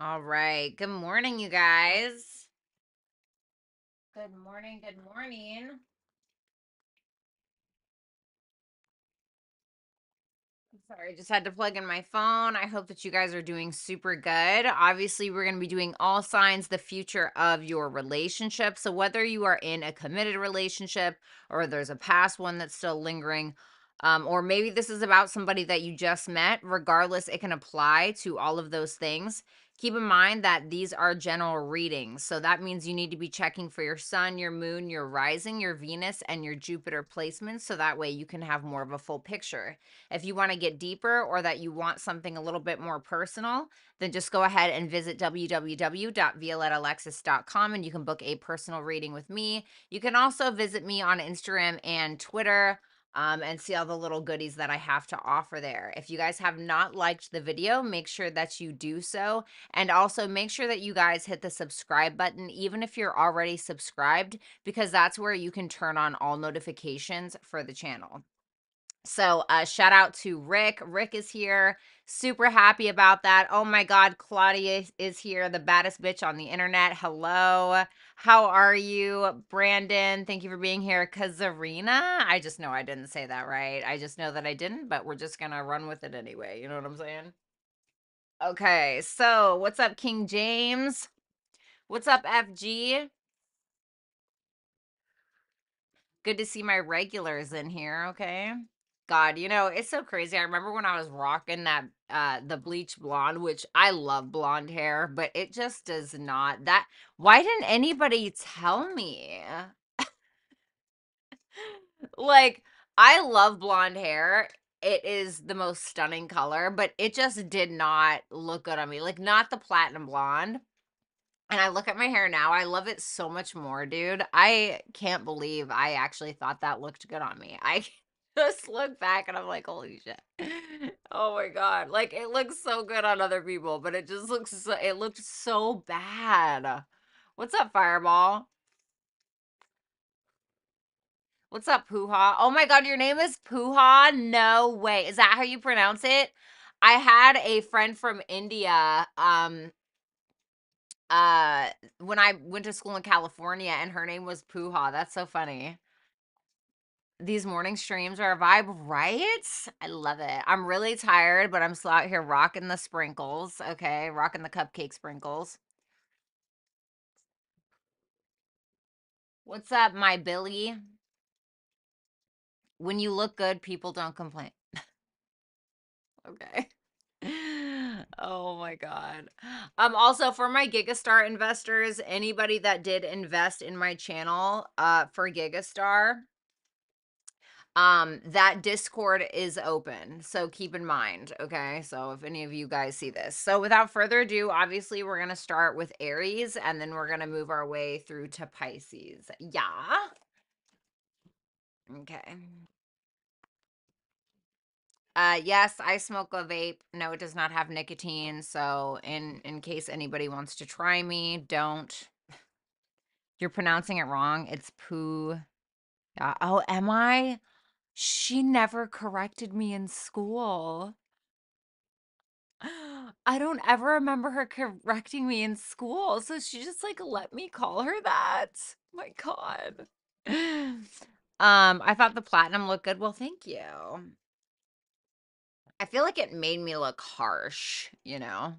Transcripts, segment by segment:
All right. Good morning, you guys. Good morning. Good morning. Sorry, just had to plug in my phone. I hope that you guys are doing super good. Obviously, we're going to be doing all signs, the future of your relationship. So, whether you are in a committed relationship or there's a past one that's still lingering, or maybe this is about somebody that you just met, regardless, it can apply to all of those things. Keep in mind that these are general readings. So that means you need to be checking for your sun, your moon, your rising, your Venus, and your Jupiter placements. So that way you can have more of a full picture. If you want to get deeper or that you want something a little bit more personal, then just go ahead and visit www.violettalexis.com and you can book a personal reading with me. You can also visit me on Instagram and Twitter. And see all the little goodies that I have to offer there. If you guys have not liked the video, make sure that you do so. And also make sure that you guys hit the subscribe button, even if you're already subscribed, because that's where you can turn on all notifications for the channel. So shout out to Rick. Rick is here. Super happy about that. Oh my God, Claudia is here, the baddest bitch on the internet. Hello. How are you, Brandon? Thank you for being here. Kazarina. I just know I didn't say that right. I just know that I didn't, but we're just gonna run with it anyway. You know what I'm saying? Okay, so what's up, King James? What's up, FG? Good to see my regulars in here, okay? God, it's so crazy. I remember when I was rocking that the bleach blonde, which I love blonde hair, but it just does not that why didn't anybody tell me? Like, I love blonde hair. It is the most stunning color, but it just did not look good on me. Like, not the platinum blonde. And I look at my hair now, I love it so much more, dude. I can't believe I actually thought that looked good on me. I just look back and I'm like, holy shit. Oh my God. Like, it looks so good on other people, but it just looks so, it looked so bad. What's up, Fireball? What's up, Pooha? Oh my God, your name is Pooha? No way. Is that how you pronounce it? I had a friend from India, uh when I went to school in California, and her name was Pooha. That's so funny. These morning streams are a vibe, right? I love it. I'm really tired, but I'm still out here rocking the sprinkles, okay? Rocking the cupcake sprinkles. What's up, my Billy? When you look good, people don't complain. Okay. Oh my God. Also for my Gigastar investors, anybody that did invest in my channel for Gigastar, that Discord is open, so keep in mind, okay? So if any of you guys see this. So without further ado, obviously we're going to start with Aries and then we're going to move our way through to Pisces. Yeah. Okay. Yes, I smoke a vape. No, it does not have nicotine, so in case anybody wants to try me, don't. You're pronouncing it wrong. It's poo. Yeah. Oh, am I? She never corrected me in school. I don't ever remember her correcting me in school, so she just like let me call her that. My God. I thought the platinum looked good. Well, thank you. I feel like it made me look harsh, you know.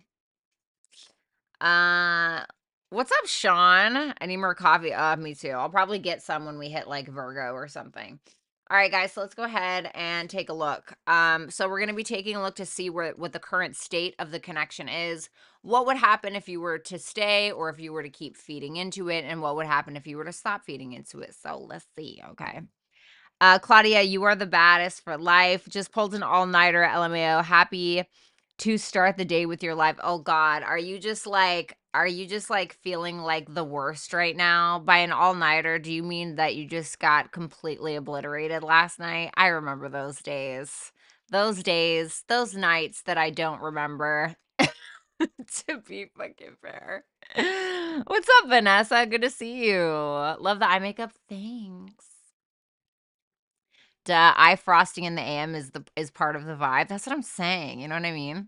Uh what's up, Sean? I need more coffee. Me too. I'll probably get some when we hit like Virgo or something. All right, guys, so let's go ahead and take a look. So we're going to be taking a look to see what the current state of the connection is. What would happen if you were to stay or if you were to keep feeding into it, and what would happen if you were to stop feeding into it. So let's see, okay. Claudia, you are the baddest for life. Just pulled an all-nighter, LMAO. Happy to start the day with your life. Oh God, are you just like feeling like the worst right now? By an all-nighter, do you mean that you just got completely obliterated last night? I remember those days. Those days, those nights that I don't remember. To be fucking fair. What's up, Vanessa? Good to see you. Love the eye makeup. Thanks. Eye frosting in the AM is part of the vibe. That's what I'm saying. You know what I mean?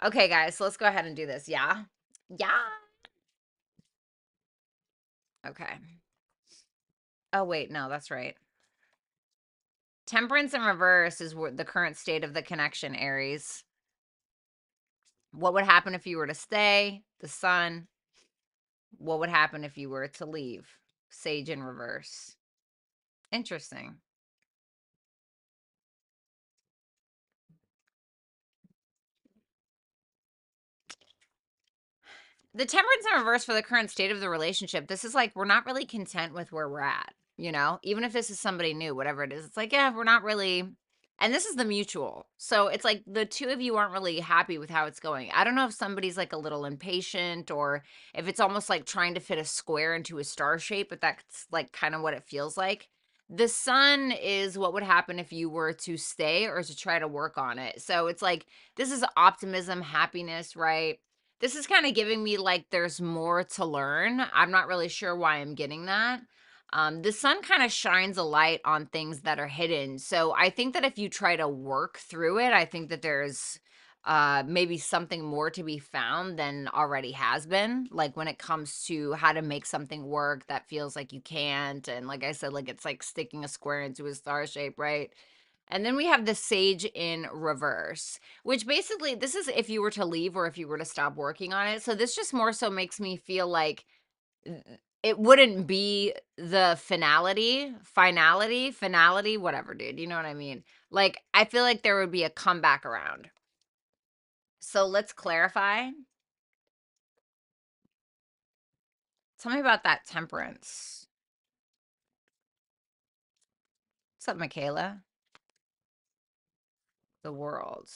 Okay, guys, so let's go ahead and do this. Yeah. Yeah. Okay. Oh, wait, no, that's right. Temperance in reverse is the current state of the connection, Aries. What would happen if you were to stay? The sun. What would happen if you were to leave? Sage in reverse. Interesting. The temperance in reverse for the current state of the relationship. This is like, we're not really content with where we're at, you know? Even if this is somebody new, whatever it is, it's like, yeah, we're not really. And this is the mutual. So it's like the two of you aren't really happy with how it's going. I don't know if somebody's like a little impatient or if it's almost like trying to fit a square into a star shape, but that's like kind of what it feels like. The sun is what would happen if you were to stay or to try to work on it. So it's like, this is optimism, happiness, right? This is kind of giving me like there's more to learn. I'm not really sure why I'm getting that. The sun kind of shines a light on things that are hidden. So I think that if you try to work through it, I think that there's maybe something more to be found than already has been. Like when it comes to how to make something work that feels like you can't. And like I said, like it's like sticking a square into a star shape, right? And then we have the sage in reverse, which basically this is if you were to leave or if you were to stop working on it. So this just more so makes me feel like it wouldn't be the finality, whatever, dude. You know what I mean? Like, I feel like there would be a comeback around. So let's clarify. Tell me about that temperance. What's up, Michaela? The world.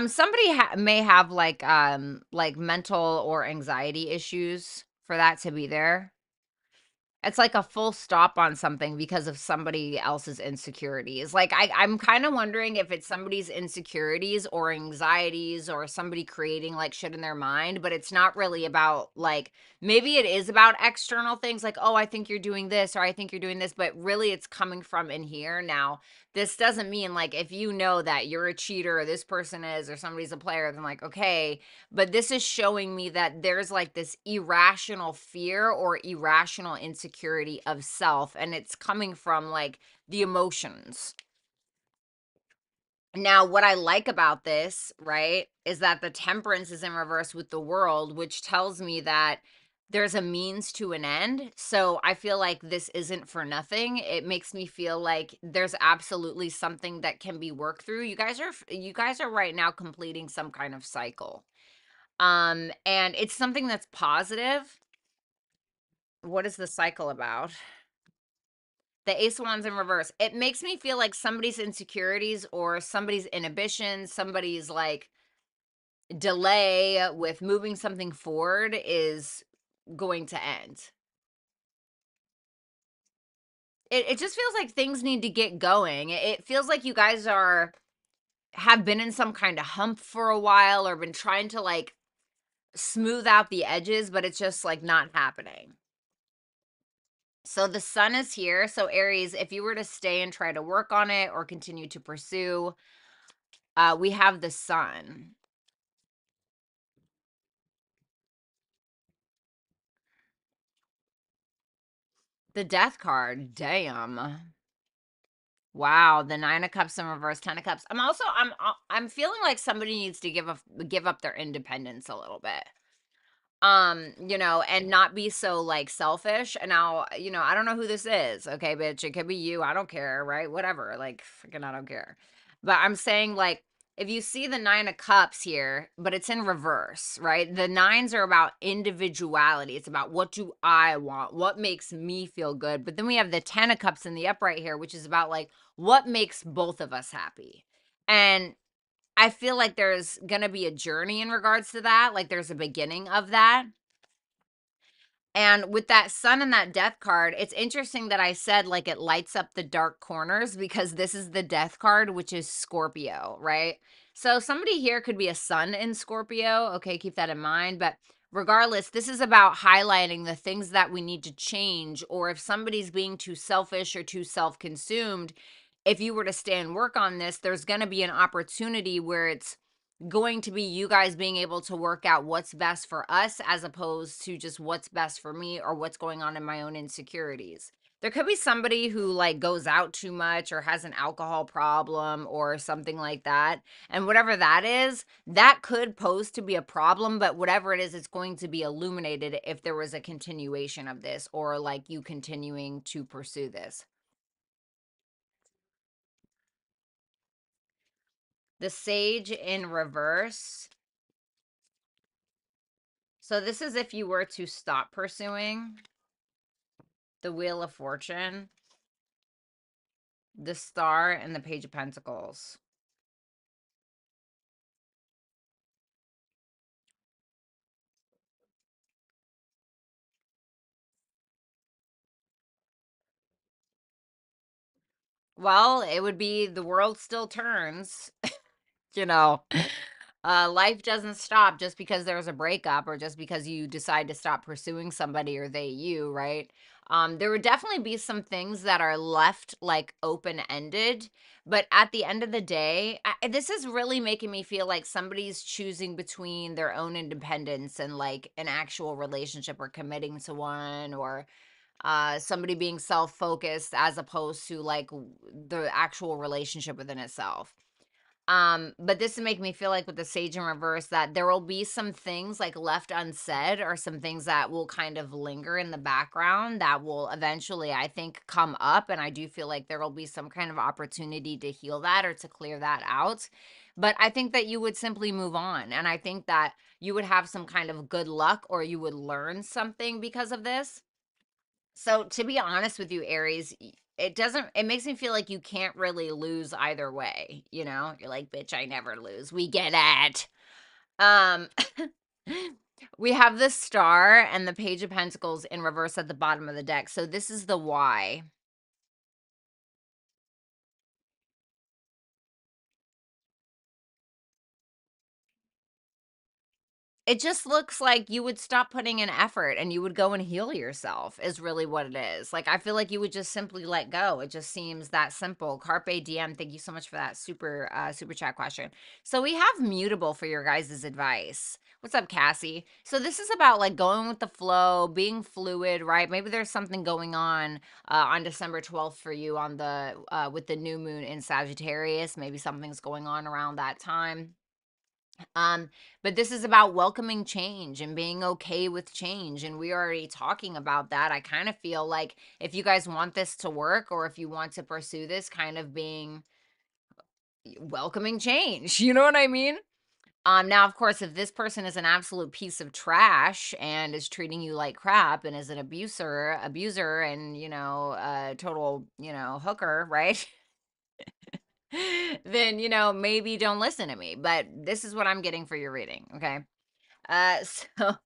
Somebody may have like mental or anxiety issues for that to be there. It's like a full stop on something because of somebody else's insecurities. Like I'm kind of wondering if it's somebody's insecurities or anxieties or somebody creating like shit in their mind, but it's not really about like maybe it is about external things like, "Oh, I think you're doing this," or "I think you're doing this," but really it's coming from in here. Now, this doesn't mean like if you know that you're a cheater or this person is or somebody's a player, then like, okay, but this is showing me that there's like this irrational fear or irrational insecurity of self, and it's coming from like the emotions. Now, what I like about this, right, is that the temperance is in reverse with the world, which tells me that there's a means to an end. So I feel like this isn't for nothing. It makes me feel like there's absolutely something that can be worked through. You guys are right now completing some kind of cycle. And it's something that's positive. What is the cycle about? The Ace of Wands in reverse. It makes me feel like somebody's insecurities or somebody's inhibitions, somebody's like delay with moving something forward is going to end. It just feels like things need to get going. It feels like you guys have been in some kind of hump for a while or been trying to like smooth out the edges, but it's just like not happening. So the sun is here. So Aries, if you were to stay and try to work on it or continue to pursue, we have the sun. The death card. Damn. Wow, the 9 of cups in reverse, 10 of cups. I'm feeling like somebody needs to give up their independence a little bit. And not be so like selfish. And now, I don't know who this is. Okay, bitch, it could be you. I don't care, right? Whatever. Like, freaking, I don't care. But I'm saying, like, if you see the 9 of cups here, but it's in reverse, right? The nines are about individuality. It's about what do I want? What makes me feel good? But then we have the 10 of cups in the upright here, which is about like what makes both of us happy. And I feel like there's going to be a journey in regards to that. Like there's a beginning of that. And with that sun and that death card, it's interesting that I said like it lights up the dark corners because this is the death card, which is Scorpio, right? So somebody here could be a sun in Scorpio. Okay, keep that in mind. But regardless, this is about highlighting the things that we need to change, or if somebody's being too selfish or too self consumed, if you were to stay and work on this, there's going to be an opportunity where it's going to be you guys being able to work out what's best for us as opposed to just what's best for me or what's going on in my own insecurities. There could be somebody who like goes out too much or has an alcohol problem or something like that. And whatever that is, that could pose to be a problem, but whatever it is, it's going to be illuminated if there was a continuation of this or like you continuing to pursue this. The Sage in reverse. So this is if you were to stop pursuing. The Wheel of Fortune, the Star, and the Page of Pentacles. Well, it would be the world still turns, you know. Life doesn't stop just because there's a breakup or just because you decide to stop pursuing somebody or they you, right? There would definitely be some things that are left like open ended, but at the end of the day, this is really making me feel like somebody's choosing between their own independence and like an actual relationship or committing to one or somebody being self-focused as opposed to like the actual relationship within itself. But this is making me feel like with the Sage in reverse that there will be some things like left unsaid or some things that will kind of linger in the background that will eventually, I think, come up. And I do feel like there will be some kind of opportunity to heal that or to clear that out. But I think that you would simply move on. And I think that you would have some kind of good luck or you would learn something because of this. So to be honest with you, Aries, it makes me feel like you can't really lose either way, you know? You're like, "Bitch, I never lose. We get it." Um we have the Star and the Page of Pentacles in reverse at the bottom of the deck. So this is the why. It just looks like you would stop putting in effort and you would go and heal yourself is really what it is. Like, I feel like you would just simply let go. It just seems that simple. Carpe diem. Thank you so much for that super chat question. So we have mutable for your guys' advice. What's up, Cassie? So this is about like going with the flow, being fluid, right? Maybe there's something going on December 12th for you on the with the new moon in Sagittarius. Maybe something's going on around that time. Um, but this is about welcoming change and being okay with change. And we are already talking about that. I kind of feel like if you guys want this to work or if you want to pursue this kind of being welcoming change, you know what I mean? Now, of course, if this person is an absolute piece of trash and is treating you like crap and is an abuser and, total, hooker, right? Then, maybe don't listen to me. But this is what I'm getting for your reading, okay? Uh, so,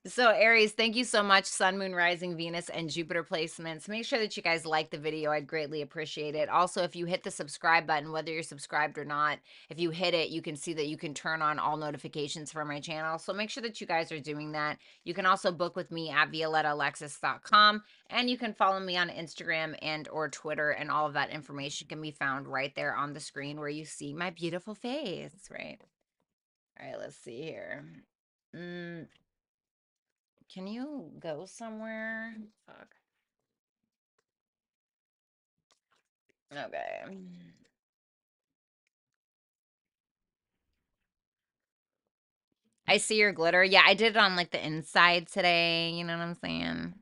so Aries, thank you so much. Sun, Moon, Rising, Venus, and Jupiter placements. Make sure that you guys like the video. I'd greatly appreciate it. Also, if you hit the subscribe button, whether you're subscribed or not, if you hit it, you can see that you can turn on all notifications for my channel. So make sure that you guys are doing that. You can also book with me at violettaalexis.com, and you can follow me on Instagram and or Twitter, and all of that information can be found right there on the screen where you see my beautiful face, right? All right, let's see here. Mm, can you go somewhere? Fuck. Okay. I see your glitter. Yeah, I did it on like the inside today. You know what I'm saying?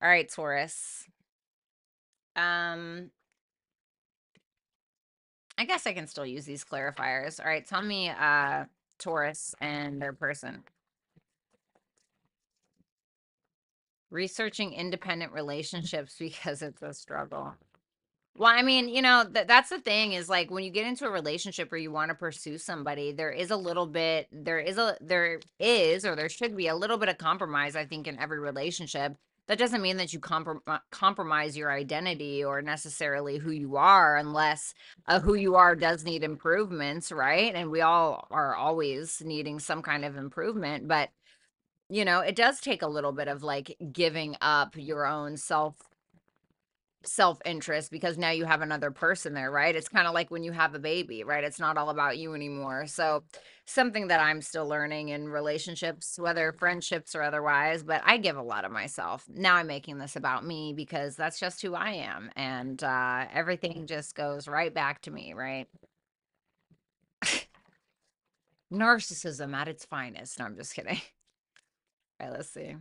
All right, Taurus. Um, I guess I can still use these clarifiers. All right, tell me, Taurus and their person. Researching independent relationships because it's a struggle. Well, I mean, that's the thing is like when you get into a relationship or you want to pursue somebody, there is, or there should be a little bit of compromise, I think, in every relationship. That doesn't mean that you compromise your identity or necessarily who you are, unless who you are does need improvements, right? And we all are always needing some kind of improvement, but it does take a little bit of like giving up your own self. self-interest because now you have another person there, right? It's kind of like when you have a baby, right? It's not all about you anymore. So something that I'm still learning in relationships, whether friendships or otherwise, but I give a lot of myself. Now I'm making this about me because that's just who I am. And everything just goes right back to me, right? Narcissism at its finest. No, I'm just kidding. All right, let's see.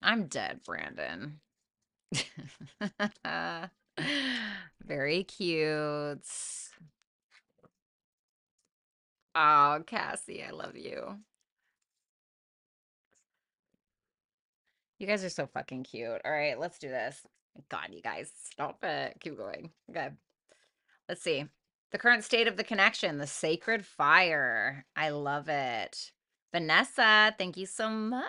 I'm dead, Brandon. Very cute. Oh, Cassie, I love you. You guys are so fucking cute. All right, let's do this. God, you guys, stop it. Keep going. Okay, let's see. The current state of the connection, the sacred fire. I love it. Vanessa, thank you so much.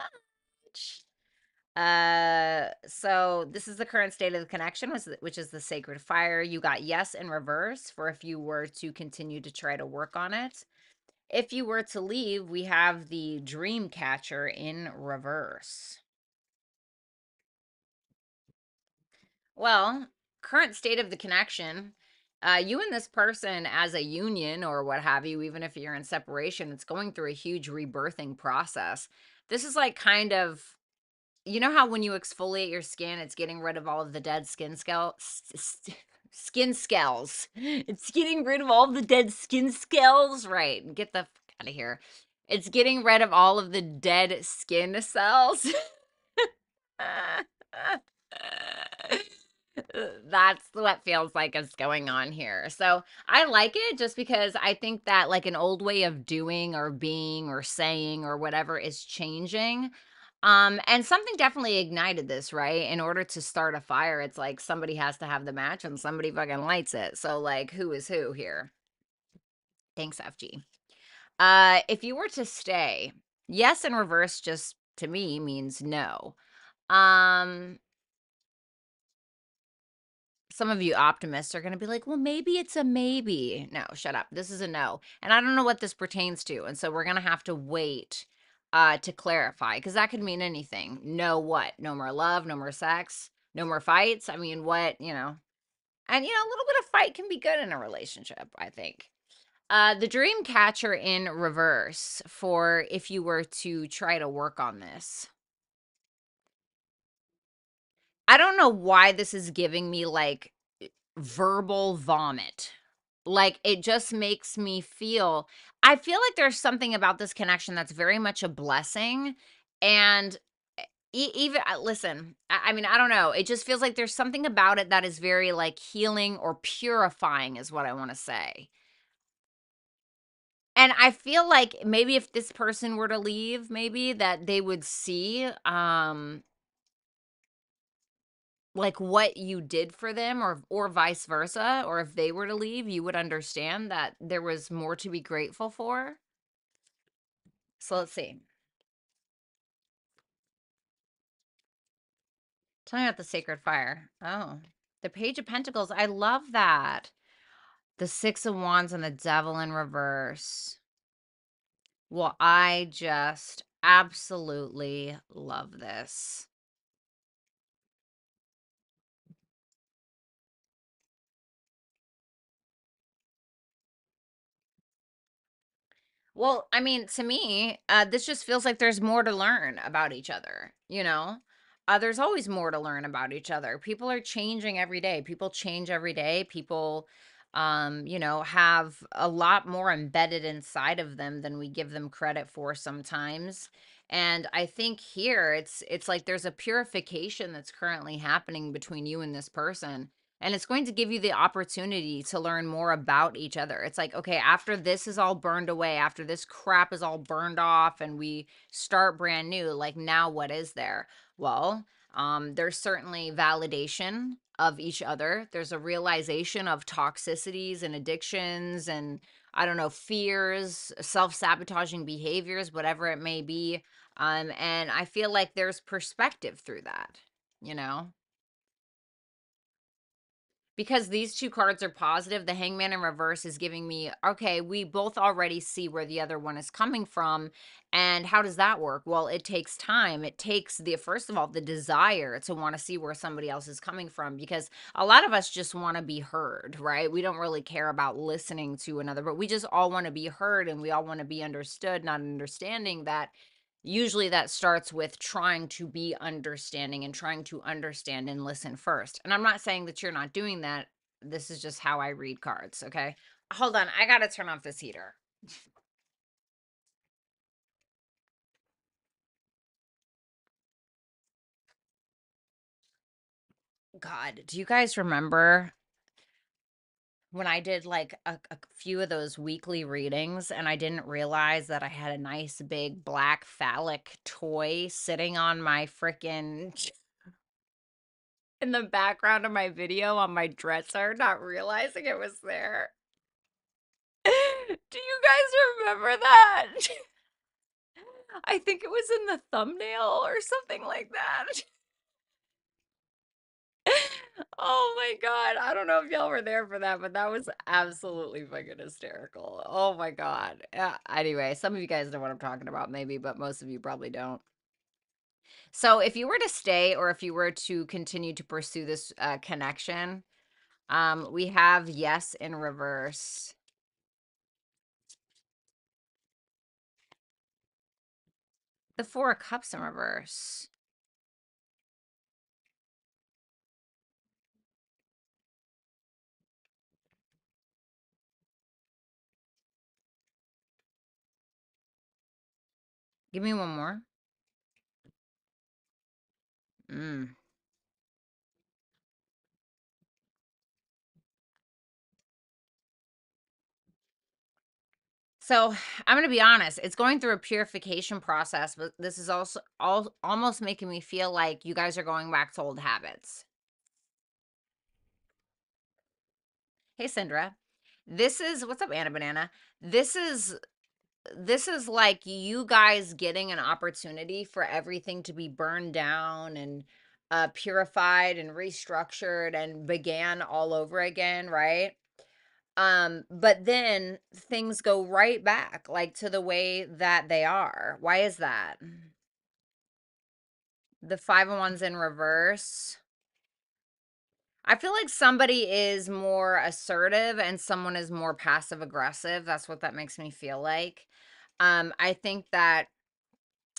So this is the current state of the connection, which is the sacred fire. You got yes in reverse for if you were to continue to try to work on it. If you were to leave, we have the dream catcher in reverse. Well, current state of the connection, you and this person as a union or what have you, even if you're in separation, it's going through a huge rebirthing process. This is like kind of, you know how when you exfoliate your skin, it's getting rid of all of the dead skin scales. It's getting rid of all the dead skin scales. Right. Get the fuck out of here. It's getting rid of all of the dead skin cells. That's what feels like is going on here. So I like it just because I think that like an old way of doing or being or saying or whatever is changing. And something definitely ignited this, right? In order to start a fire, it's like somebody has to have the match and somebody fucking lights it. So like who is who here? Thanks, FG. If you were to stay, yes in reverse just to me means no. Um, some of you optimists are going to be like, well, maybe it's a maybe. No, shut up. This is a no. And I don't know what this pertains to. And so we're going to have to wait to clarify because that could mean anything. No, what? No more love, no more sex, no more fights. I mean, what, you know? And, you know, a little bit of fight can be good in a relationship, I think. The dream catcher in reverse for if you were to try to work on this. I don't know why this is giving me like verbal vomit. Like, it just makes me feel I feel like there's something about this connection that's very much a blessing, and even listen, I mean, I don't know, it just feels like there's something about it that is very, like, healing or purifying is what I wanna say, and I feel like maybe if this person were to leave, maybe that they would see, like, what you did for them or vice versa, or if they were to leave, you would understand that there was more to be grateful for. So let's see. Tell me about the sacred fire. Oh, the Page of Pentacles. I love that. The Six of Wands and the Devil in reverse. Well, I just absolutely love this. Well, I mean, to me, this just feels like there's more to learn about each other, you know? There's always more to learn about each other. People are changing every day. People change every day. People, you know, have a lot more embedded inside of them than we give them credit for sometimes. And I think here it's like there's a purification that's currently happening between you and this person, and it's going to give you the opportunity to learn more about each other. It's like, okay, after this is all burned away, after this crap is all burned off and we start brand new, like now what is there? Well, there's certainly validation of each other. There's a realization of toxicities and addictions and I don't know, fears, self-sabotaging behaviors, whatever it may be. And I feel like there's perspective through that, you know? Because these two cards are positive, the Hangman in reverse is giving me, okay, we both already see where the other one is coming from. And how does that work? Well, it takes time. It takes the, first of all, the desire to want to see where somebody else is coming from, because a lot of us just want to be heard, right? We don't really care about listening to another, but we just all want to be heard and we all want to be understood, not understanding that usually that starts with trying to be understanding and trying to understand and listen first. And I'm not saying that you're not doing that. This is just how I read cards, okay? Hold on, I gotta turn off this heater. God, do you guys remember when I did like a few of those weekly readings and I didn't realize that I had a nice big black phallic toy sitting on my freaking in the background of my video on my dresser, not realizing it was there? Do you guys remember that? I think it was in the thumbnail or something like that. Oh my God. I don't know if y'all were there for that, but that was absolutely fucking hysterical. Oh my God. Anyway, some of you guys know what I'm talking about, maybe, but most of you probably don't. So if you were to stay or if you were to continue to pursue this connection, we have yes in reverse. The Four of Cups in reverse. Give me one more. Mm. So I'm gonna be honest, it's going through a purification process, but this is also almost making me feel like you guys are going back to old habits. Hey, Sindra. This is what's up, Anna Banana. This is this is like you guys getting an opportunity for everything to be burned down and purified and restructured and began all over again, right? But then things go right back like to the way that they are. Why is that? The 5 of Wands in reverse. I feel like somebody is more assertive and someone is more passive aggressive. That's what that makes me feel like. I think that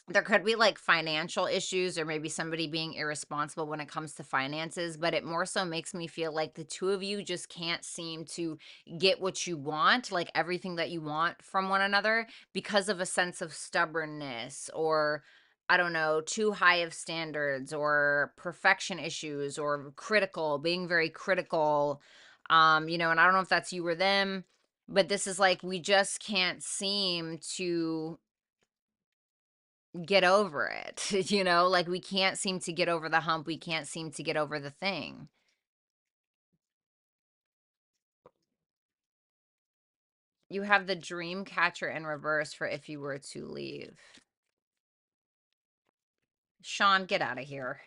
there could be like financial issues or maybe somebody being irresponsible when it comes to finances, but it more so makes me feel like the two of you just can't seem to get what you want, like everything that you want from one another, because of a sense of stubbornness or I don't know, too high of standards or perfection issues or critical, being very critical. And I don't know if that's you or them, but this is like we just can't seem to get over it, like we can't seem to get over the hump. We can't seem to get over the thing. You have the dream catcher in reverse for if you were to leave. Sean, get out of here.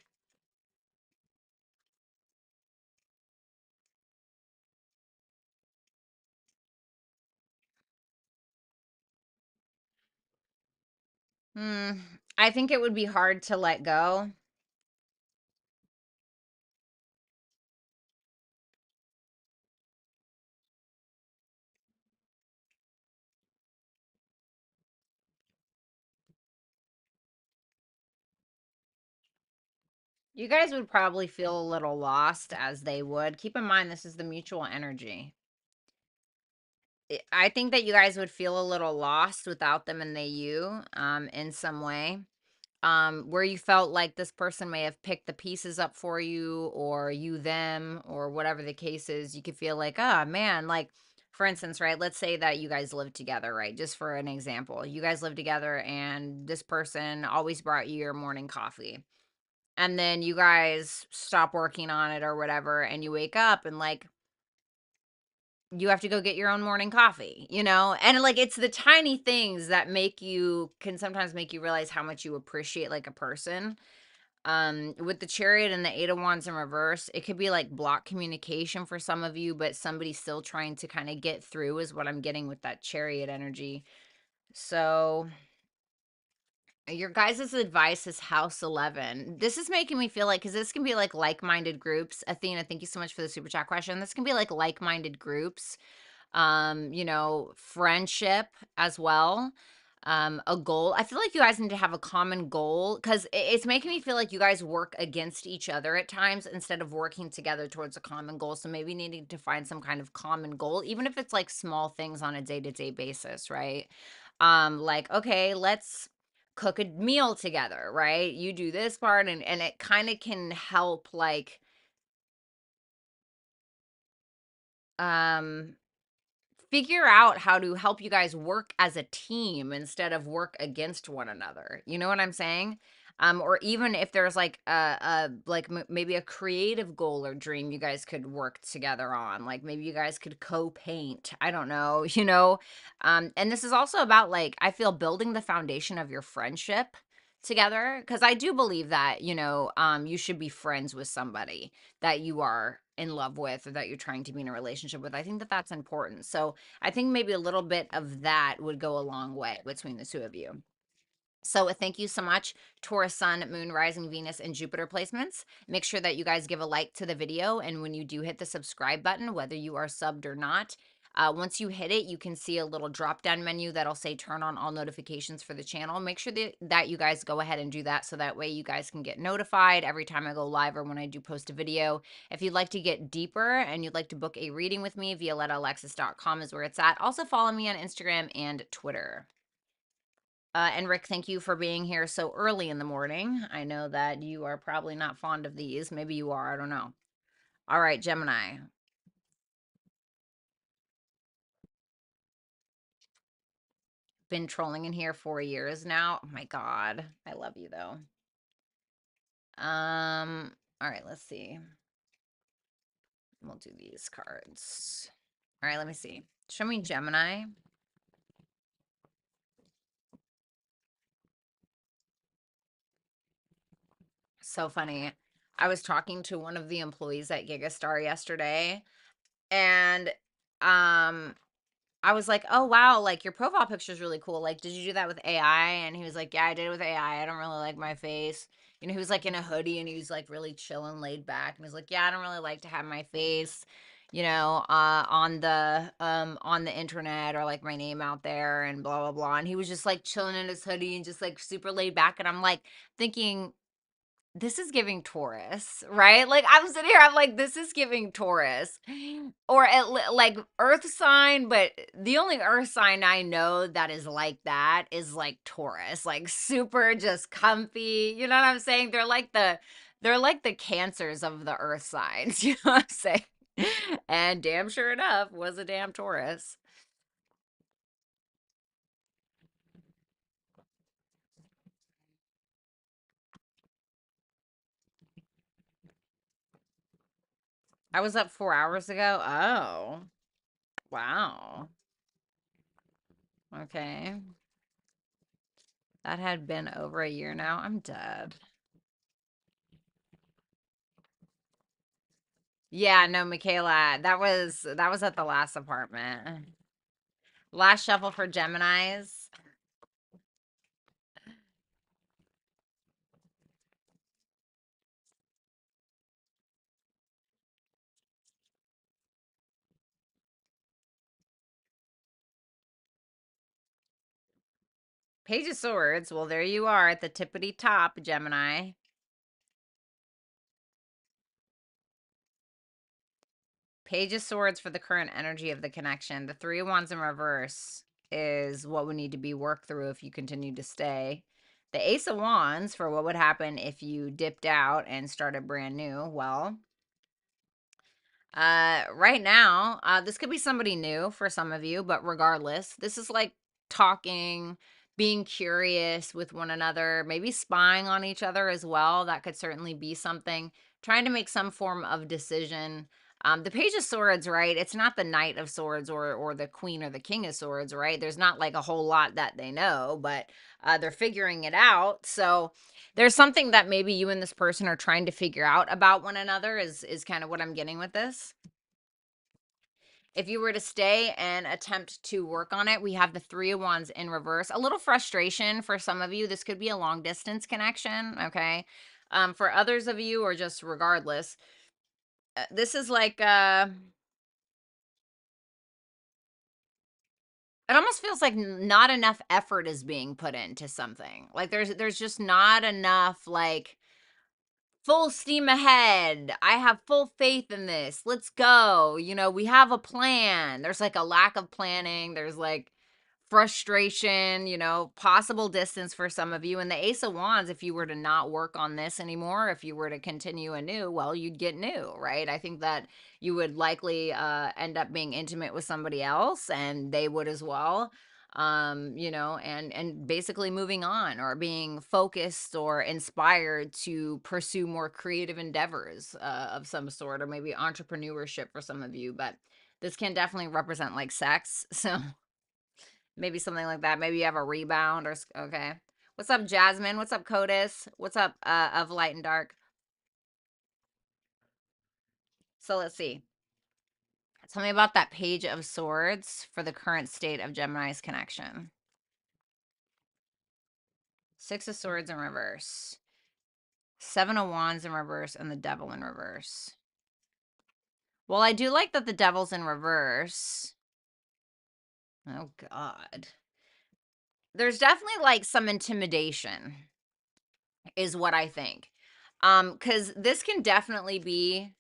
Hmm. I think it would be hard to let go. You guys would probably feel a little lost as they would. Keep in mind, this is the mutual energy. I think that you guys would feel a little lost without them and they you in some way. Where you felt like this person may have picked the pieces up for you or you them or whatever the case is, you could feel like, oh man, like for instance, right? Let's say that you guys live together, right? Just for an example, you guys live together and this person always brought you your morning coffee. And then you guys stop working on it or whatever, and you wake up and like you have to go get your own morning coffee, And like it's the tiny things that can sometimes make you realize how much you appreciate like a person. With the Chariot and the Eight of Wands in reverse, it could be like block communication for some of you, but somebody's still trying to kind of get through is what I'm getting with that Chariot energy. So your guys' advice is house 11. This is making me feel like, because this can be like-minded groups. Athena, thank you so much for the super chat question. This can be like-minded groups, friendship as well. A goal. I feel like you guys need to have a common goal, because it's making me feel like you guys work against each other at times instead of working together towards a common goal. So maybe needing to find some kind of common goal, even if it's like small things on a day-to-day basis, right? Like, okay, let's cook a meal together, right? You do this part, and it kind of can help, like, um figure out how to help you guys work as a team instead of work against one another. You know what I'm saying? Or even if there's like maybe a creative goal or dream you guys could work together on. Like maybe you guys could co-paint. I don't know, and this is also about, like, I feel building the foundation of your friendship together, because I do believe that, you should be friends with somebody that you are in love with or that you're trying to be in a relationship with. I think that that's important. So I think maybe a little bit of that would go a long way between the two of you. So thank you so much, Taurus, Sun, Moon, Rising, Venus, and Jupiter placements. Make sure that you guys give a like to the video. And when you do hit the subscribe button, whether you are subbed or not, once you hit it, you can see a little drop down menu that'll say turn on all notifications for the channel. Make sure that you guys go ahead and do that, so that way you guys can get notified every time I go live or when I do post a video. If you'd like to get deeper and you'd like to book a reading with me, violettaalexis.com is where it's at. Also follow me on Instagram and Twitter. And Rick, thank you for being here so early in the morning. I know that you are probably not fond of these. Maybe you are. I don't know. All right, Gemini. Been trolling in here 4 years now. Oh my God. I love you though. All right, let's see. We'll do these cards. All right, let me see. Show me Gemini. So funny. I was talking to one of the employees at Gigastar yesterday, and um I was like, "Oh wow, like your profile picture is really cool. Like, did you do that with AI?" And he was like, "Yeah, I did it with AI. I don't really like my face." He was like in a hoodie and he was like really chilling, laid back, and he was like, "Yeah, I don't really like to have my face, on the internet, or like my name out there and blah blah blah." And he was just like chilling in his hoodie and just like super laid back, and I'm like thinking, this is giving Taurus, right? Like, I'm sitting here, I'm like, this is giving Taurus, or like Earth sign. But the only Earth sign I know that is like that is like Taurus, like super just comfy. You know what I'm saying? They're like the Cancers of the Earth signs. You know what I'm saying? And damn sure enough, was a damn Taurus. I was up 4 hours ago. Oh, wow. Okay. That had been over a year now. I'm dead. Yeah, no, Michaela, that was at the last apartment. Last shuffle for Geminis. Page of Swords. Well, there you are at the tippity top, Gemini. Page of Swords for the current energy of the connection. The Three of Wands in reverse is what would need to be worked through if you continue to stay. The Ace of Wands for what would happen if you dipped out and started brand new. Well, right now, this could be somebody new for some of you, but regardless, this is like talking, being curious with one another, maybe spying on each other as well. That could certainly be something. Trying to make some form of decision. The Page of Swords, right? It's not the Knight of Swords or the Queen or the King of Swords, right? There's not like a whole lot that they know, but they're figuring it out. So there's something that maybe you and this person are trying to figure out about one another is kind of what I'm getting with this. If you were to stay and attempt to work on it, we have the Three of Wands in reverse. A little frustration for some of you. This could be a long distance connection, okay? For others of you, or just regardless, this is like it almost feels like not enough effort is being put into something. Like there's just not enough like full steam ahead. I have full faith in this. Let's go. You know, we have a plan. There's like a lack of planning. There's like frustration, you know, possible distance for some of you. And the Ace of Wands, if you were to not work on this anymore, if you were to continue anew, well, you'd get new, right? I think that you would likely end up being intimate with somebody else and they would as well. You know, and basically moving on or being focused or inspired to pursue more creative endeavors of some sort, or maybe entrepreneurship for some of you. But this can definitely represent like sex. So maybe something like that. Maybe you have a rebound or okay. What's up, Jasmine? What's up, Codis? What's up, of Light and Dark? So let's see. Tell me about that Page of Swords for the current state of Gemini's connection. Six of Swords in reverse. Seven of Wands in reverse and the Devil in reverse. Well, I do like that the Devil's in reverse. Oh, God. There's definitely like some intimidation is what I think. Because this can definitely be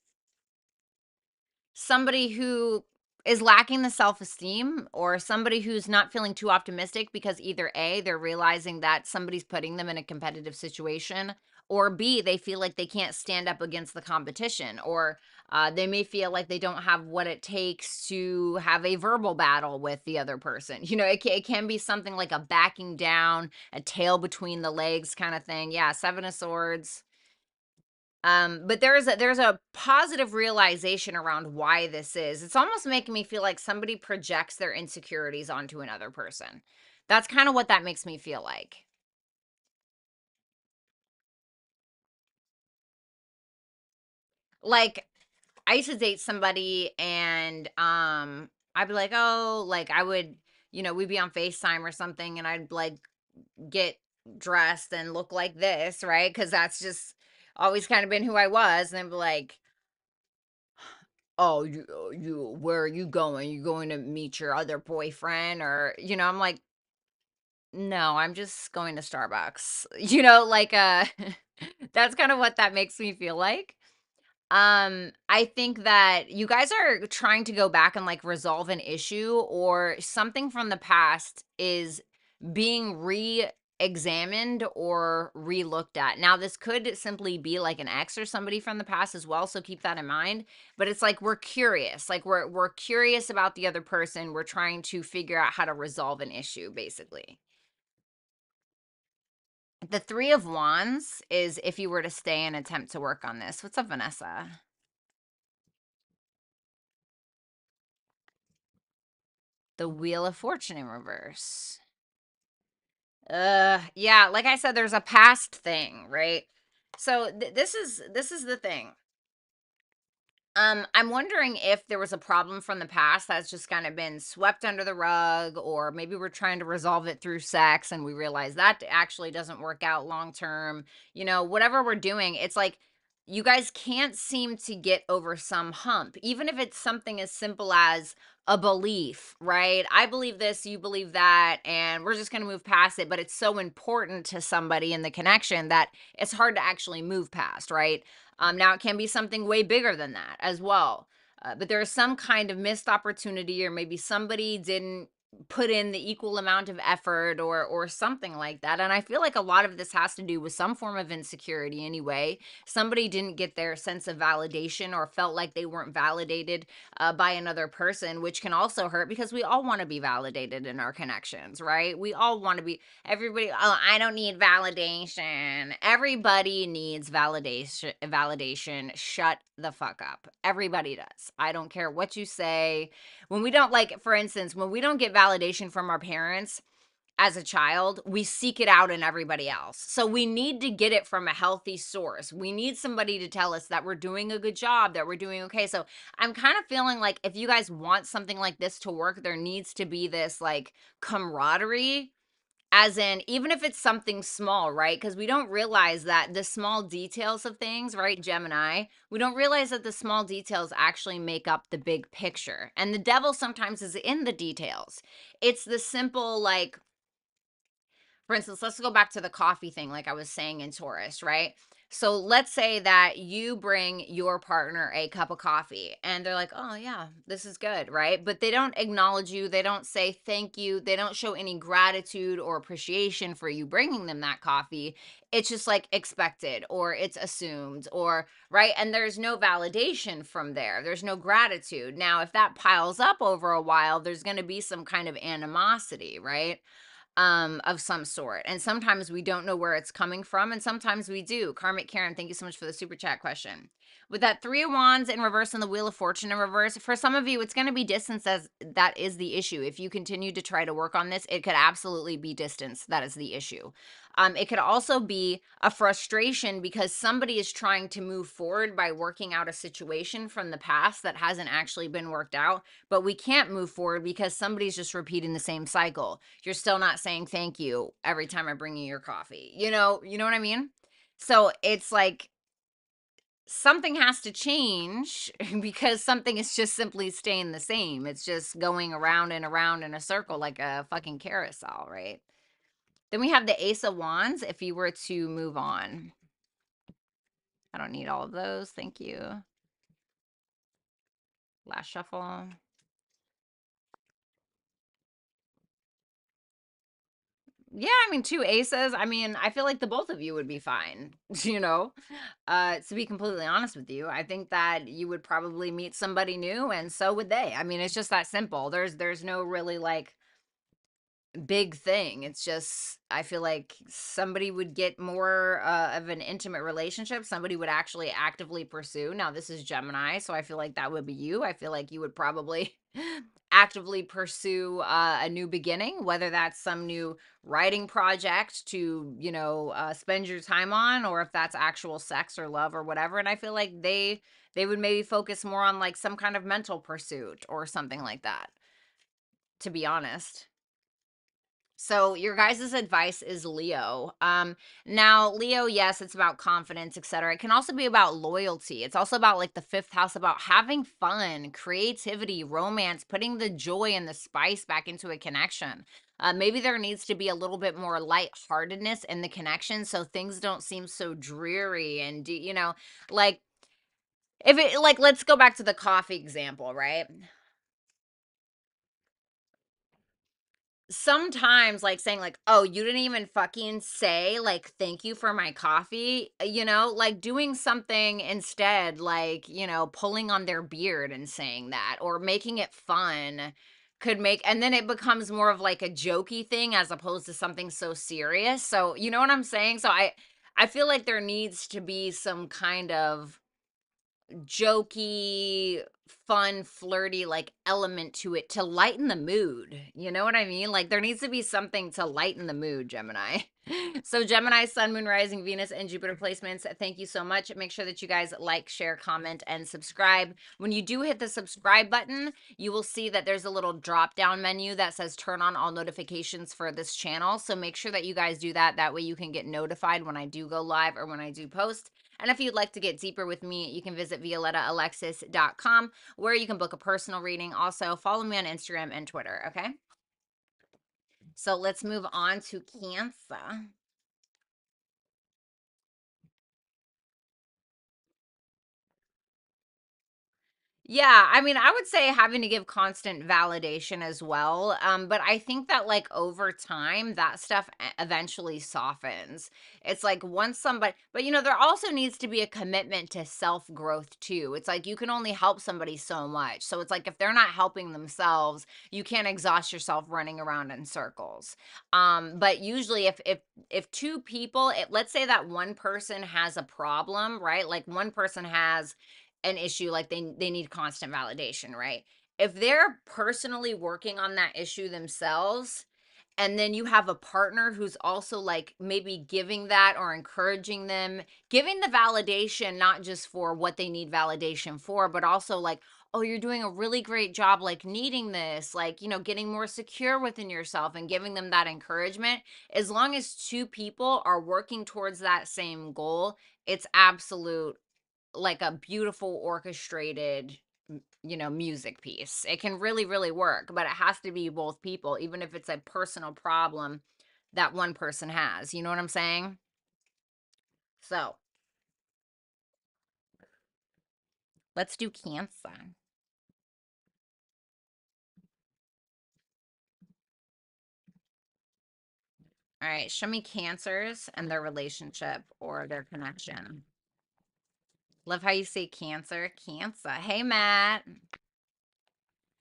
somebody who is lacking the self-esteem or somebody who's not feeling too optimistic because either A, they're realizing that somebody's putting them in a competitive situation, or B, they feel like they can't stand up against the competition, or they may feel like they don't have what it takes to have a verbal battle with the other person. You know, it can be something like a backing down, a tail between the legs kind of thing. Yeah, Seven of Swords. But there's a positive realization around why this is. It's almost making me feel like somebody projects their insecurities onto another person. That's kind of what that makes me feel like. Like I used to date somebody and I'd be like, "Oh, like I would, you know, we'd be on FaceTime or something and I'd like get dressed and look like this, right? Cuz that's just always kind of been who I was." And I'd be like, oh, where are you going? You going to meet your other boyfriend? Or, you know, I'm like, no, I'm just going to Starbucks. You know, like, that's kind of what that makes me feel like. I think that you guys are trying to go back and like resolve an issue or something from the past is being re-examined or re-looked at. Now, this could simply be like an ex or somebody from the past as well, so keep that in mind. But it's like we're curious. Like we're curious about the other person. We're trying to figure out how to resolve an issue, basically. The Three of Wands is if you were to stay and attempt to work on this. What's up, Vanessa? The Wheel of Fortune in reverse. Yeah, like I said, there's a past thing, right? So this is the thing. I'm wondering if there was a problem from the past that's just kind of been swept under the rug, or maybe we're trying to resolve it through sex and we realize that actually doesn't work out long term. You know, whatever we're doing, it's like you guys can't seem to get over some hump, even if it's something as simple as a belief, right? I believe this, you believe that, and we're just going to move past it. But it's so important to somebody in the connection that it's hard to actually move past, right? Now it can be something way bigger than that as well. But there is some kind of missed opportunity, or maybe somebody didn't put in the equal amount of effort or something like that. And I feel like a lot of this has to do with some form of insecurity anyway. Somebody didn't get their sense of validation or felt like they weren't validated by another person, which can also hurt because we all want to be validated in our connections, right? We all want to be, everybody, oh, I don't need validation. Everybody needs validation. Shut the fuck up. Everybody does. I don't care what you say. When we don't, like, for instance, when we don't get validation from our parents as a child, we seek it out in everybody else. So we need to get it from a healthy source. We need somebody to tell us that we're doing a good job, that we're doing okay. So I'm kind of feeling like if you guys want something like this to work, there needs to be this like camaraderie, as in, even if it's something small, right? Because we don't realize that the small details of things, right, Gemini, we don't realize that the small details actually make up the big picture. And the devil sometimes is in the details. It's the simple, like, for instance, let's go back to the coffee thing, like I was saying in Taurus, right? So let's say that you bring your partner a cup of coffee and they're like, oh, yeah, this is good, right? But they don't acknowledge you. They don't say thank you. They don't show any gratitude or appreciation for you bringing them that coffee. It's just like expected or it's assumed or, right? And there's no validation from there. There's no gratitude. Now, if that piles up over a while, there's going to be some kind of animosity, right? Of some sort. And sometimes we don't know where it's coming from, and sometimes we do. Karmic Karen, thank you so much for the super chat question. With that Three of Wands in reverse and the Wheel of Fortune in reverse, for some of you, it's going to be distance, as that is the issue. If you continue to try to work on this, it could absolutely be distance. That is the issue. It could also be a frustration because somebody is trying to move forward by working out a situation from the past that hasn't actually been worked out, but we can't move forward because somebody's just repeating the same cycle. You're still not saying thank you every time I bring you your coffee. You know what I mean? So it's like something has to change because something is just simply staying the same. It's just going around and around in a circle like a fucking carousel, right? Then we have the Ace of Wands if you were to move on. I don't need all of those. Thank you. Last shuffle. Yeah, I mean, two aces. I mean, I feel like the both of you would be fine, you know? To be completely honest with you, I think that you would probably meet somebody new and so would they. I mean, it's just that simple. There's no really like big thing. It's just I feel like somebody would get more of an intimate relationship. Somebody would actually actively pursue. Now, this is Gemini, so I feel like that would be you. I feel like you would probably actively pursue a new beginning, whether that's some new writing project to, spend your time on, or if that's actual sex or love or whatever. And I feel like they would maybe focus more on like some kind of mental pursuit or something like that, to be honest. So your guys' advice is Leo. Now Leo, yes, it's about confidence, etc. It can also be about loyalty. It's also about like the fifth house, about having fun, creativity, romance, putting the joy and the spice back into a connection. Maybe there needs to be a little bit more lightheartedness in the connection so things don't seem so dreary and like if it like let's go back to the coffee example, right? Sometimes like saying like, oh, you didn't even fucking say like thank you for my coffee, like doing something instead, like pulling on their beard and saying that, or making it fun could make, and then it becomes more of like a jokey thing as opposed to something so serious. So you know what I'm saying? So I feel like there needs to be some kind of jokey, fun, flirty like element to it to lighten the mood. You know what I mean? Like there needs to be something to lighten the mood, Gemini. So Gemini, Sun, Moon, Rising, Venus, and Jupiter placements. Thank you so much. Make sure that you guys like, share, comment, and subscribe. When you do hit the subscribe button, you will see that there's a little drop down menu that says turn on all notifications for this channel. So make sure that you guys do that. That way you can get notified when I do go live or when I do post. And if you'd like to get deeper with me, you can visit violettaalexis.com, where you can book a personal reading. Also, follow me on Instagram and Twitter, okay? So let's move on to Cancer. Yeah, I mean, I would say having to give constant validation as well. But I think that like over time, that stuff eventually softens. It's like once somebody, but there also needs to be a commitment to self growth too. It's like you can only help somebody so much. So it's like if they're not helping themselves, you can't exhaust yourself running around in circles. But usually if two people, let's say that one person has a problem, right? Like one person has an issue, like they need constant validation, right? If they're personally working on that issue themselves, and then you have a partner who's also like maybe giving that or encouraging them, giving the validation not just for what they need validation for, but also like, oh, you're doing a really great job, like needing this, like, getting more secure within yourself and giving them that encouragement. As long as two people are working towards that same goal, it's absolute like a beautiful orchestrated music piece. It can really really work, but it has to be both people, even if it's a personal problem that one person has. You know what I'm saying? So let's do Cancer. All right, show me Cancers and their relationship or their connection. Love how you say Cancer. Cancer. Hey, Matt.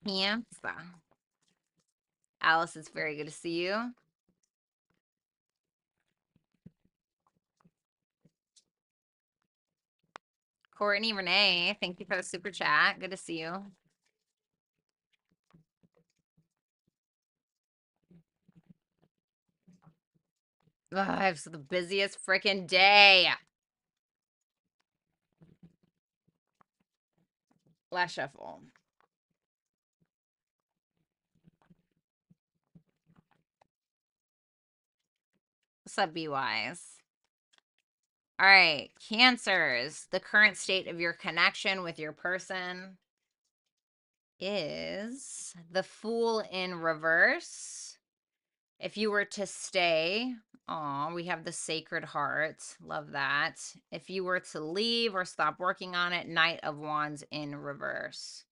Cancer. Alice, it's very good to see you. Courtney Renee, thank you for the super chat. Good to see you. Ugh, I have the busiest freaking day. Last shuffle. What's up, B-Wise? All right, Cancers. The current state of your connection with your person is the Fool in reverse. If you were to stay, we have the Sacred Heart. Love that. If you were to leave or stop working on it, Knight of Wands in reverse.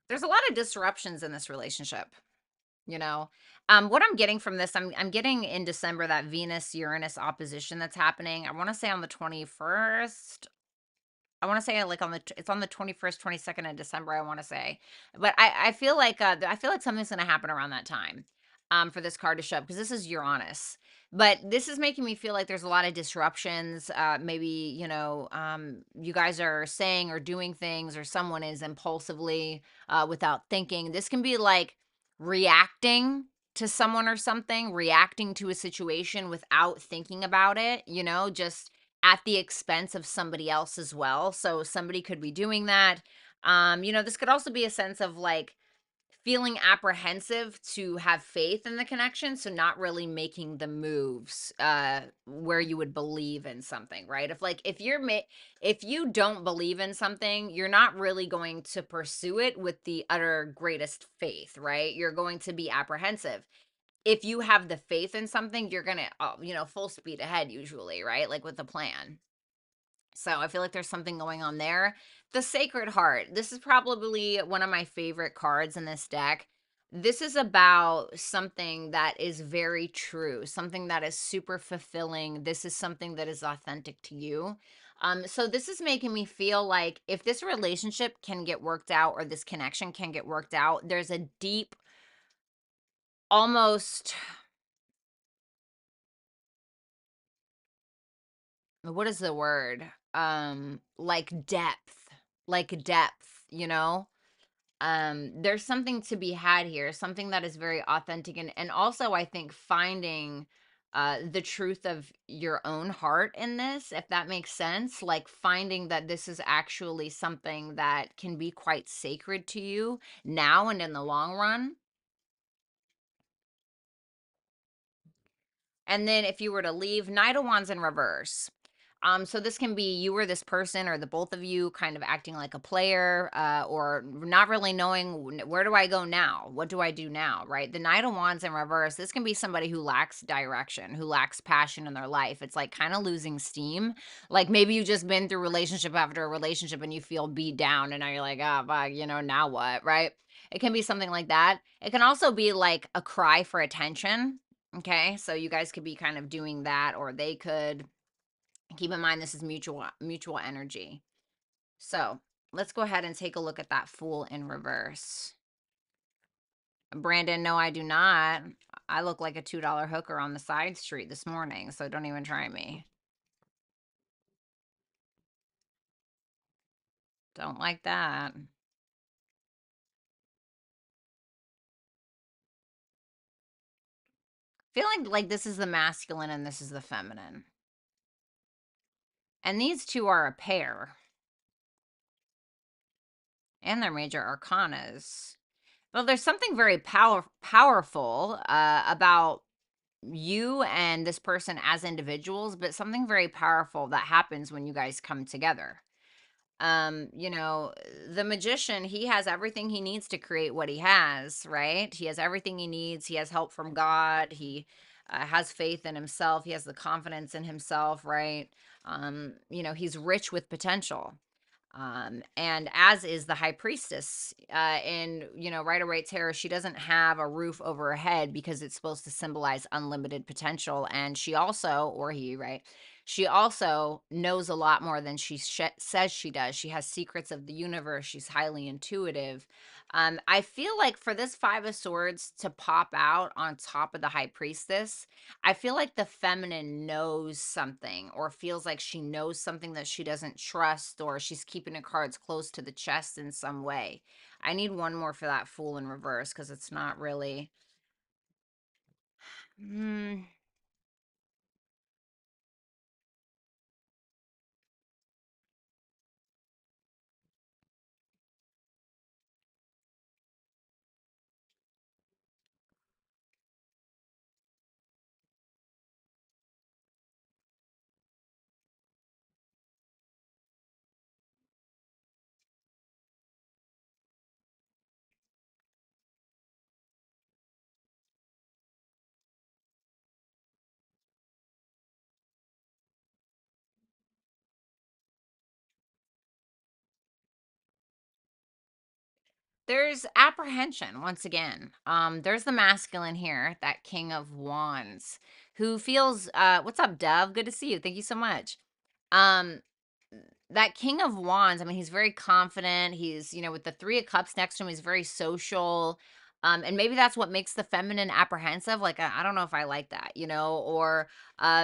There's a lot of disruptions in this relationship. you know what I'm getting from this, I'm getting in December that Venus Uranus opposition that's happening. I want to say on the 21st. I want to say like it's on the 21st, 22nd of December, I want to say. But I feel like I feel like something's going to happen around that time for this card to show up, because this is Uranus. But this is making me feel like there's a lot of disruptions. Maybe, you guys are saying or doing things, or someone is impulsively without thinking. This can be like reacting to someone or something, reacting to a situation without thinking about it, just at the expense of somebody else as well. So somebody could be doing that. This could also be a sense of like feeling apprehensive to have faith in the connection, so not really making the moves where you would believe in something, right? If you don't believe in something, you're not really going to pursue it with the utter greatest faith, right? You're going to be apprehensive. If you have the faith in something, you're gonna full speed ahead usually, right? Like with the plan. So I feel like there's something going on there. The Sacred Heart. This is probably one of my favorite cards in this deck. This is about something that is very true, something that is super fulfilling. This is something that is authentic to you. So this is making me feel like if this relationship can get worked out, or this connection can get worked out, there's a deep, almost, what is the word? Like depth, there's something to be had here, something that is very authentic, and also I think finding the truth of your own heart in this, if that makes sense, like finding that this is actually something that can be quite sacred to you now and in the long run. And then if you were to leave, Knight of Wands in reverse. So this can be you or this person or the both of you kind of acting like a player, or not really knowing where do I go now? What do I do now? Right? The Knight of Wands in reverse. This can be somebody who lacks direction, who lacks passion in their life. It's like kind of losing steam. Like maybe you've just been through relationship after a relationship and you feel beat down, and now you're like, oh, fuck, now what? Right? It can be something like that. It can also be like a cry for attention. Okay, so you guys could be kind of doing that, or they could. Keep in mind this is mutual energy. So let's go ahead and take a look at that Fool in reverse. Brandon, no, I do not. I look like a $2 hooker on the side street this morning, so don't even try me. Don't like that. Feel like this is the masculine and this is the feminine. And these two are a pair. And their major arcanas. Well, there's something very powerful about you and this person as individuals, but something very powerful that happens when you guys come together. You know, the magician, he has everything he needs to create what he has, right? He has everything he needs. He has help from God. He has faith in himself. He has the confidence in himself, right? He's rich with potential. And as is the high priestess, in Rider Waite Tarot, she doesn't have a roof over her head because it's supposed to symbolize unlimited potential. And she also, or he, right? She also knows a lot more than she says she does. She has secrets of the universe. She's highly intuitive. I feel like for this Five of Swords to pop out on top of the High Priestess, I feel like the feminine knows something or feels like she knows something that she doesn't trust, or she's keeping her cards close to the chest in some way. I need one more for that Fool in reverse because it's not really. Hmm. There's apprehension once again. There's the masculine here, that King of Wands, who feels what's up, Dove? Good to see you. Thank you so much. Um, that King of Wands, I mean, he's very confident. He's, with the Three of Cups next to him, he's very social. And maybe that's what makes the feminine apprehensive. Like, I don't know if I like that, or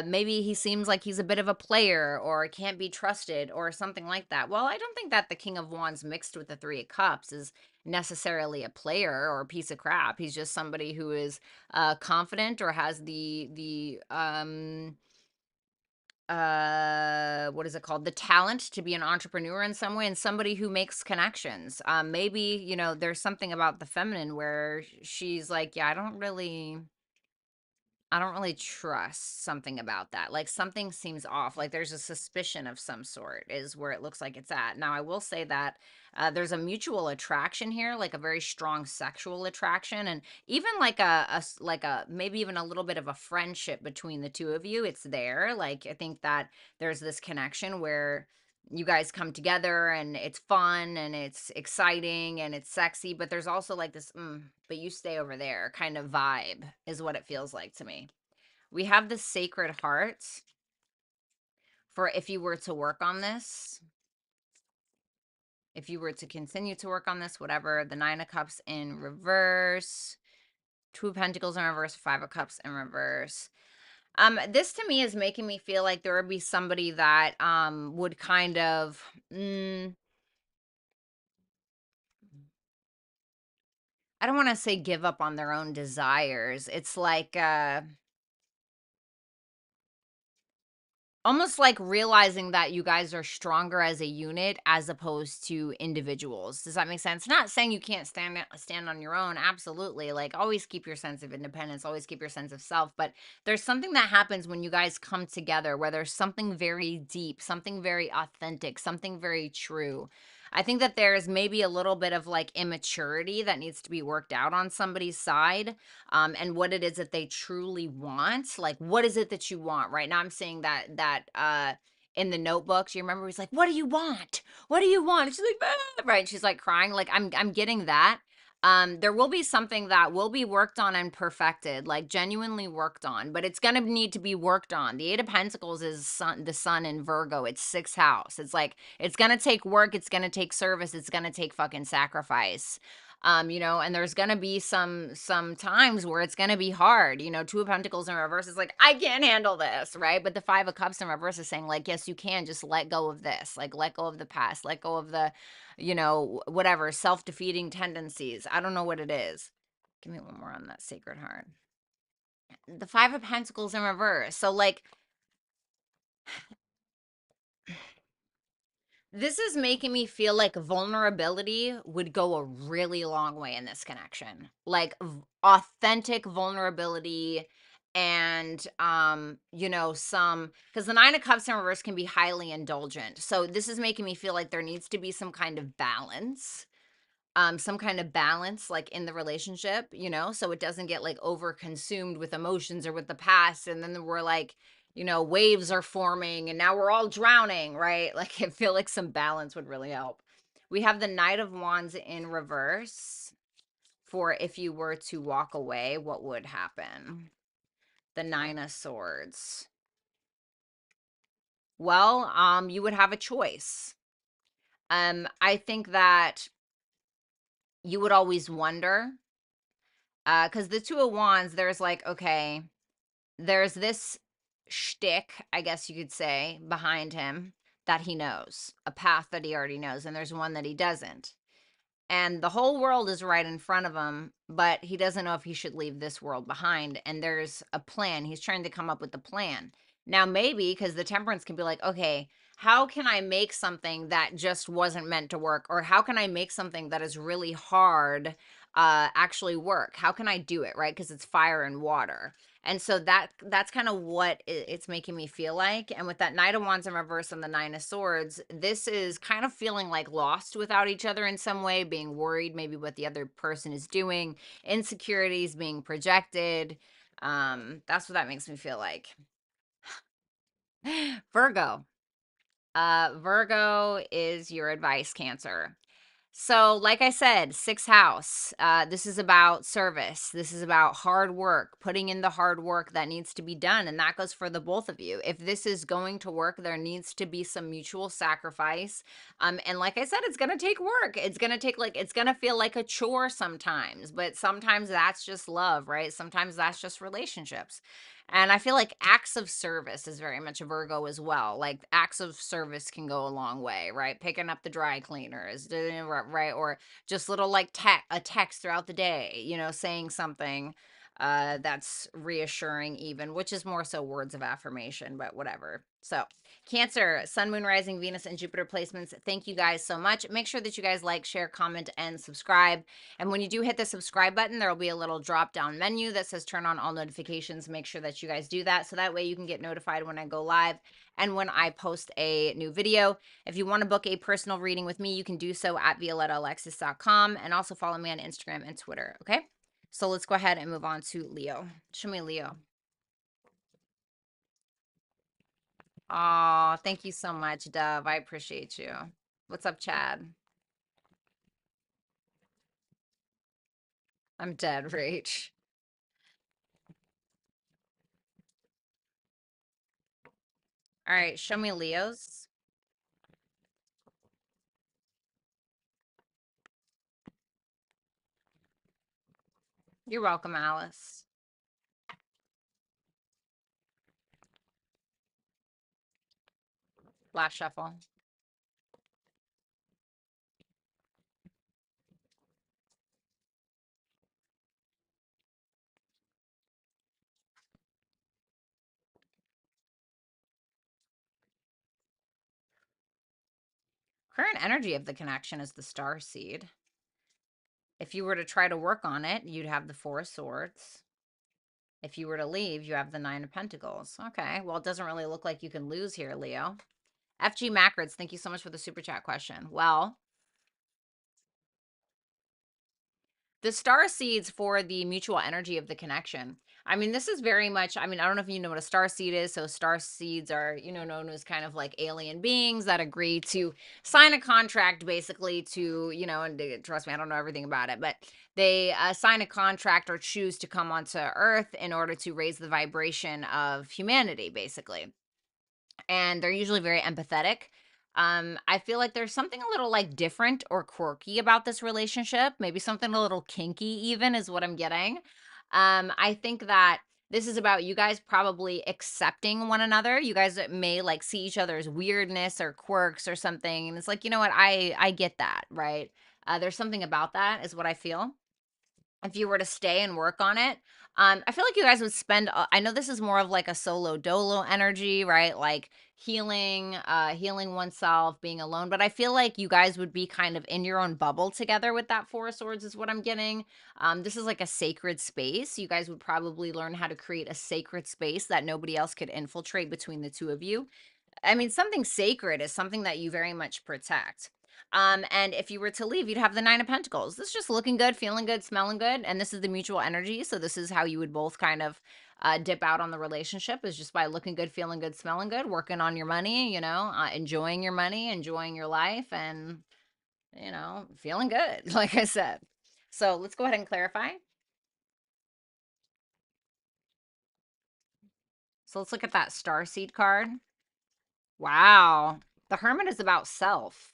maybe he seems like he's a bit of a player or can't be trusted or something like that. Well, I don't think that the King of Wands mixed with the Three of Cups is necessarily a player or a piece of crap. He's just somebody who is confident or has the what is it called, the talent to be an entrepreneur in some way, and somebody who makes connections. Maybe there's something about the feminine where she's like, yeah, I don't really trust something about that. Like something seems off. Like there's a suspicion of some sort is where it looks like it's at. Now, I will say that there's a mutual attraction here, like a very strong sexual attraction, and even like like a maybe even a little bit of a friendship between the two of you. It's there. Like I think that there's this connection where you guys come together and it's fun and it's exciting and it's sexy, but there's also like this but you stay over there kind of vibe is what it feels like to me. We have the Sacred Heart for if you were to work on this, if you were to continue to work on this, whatever. The Nine of Cups in reverse, Two of Pentacles in reverse, Five of Cups in reverse. This to me is making me feel like there would be somebody that would kind of I don't want to say give up on their own desires. It's like almost like realizing that you guys are stronger as a unit as opposed to individuals. Does that make sense? Not saying you can't stand on your own. Absolutely. Like, always keep your sense of independence, always keep your sense of self. But there's something that happens when you guys come together where there's something very deep, something very authentic, something very true. I think that there's maybe a little bit of like immaturity that needs to be worked out on somebody's side, and what it is that they truly want. Like, what is it that you want? Right now, I'm seeing that in the notebooks. You remember he's like, "What do you want? What do you want?" And she's like, "Ah," right? And she's like crying. Like, I'm getting that. There will be something that will be worked on and perfected, like genuinely worked on, but it's gonna need to be worked on. The Eight of Pentacles is the sun in Virgo. It's sixth house. It's like it's gonna take work. It's gonna take service. It's gonna take fucking sacrifice. And there's gonna be some times where it's gonna be hard. Two of Pentacles in reverse is like, I can't handle this, right? But the Five of Cups in reverse is saying, like, yes, you can. Just let go of this, like, let go of the past, let go of the, whatever self-defeating tendencies. I don't know what it is. Give me one more on that Sacred Heart. The Five of Pentacles in reverse. So, like, this is making me feel like vulnerability would go a really long way in this connection. Like, authentic vulnerability, and some, because the Nine of Cups in reverse can be highly indulgent. So this is making me feel like there needs to be some kind of balance, like in the relationship, so it doesn't get like over consumed with emotions or with the past, and then we're like, waves are forming and now we're all drowning, right? Like, I feel like some balance would really help. We have the Knight of Wands in reverse. For if you were to walk away, what would happen? The Nine of Swords. Well, you would have a choice. I think that you would always wonder, because the Two of Wands, there's like, okay, there's this shtick, I guess you could say, behind him that he knows, a path that he already knows, and there's one that he doesn't. And the whole world is right in front of him, but he doesn't know if he should leave this world behind. And there's a plan. He's trying to come up with a plan. Now, maybe because the Temperance can be like, okay, how can I make something that just wasn't meant to work? Or how can I make something that is really hard actually work? How can I do it, right? Because it's fire and water. And so that's kind of what it's making me feel like. And with that Knight of Wands in reverse and the Nine of Swords, this is kind of feeling like lost without each other in some way, being worried maybe what the other person is doing, insecurities being projected. That's what that makes me feel like. Virgo. Virgo is your advice, Cancer. So, like I said, sixth house, this is about service. This is about hard work, putting in the hard work that needs to be done. And that goes for the both of you. If this is going to work, there needs to be some mutual sacrifice. And like I said, it's going to take work. It's going to take, like, it's going to feel like a chore sometimes, but sometimes that's just love, right? Sometimes that's just relationships. And I feel like acts of service is very much a Virgo as well. Like, acts of service can go a long way, right? Picking up the dry cleaners, right? Or just little like a text throughout the day, saying something that's reassuring, even, which is more so words of affirmation, but whatever. So, Cancer, Sun, Moon, Rising, Venus, and Jupiter placements. Thank you guys so much. Make sure that you guys like, share, comment, and subscribe. And when you do hit the subscribe button, there will be a little drop down menu that says turn on all notifications. Make sure that you guys do that, so that way you can get notified when I go live and when I post a new video. If you want to book a personal reading with me, you can do so at violettaalexis.com, and also follow me on Instagram and Twitter. Okay, so let's go ahead and move on to Leo. Show me Leo. Oh, thank you so much, Dove. I appreciate you. What's up, Chad? I'm dead, Rach. All right, show me Leo's. You're welcome, Alice. Last shuffle. Current energy of the connection is the star seed. If you were to try to work on it, you'd have the Four of Swords. If you were to leave, you have the Nine of Pentacles. Okay, well, it doesn't really look like you can lose here, Leo. FG Macrids, thank you so much for the super chat question. Well, the star seeds for the mutual energy of the connection. I mean, this is very much, I mean, I don't know if you know what a star seed is. So star seeds are, known as kind of like alien beings that agree to sign a contract basically to, and trust me, I don't know everything about it, but they sign a contract or choose to come onto Earth in order to raise the vibration of humanity, basically. And they're usually very empathetic. I feel like there's something a little like different or quirky about this relationship. Maybe something a little kinky, even is what I'm getting. I think that this is about you guys probably accepting one another. You guys may like see each other's weirdness or quirks or something, and it's like, you know what, I get that, right? There's something about that, is what I feel. If you were to stay and work on it, I feel like you guys would spend, I know this is more of like a solo dolo energy, right? Like healing oneself, being alone, but I feel like you guys would be kind of in your own bubble together with that Four of Swords, is what I'm getting. This is like a sacred space. You guys would probably learn how to create a sacred space that nobody else could infiltrate between the two of you. I mean, something sacred is something that you very much protect. And if you were to leave, you'd have the Nine of Pentacles. This is just looking good, feeling good, smelling good. And this is the mutual energy. So this is how you would both kind of dip out on the relationship, is just by looking good, feeling good, smelling good, working on your money, enjoying your money, enjoying your life, and, feeling good, like I said. So let's go ahead and clarify. So let's look at that star seed card. Wow. The Hermit is about self.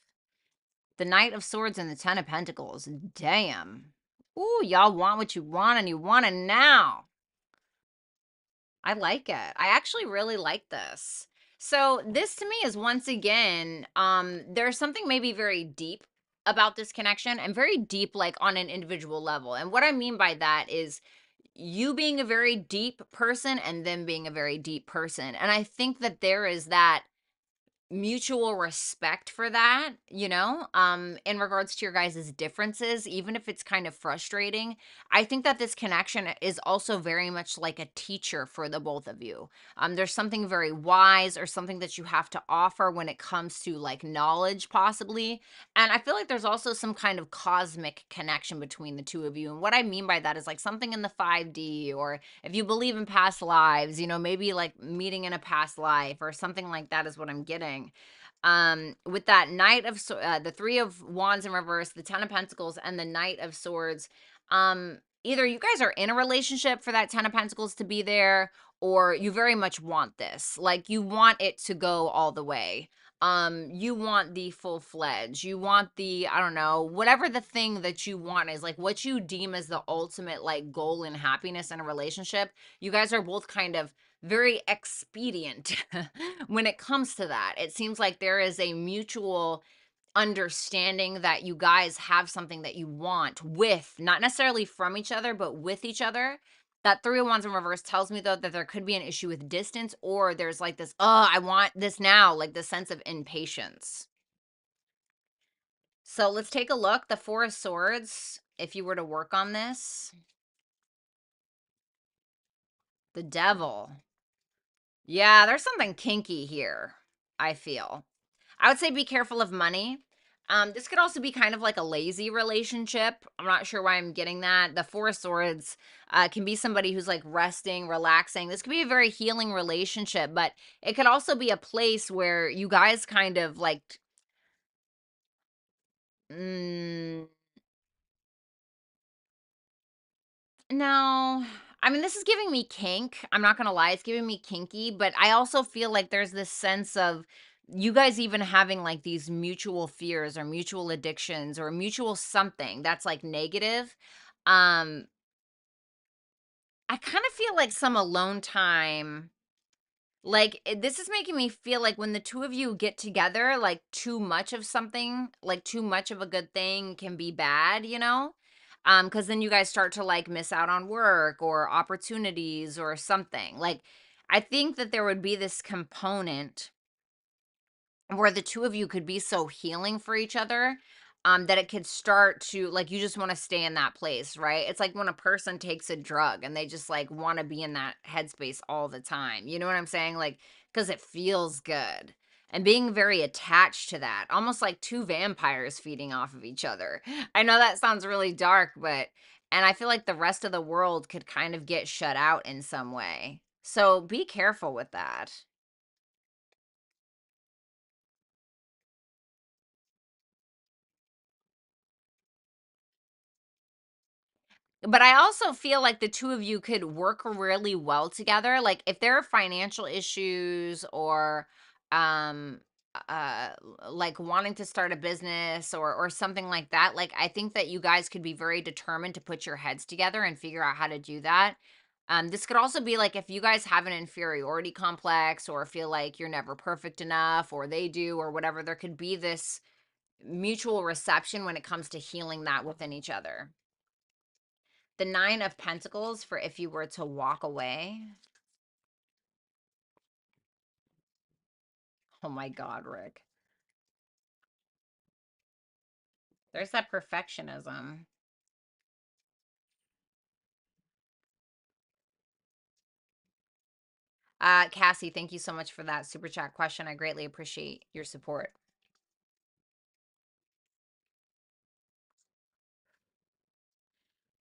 The Knight of Swords and the Ten of Pentacles. Damn. Ooh, y'all want what you want and you want it now. I like it. I actually really like this. So this to me is, once again, there's something maybe very deep about this connection, and very deep like on an individual level. And what I mean by that is you being a very deep person and them being a very deep person. And I think that there is that mutual respect for that, in regards to your guys' differences, even if it's kind of frustrating. I think that this connection is also very much like a teacher for the both of you. There's something very wise or something that you have to offer when it comes to like knowledge, possibly. And I feel like there's also some kind of cosmic connection between the two of you. And what I mean by that is like something in the 5D, or if you believe in past lives, maybe like meeting in a past life or something like that, is what I'm getting. With that the Three of Wands in reverse, the Ten of Pentacles, and the Knight of Swords. Either you guys are in a relationship for that Ten of Pentacles to be there, or you very much want this. Like, you want it to go all the way. You want the full-fledged, you want the, I don't know, whatever the thing that you want is, like what you deem as the ultimate like goal and happiness in a relationship. You guys are both kind of very expedient when it comes to that. It seems like there is a mutual understanding that you guys have something that you want with, not necessarily from each other, but with each other. That Three of Wands in reverse tells me, though, that there could be an issue with distance, or there's like this, oh, I want this now, like the sense of impatience. So let's take a look. The Four of Swords, if you were to work on this, the Devil. Yeah, there's something kinky here, I feel. I would say be careful of money. This could also be kind of like a lazy relationship. I'm not sure why I'm getting that. The Four of Swords can be somebody who's like resting, relaxing. This could be a very healing relationship, but it could also be a place where you guys kind of like, mm, no. I mean, this is giving me kink. I'm not gonna lie, it's giving me kinky, but I also feel like there's this sense of you guys even having like these mutual fears or mutual addictions or mutual something that's like negative. Um, I kind of feel like some alone time. Like, this is making me feel like when the two of you get together, like too much of something, like too much of a good thing can be bad, because then you guys start to like miss out on work or opportunities or something. Like, I think that there would be this component where the two of you could be so healing for each other, that it could start to, like, you just want to stay in that place, right? It's like when a person takes a drug and they just like want to be in that headspace all the time. You know what I'm saying? Like, because it feels good. And being very attached to that, almost like two vampires feeding off of each other. I know that sounds really dark, but, and I feel like the rest of the world could kind of get shut out in some way. So be careful with that. But I also feel like the two of you could work really well together. Like if there are financial issues or um uh like wanting to start a business or something like that, like I think that you guys could be very determined to put your heads together and figure out how to do that. This could also be like if you guys have an inferiority complex or feel like you're never perfect enough or they do or whatever, there could be this mutual reception when it comes to healing that within each other. The 9 of Pentacles for if you were to walk away. Oh my God, Rick. There's that perfectionism. Cassie, thank you so much for that super chat question. I greatly appreciate your support.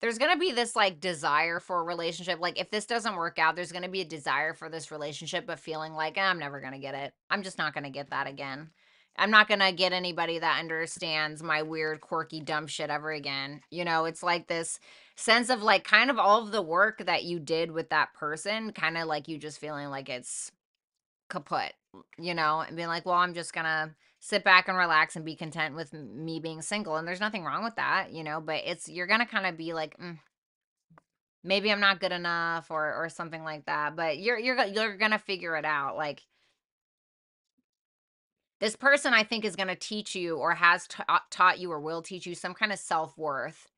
There's going to be this like desire for a relationship. Like if this doesn't work out, there's going to be a desire for this relationship, but feeling like I'm never going to get it. I'm just not going to get that again. I'm not going to get anybody that understands my weird, quirky, dumb shit ever again. You know, it's like this sense of like kind of all of the work that you did with that person, kind of like you just feeling like it's kaput, you know, and being like, well, I'm just going to sit back and relax and be content with me being single. And there's nothing wrong with that, you know, but it's, you're going to kind of be like, maybe I'm not good enough or something like that, but you're going to figure it out. Like this person I think is going to teach you or has taught you or will teach you some kind of self-worth.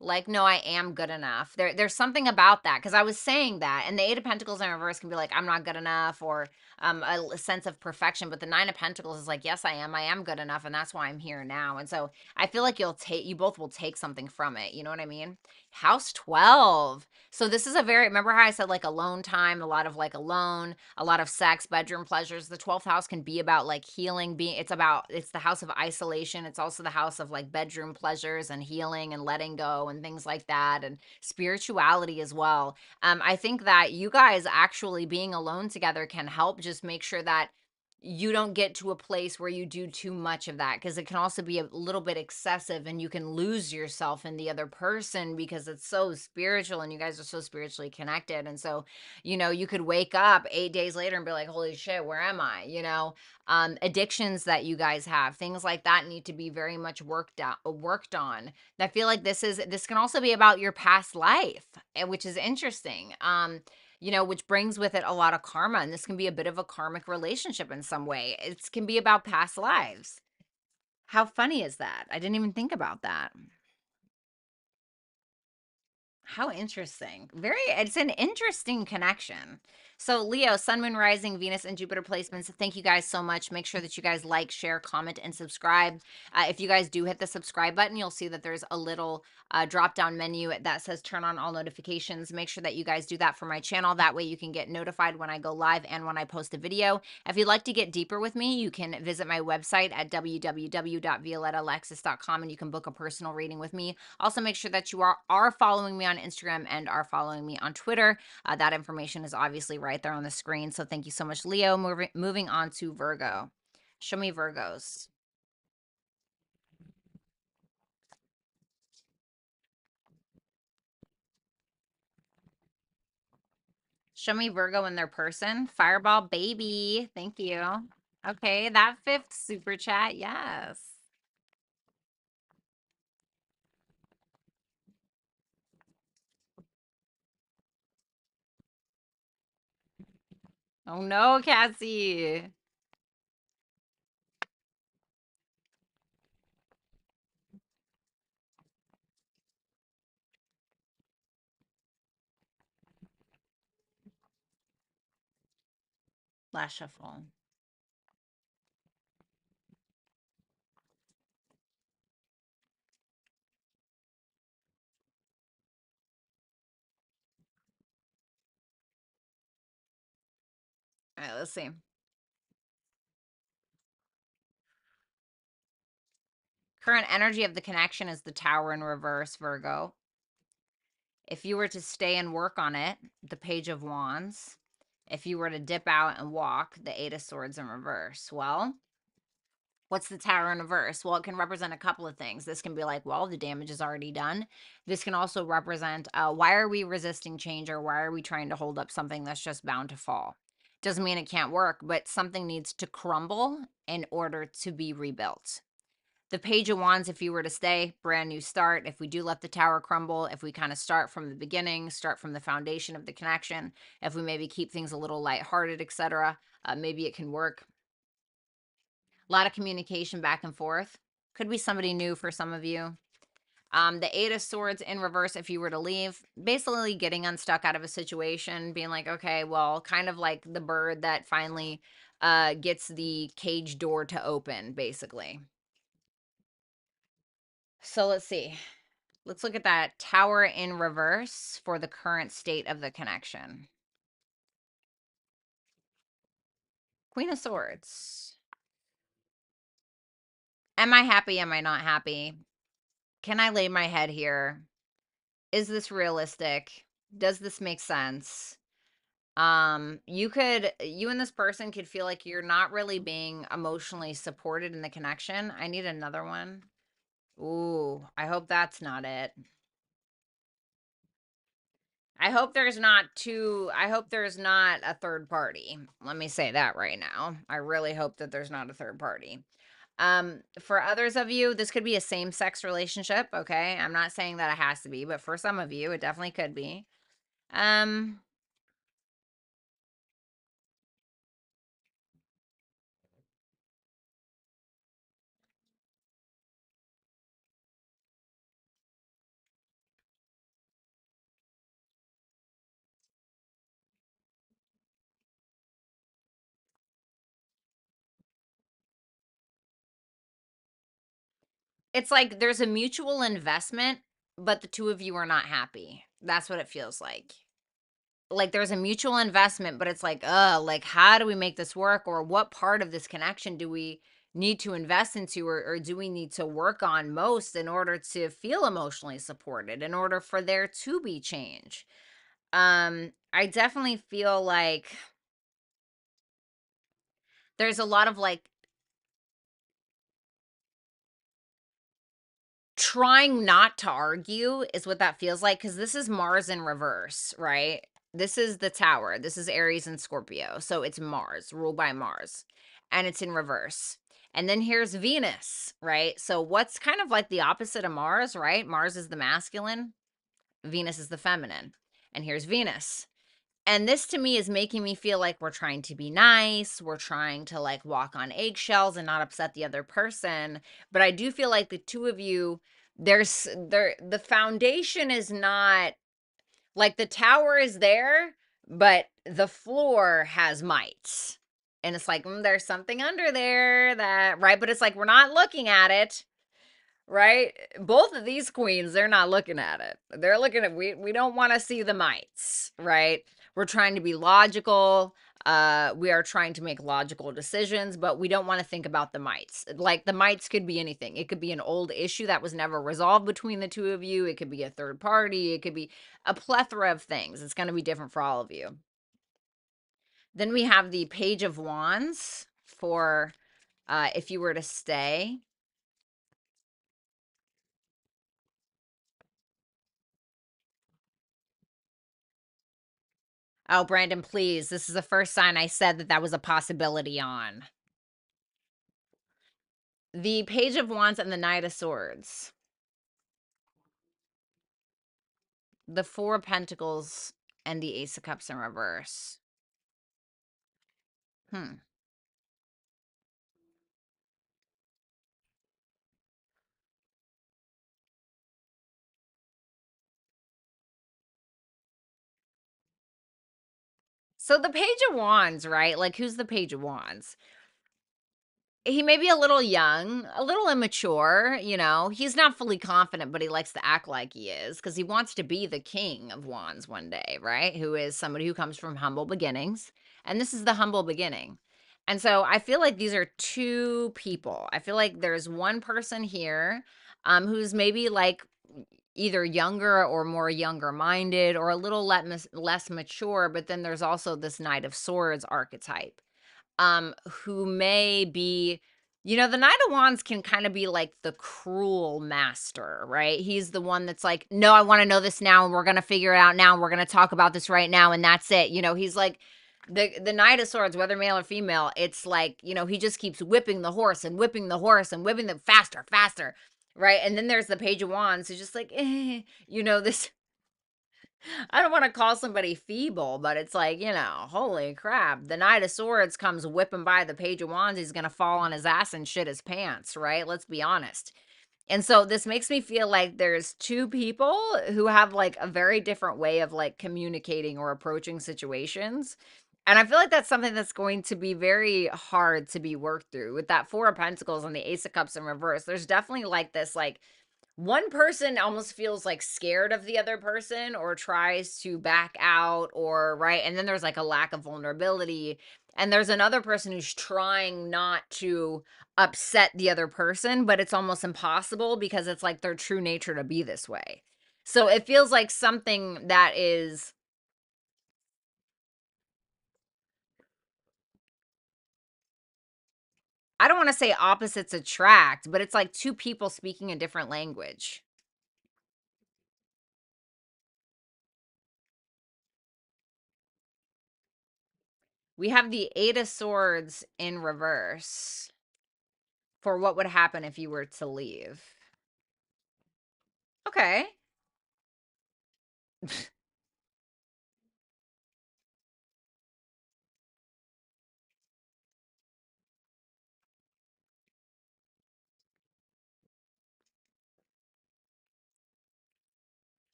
Like, no, I am good enough. There's something about that because I was saying that, and the 8 of Pentacles in reverse can be like, I'm not good enough, or a sense of perfection. But the 9 of Pentacles is like, yes, I am. I am good enough, and that's why I'm here now. And so I feel like you both will take something from it. You know what I mean? House 12. So this is a very, remember how I said like alone time, a lot of like alone, a lot of sex, bedroom pleasures. The 12th house can be about like healing, being, it's the house of isolation. It's also the house of like bedroom pleasures and healing and letting go and things like that, and spirituality as well. I think that you guys actually being alone together can help just make sure that you don't get to a place where you do too much of that, because it can also be a little bit excessive and you can lose yourself in the other person because it's so spiritual and you guys are so spiritually connected. And so, you know, you could wake up 8 days later and be like, holy shit, where am I? You know, addictions that you guys have, things like that need to be very much worked on. I feel like this can also be about your past life, which is interesting. You know, which brings with it a lot of karma. And this can be a bit of a karmic relationship in some way. It can be about past lives. How funny is that? I didn't even think about that. How interesting. It's an interesting connection. So, Leo, Sun, Moon, Rising, Venus, and Jupiter placements. Thank you guys so much. Make sure that you guys like, share, comment, and subscribe. If you guys do hit the subscribe button, you'll see that there's a little drop down menu that says turn on all notifications. Make sure that you guys do that for my channel. That way you can get notified when I go live and when I post a video. If you'd like to get deeper with me, you can visit my website at www.violettaalexis.com and you can book a personal reading with me. Also, make sure that you are following me on Instagram and are following me on Twitter. That information is obviously right there on the screen. So thank you so much, Leo. Moving on to Virgo. Show me Virgos. Show me Virgo in their person. Fireball baby. Thank you. Okay, that fifth super chat. Yes. Oh no, Cassie. Last shuffle. All right, let's see. Current energy of the connection is the Tower in reverse, Virgo. If you were to stay and work on it, the Page of Wands. If you were to dip out and walk, the Eight of Swords in reverse. Well, what's the Tower in reverse? Well, it can represent a couple of things. This can be like, well, the damage is already done. This can also represent, why are we resisting change, or why are we trying to hold up something that's just bound to fall? Doesn't mean it can't work, but something needs to crumble in order to be rebuilt. The Page of Wands, if you were to stay, brand new start. If we do let the tower crumble, if we kind of start from the beginning, start from the foundation of the connection, if we maybe keep things a little lighthearted, etc., maybe it can work. A lot of communication back and forth. Could be somebody new for some of you. The Eight of Swords in reverse, if you were to leave, basically getting unstuck out of a situation, being like, okay, well, kind of like the bird that finally gets the cage door to open, basically. So let's see. Let's look at that Tower in reverse for the current state of the connection. Queen of Swords. Am I happy? Am I not happy? Can I lay my head here? Is this realistic? Does this make sense? You and this person could feel like you're not really being emotionally supported in the connection. I need another one. Ooh, I hope that's not it. I hope there's not a third party. Let me say that right now. I really hope that there's not a third party. For others of you, this could be a same-sex relationship, okay? I'm not saying that it has to be, but for some of you, it definitely could be. It's like there's a mutual investment, but the two of you are not happy. That's what it feels like. Like there's a mutual investment, but it's like, like how do we make this work? Or what part of this connection do we need to invest into, or do we need to work on most in order to feel emotionally supported, in order for there to be change? I definitely feel like there's a lot of like trying not to argue is what that feels like, because this is Mars in reverse, right? This is the Tower. This is Aries and Scorpio. So it's Mars, ruled by Mars, and it's in reverse. And then here's Venus, right? So what's kind of like the opposite of Mars, right? Mars is the masculine, Venus is the feminine. And here's Venus. And this to me is making me feel like we're trying to be nice. We're trying to like walk on eggshells and not upset the other person. But I do feel like the two of you, the foundation is not like the tower is there, but the floor has mites. And it's like, there's something under there that, right? But it's like, we're not looking at it. Right? Both of these queens, they're not looking at it. They're looking at, we don't want to see the mites, right? We're trying to be logical. We are trying to make logical decisions, but we don't want to think about the mites. Like the mites could be anything. It could be an old issue that was never resolved between the two of you. It could be a third party. It could be a plethora of things. It's going to be different for all of you. Then we have the Page of Wands for if you were to stay. Oh, Brandon, please. This is the first sign I said that was a possibility on. The Page of Wands and the Knight of Swords. The Four of Pentacles and the Ace of Cups in reverse. So the Page of Wands, right? Like, who's the Page of Wands? He may be a little young, a little immature, you know. He's not fully confident, but he likes to act like he is because he wants to be the King of Wands one day, right? Who is somebody who comes from humble beginnings and this is the humble beginning. And so I feel like these are two people. I feel like there's one person here who's maybe like either younger or more younger minded or a little less mature, but then there's also this Knight of Swords archetype who may be, the Knight of Wands can kind of be like the cruel master, right? He's the one that's like, no, I want to know this now, and we're gonna figure it out now, and we're gonna talk about this right now, and that's it. He's like the Knight of Swords, whether male or female. It's like, he just keeps whipping the horse and whipping the horse and whipping them faster, faster, right? And then there's the Page of Wands, who's just like, this. I don't want to call somebody feeble, but it's like, holy crap. The Knight of Swords comes whipping by the Page of Wands. He's going to fall on his ass and shit his pants, right? Let's be honest. And so this makes me feel like there's two people who have like a very different way of like communicating or approaching situations. And I feel like that's something that's going to be very hard to be worked through. With that Four of Pentacles and the Ace of Cups in reverse, there's definitely like this, like, one person almost feels like scared of the other person or tries to back out, or right, and then there's like a lack of vulnerability, and there's another person who's trying not to upset the other person, but it's almost impossible because it's like their true nature to be this way. So it feels like something that is, I don't want to say opposites attract, but it's like two people speaking a different language. We have the Eight of Swords in reverse for what would happen if you were to leave. Okay.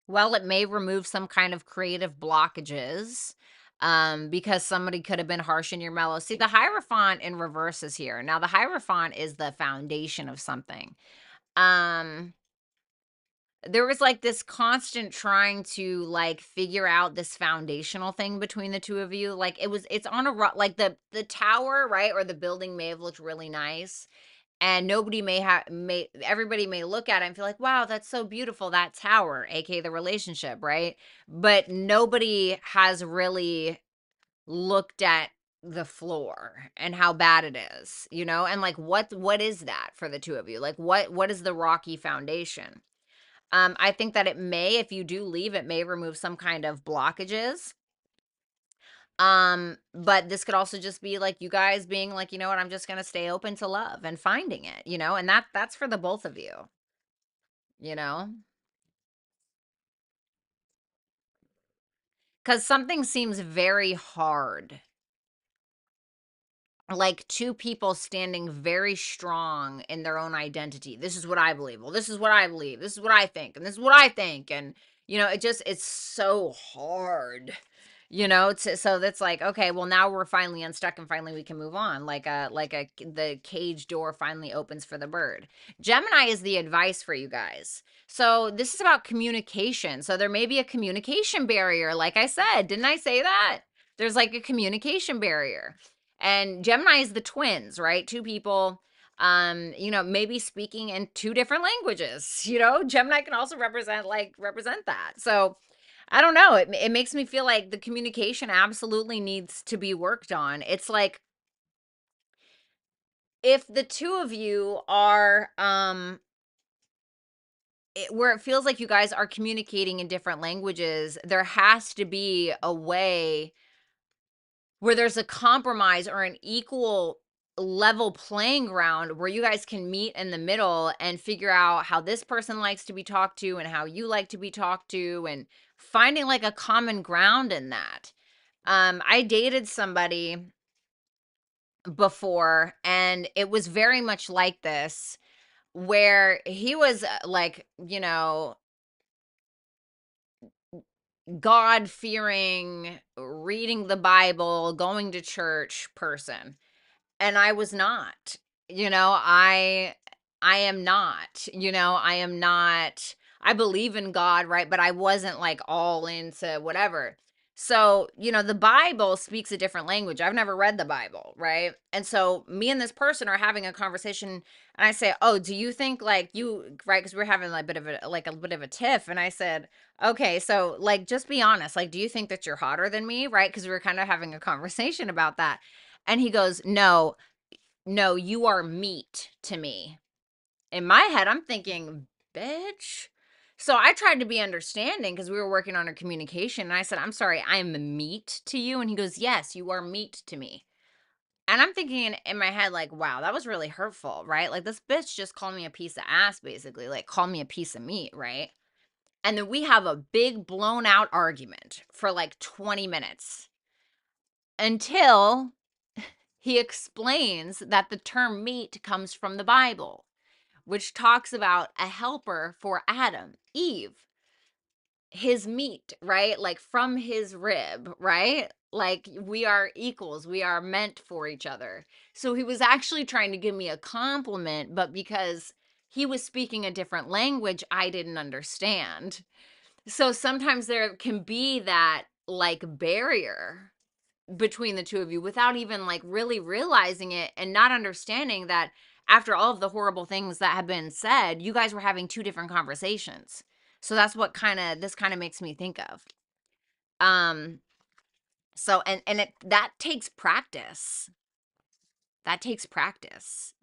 Well, it may remove some kind of creative blockages because somebody could have been harsh in your mellow. See, the Hierophant in reverse is here. Now, the Hierophant is the foundation of something. There was like this constant trying to like figure out this foundational thing between the two of you. Like it's on a like the tower, right? Or the building may have looked really nice, and nobody may everybody may look at it and feel like, wow, that's so beautiful, that tower, aka the relationship, right? But nobody has really looked at the floor and how bad it is, and like what is that for the two of you? Like what is the rocky foundation? I think that it may, if you do leave, it may remove some kind of blockages. But this could also just be like you guys being like, you know what, I'm just gonna stay open to love and finding it, and that's for the both of you, you know, because something seems very hard, like two people standing very strong in their own identity. This is what I believe. Well, this is what I believe. This is what I think. And this is what I think. And, it's so hard. So that's like, okay, well, now we're finally unstuck and finally we can move on. The cage door finally opens for the bird. Gemini is the advice for you guys. So this is about communication. So there may be a communication barrier. Like I said, didn't I say that? There's like a communication barrier. And Gemini is the twins, right? Two people, maybe speaking in two different languages. Gemini can also represent that. So I don't know. It makes me feel like the communication absolutely needs to be worked on. It's like if the two of you are where it feels like you guys are communicating in different languages, there has to be a way where there's a compromise or an equal level playing ground where you guys can meet in the middle and figure out how this person likes to be talked to and how you like to be talked to, and finding like a common ground in that. I dated somebody before and it was very much like this, where he was like, God fearing, reading the Bible, going to church person. And I was not. I am not. I am not. I believe in God, right? But I wasn't like all into whatever. So, the Bible speaks a different language. I've never read the Bible, right? And so me and this person are having a conversation and I say, "Oh, do you think like you, right? Because we're having like a bit of a tiff." And I said, "Okay, so like just be honest. Like, do you think that you're hotter than me, right? Because we were kind of having a conversation about that." And he goes, "No, no, you are meat to me." In my head, I'm thinking, bitch. So I tried to be understanding because we were working on our communication. And I said, "I'm sorry, I am meat to you." And he goes, "Yes, you are meat to me." And I'm thinking in my head, like, wow, that was really hurtful, right? Like, this bitch just called me a piece of ass, basically. Like, called me a piece of meat, right? And then we have a big blown out argument for like 20 minutes until he explains that the term meat comes from the Bible, which talks about a helper for Adam, Eve, his meat, right? Like from his rib, right? Like we are equals, we are meant for each other. So he was actually trying to give me a compliment, but because he was speaking a different language, I didn't understand. So sometimes there can be that like barrier between the two of you without even like really realizing it and not understanding that after all of the horrible things that have been said, you guys were having two different conversations. So that's what this kind of makes me think of. Um so and it that takes practice. That takes practice.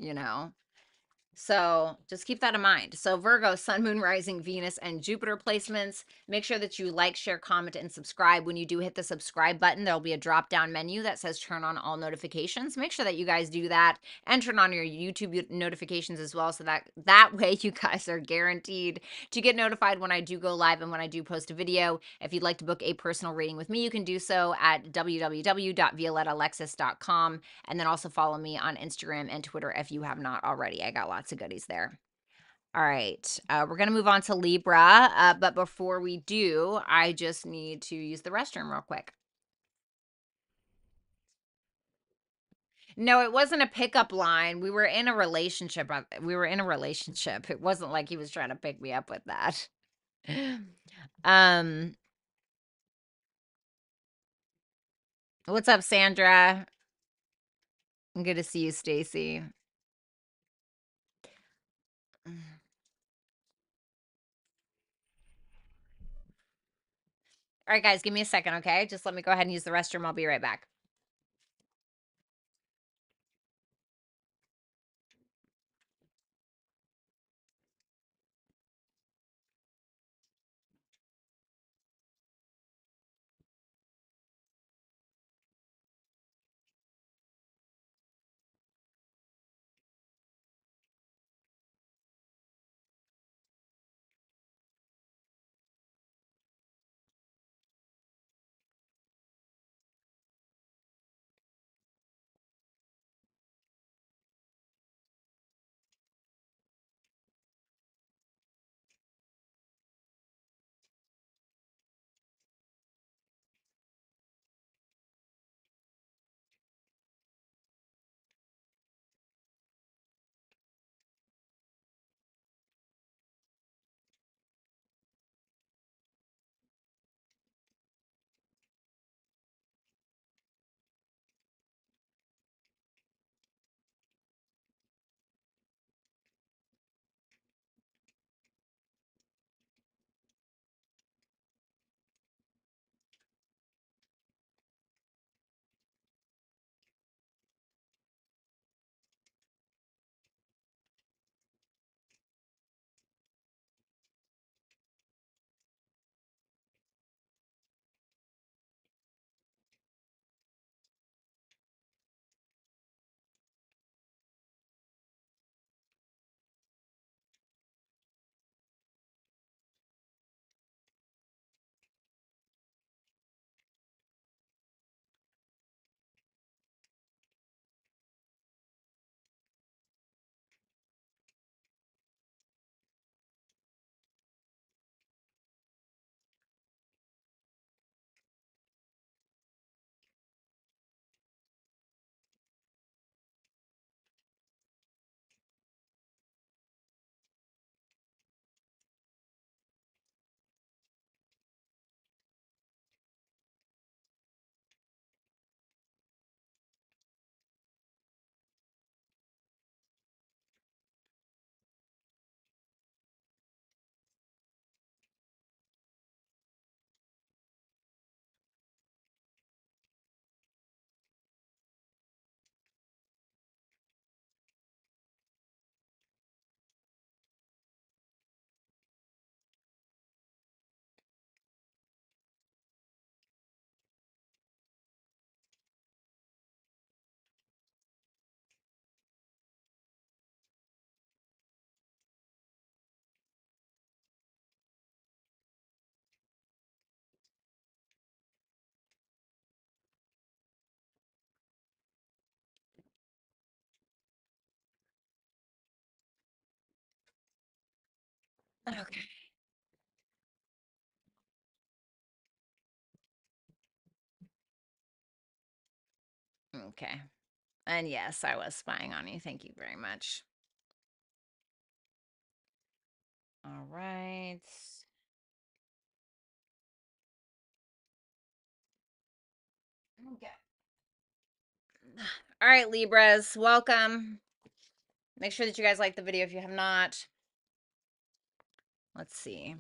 So just keep that in mind. So Virgo, Sun, Moon, Rising, Venus, and Jupiter placements. Make sure that you like, share, comment, and subscribe. When you do hit the subscribe button, there'll be a drop-down menu that says turn on all notifications. Make sure that you guys do that and turn on your YouTube notifications as well, so that way you guys are guaranteed to get notified when I do go live and when I do post a video. If you'd like to book a personal reading with me, you can do so at www.violettaalexis.com. And then also follow me on Instagram and Twitter if you have not already. I got lots of goodies there. All right. We're going to move on to Libra. But before we do, I just need to use the restroom real quick. No, it wasn't a pickup line. We were in a relationship. It wasn't like he was trying to pick me up with that. um, what's up, Sandra? Good to see you, Stacy. All right, guys, give me a second, okay? Just let me go ahead and use the restroom. I'll be right back. Okay. Okay. And yes, I was spying on you. Thank you very much. All right. Okay. All right, Libras, welcome. Make sure that you guys like the video if you have not. Let's see.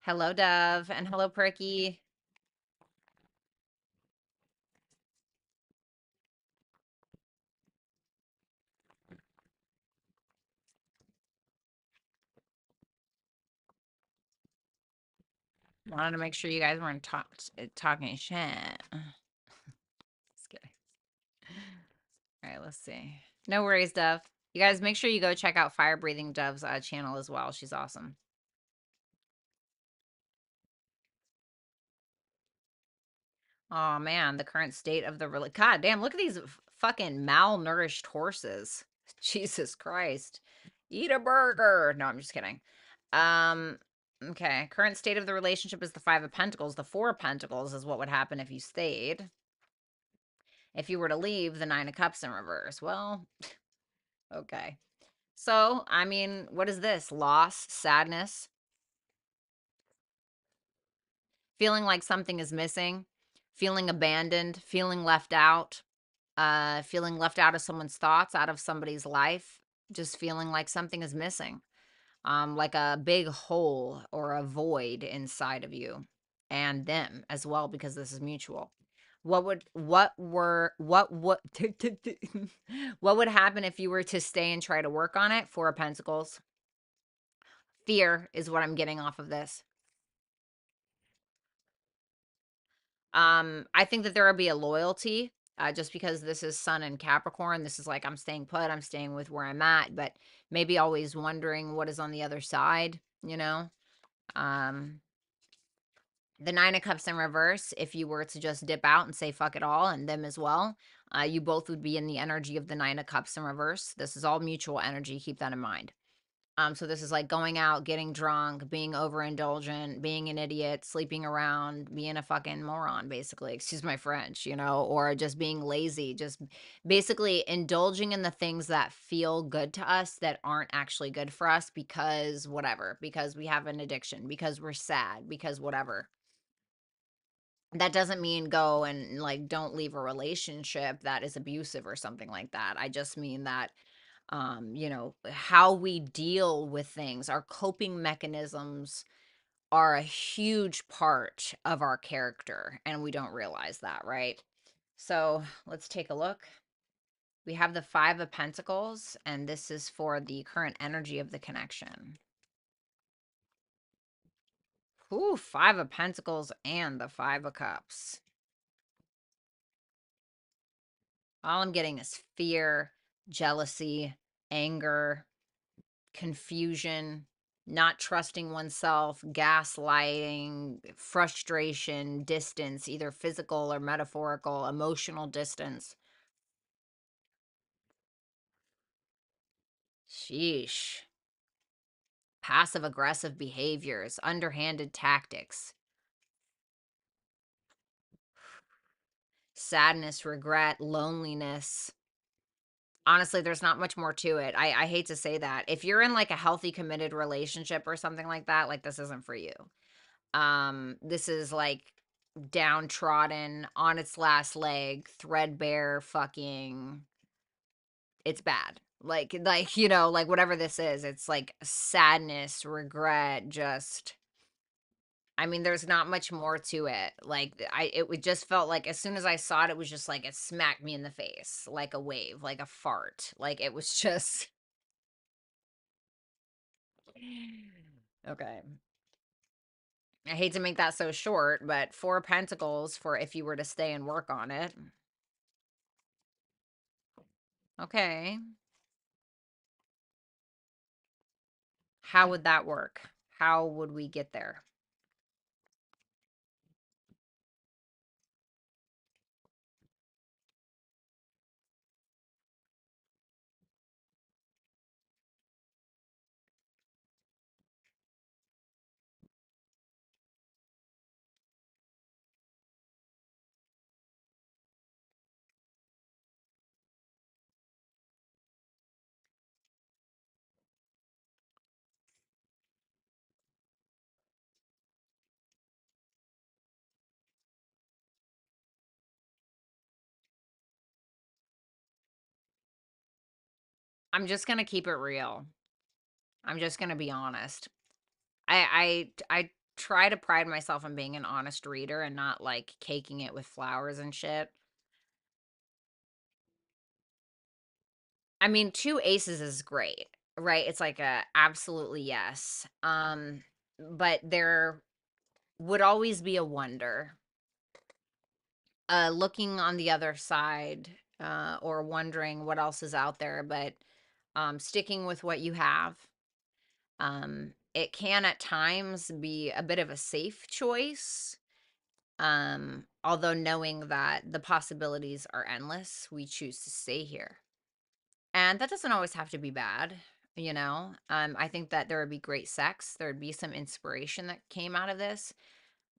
Hello, Dove, and hello, Perky. Wanted to make sure you guys weren't talking shit. Just kidding. All right, let's see. No worries, Dove. You guys make sure you go check out Fire Breathing Dove's channel as well. She's awesome. Oh man, the current state of the God damn, look at these fucking malnourished horses. Jesus Christ. Eat a burger. No, I'm just kidding. Um, okay. Current state of the relationship is the Five of Pentacles. The Four of Pentacles is what would happen if you stayed. If you were to leave, the Nine of Cups in reverse. Well, okay. So, I mean, what is this? Loss, sadness, feeling like something is missing, feeling abandoned, feeling left out of someone's thoughts, out of somebody's life, just feeling like something is missing. Like a big hole or a void inside of you and them as well, because this is mutual. What would what would happen if you were to stay and try to work on it? Four of Pentacles. Fear is what I'm getting off of this. I think that there will be a loyalty, just because this is Sun and Capricorn. This is like, I'm staying put, I'm staying with where I'm at, but maybe always wondering what is on the other side, you know? Um, the Nine of Cups in reverse, if you were to just dip out and say fuck it all, and them as well, you both would be in the energy of the Nine of Cups in reverse. This is all mutual energy. Keep that in mind. So this is like going out, getting drunk, being overindulgent, being an idiot, sleeping around, being a fucking moron, basically. Excuse my French, you know, or just being lazy, just basically indulging in the things that feel good to us that aren't actually good for us because whatever, because we have an addiction, because we're sad, because whatever. That doesn't mean go and like don't leave a relationship that is abusive or something like that. I just mean that you know, how we deal with things, our coping mechanisms are a huge part of our character, and we don't realize that, right? So let's take a look. We have the Five of Pentacles, and this is for the current energy of the connection. Ooh, Five of Pentacles and the Five of Cups. All I'm getting is fear, jealousy, anger, confusion, not trusting oneself, gaslighting, frustration, distance, either physical or metaphorical, emotional distance. Sheesh. Passive aggressive behaviors, underhanded tactics, sadness, regret, loneliness. Honestly, there's not much more to it. I hate to say that. If you're in like a healthy, committed relationship or something like that, like this isn't for you. This is like downtrodden, on its last leg, threadbare, fucking, it's bad. You know, like whatever this is, it's like sadness, regret, just, I mean, there's not much more to it. Like it just felt like as soon as I saw it, it was just like it smacked me in the face like a wave, like a fart. Like it was just okay. I hate to make that so short, but Four of Pentacles for if you were to stay and work on it. Okay. How would that work? How would we get there? I'm just gonna keep it real. I'm just gonna be honest. I try to pride myself on being an honest reader and not like caking it with flowers and shit. I mean, 2 aces is great, right? It's like a absolutely yes. But there would always be a wonder. Looking on the other side, or wondering what else is out there, but sticking with what you have. It can at times be a bit of a safe choice. Although knowing that the possibilities are endless, we choose to stay here. And that doesn't always have to be bad, you know? I think that there would be great sex. There would be some inspiration that came out of this,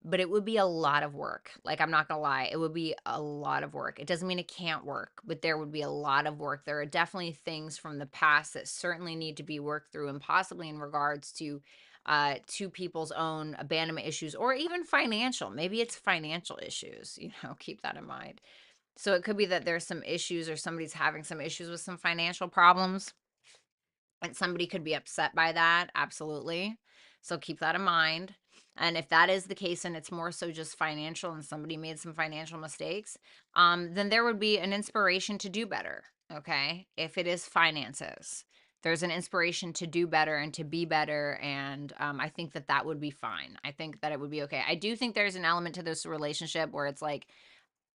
but it would be a lot of work. Like, I'm not gonna lie, it would be a lot of work. It doesn't mean it can't work, but there would be a lot of work. There are definitely things from the past that certainly need to be worked through, and possibly in regards to two people's own abandonment issues, or even financial. Maybe it's financial issues, keep that in mind. So it could be that there's some issues, or somebody's having some issues with some financial problems, and somebody could be upset by that. Absolutely. So keep that in mind. And if that is the case, and it's more so just financial, and somebody made some financial mistakes, then there would be an inspiration to do better. Okay. If it is finances, there's an inspiration to do better and to be better. And I think that that would be fine. I think that it would be okay. I do think there's an element to this relationship where it's like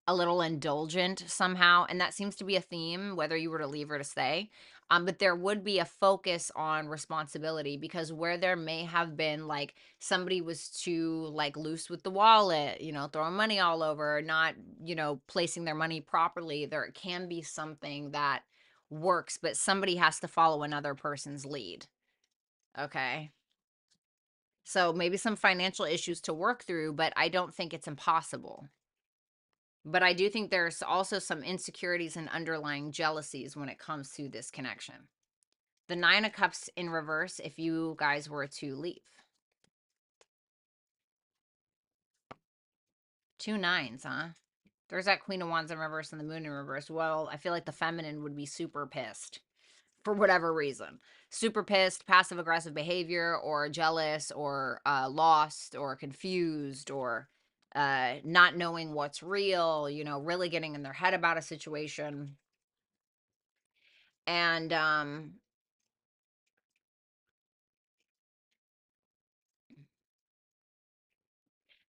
a little indulgent somehow, and that seems to be a theme whether you were to leave or to stay. But there would be a focus on responsibility, because where there may have been like somebody was too like loose with the wallet, throwing money all over, not, placing their money properly, there can be something that works, but somebody has to follow another person's lead. Okay. So maybe some financial issues to work through, but I don't think it's impossible. But I do think there's also some insecurities and underlying jealousies when it comes to this connection. The Nine of Cups in reverse, if you guys were to leave. 2 nines, huh? There's that Queen of Wands in reverse and the Moon in reverse. Well, I feel like the feminine would be super pissed for whatever reason. Super pissed, passive aggressive behavior, or jealous, or lost, or confused, or not knowing what's real, really getting in their head about a situation. And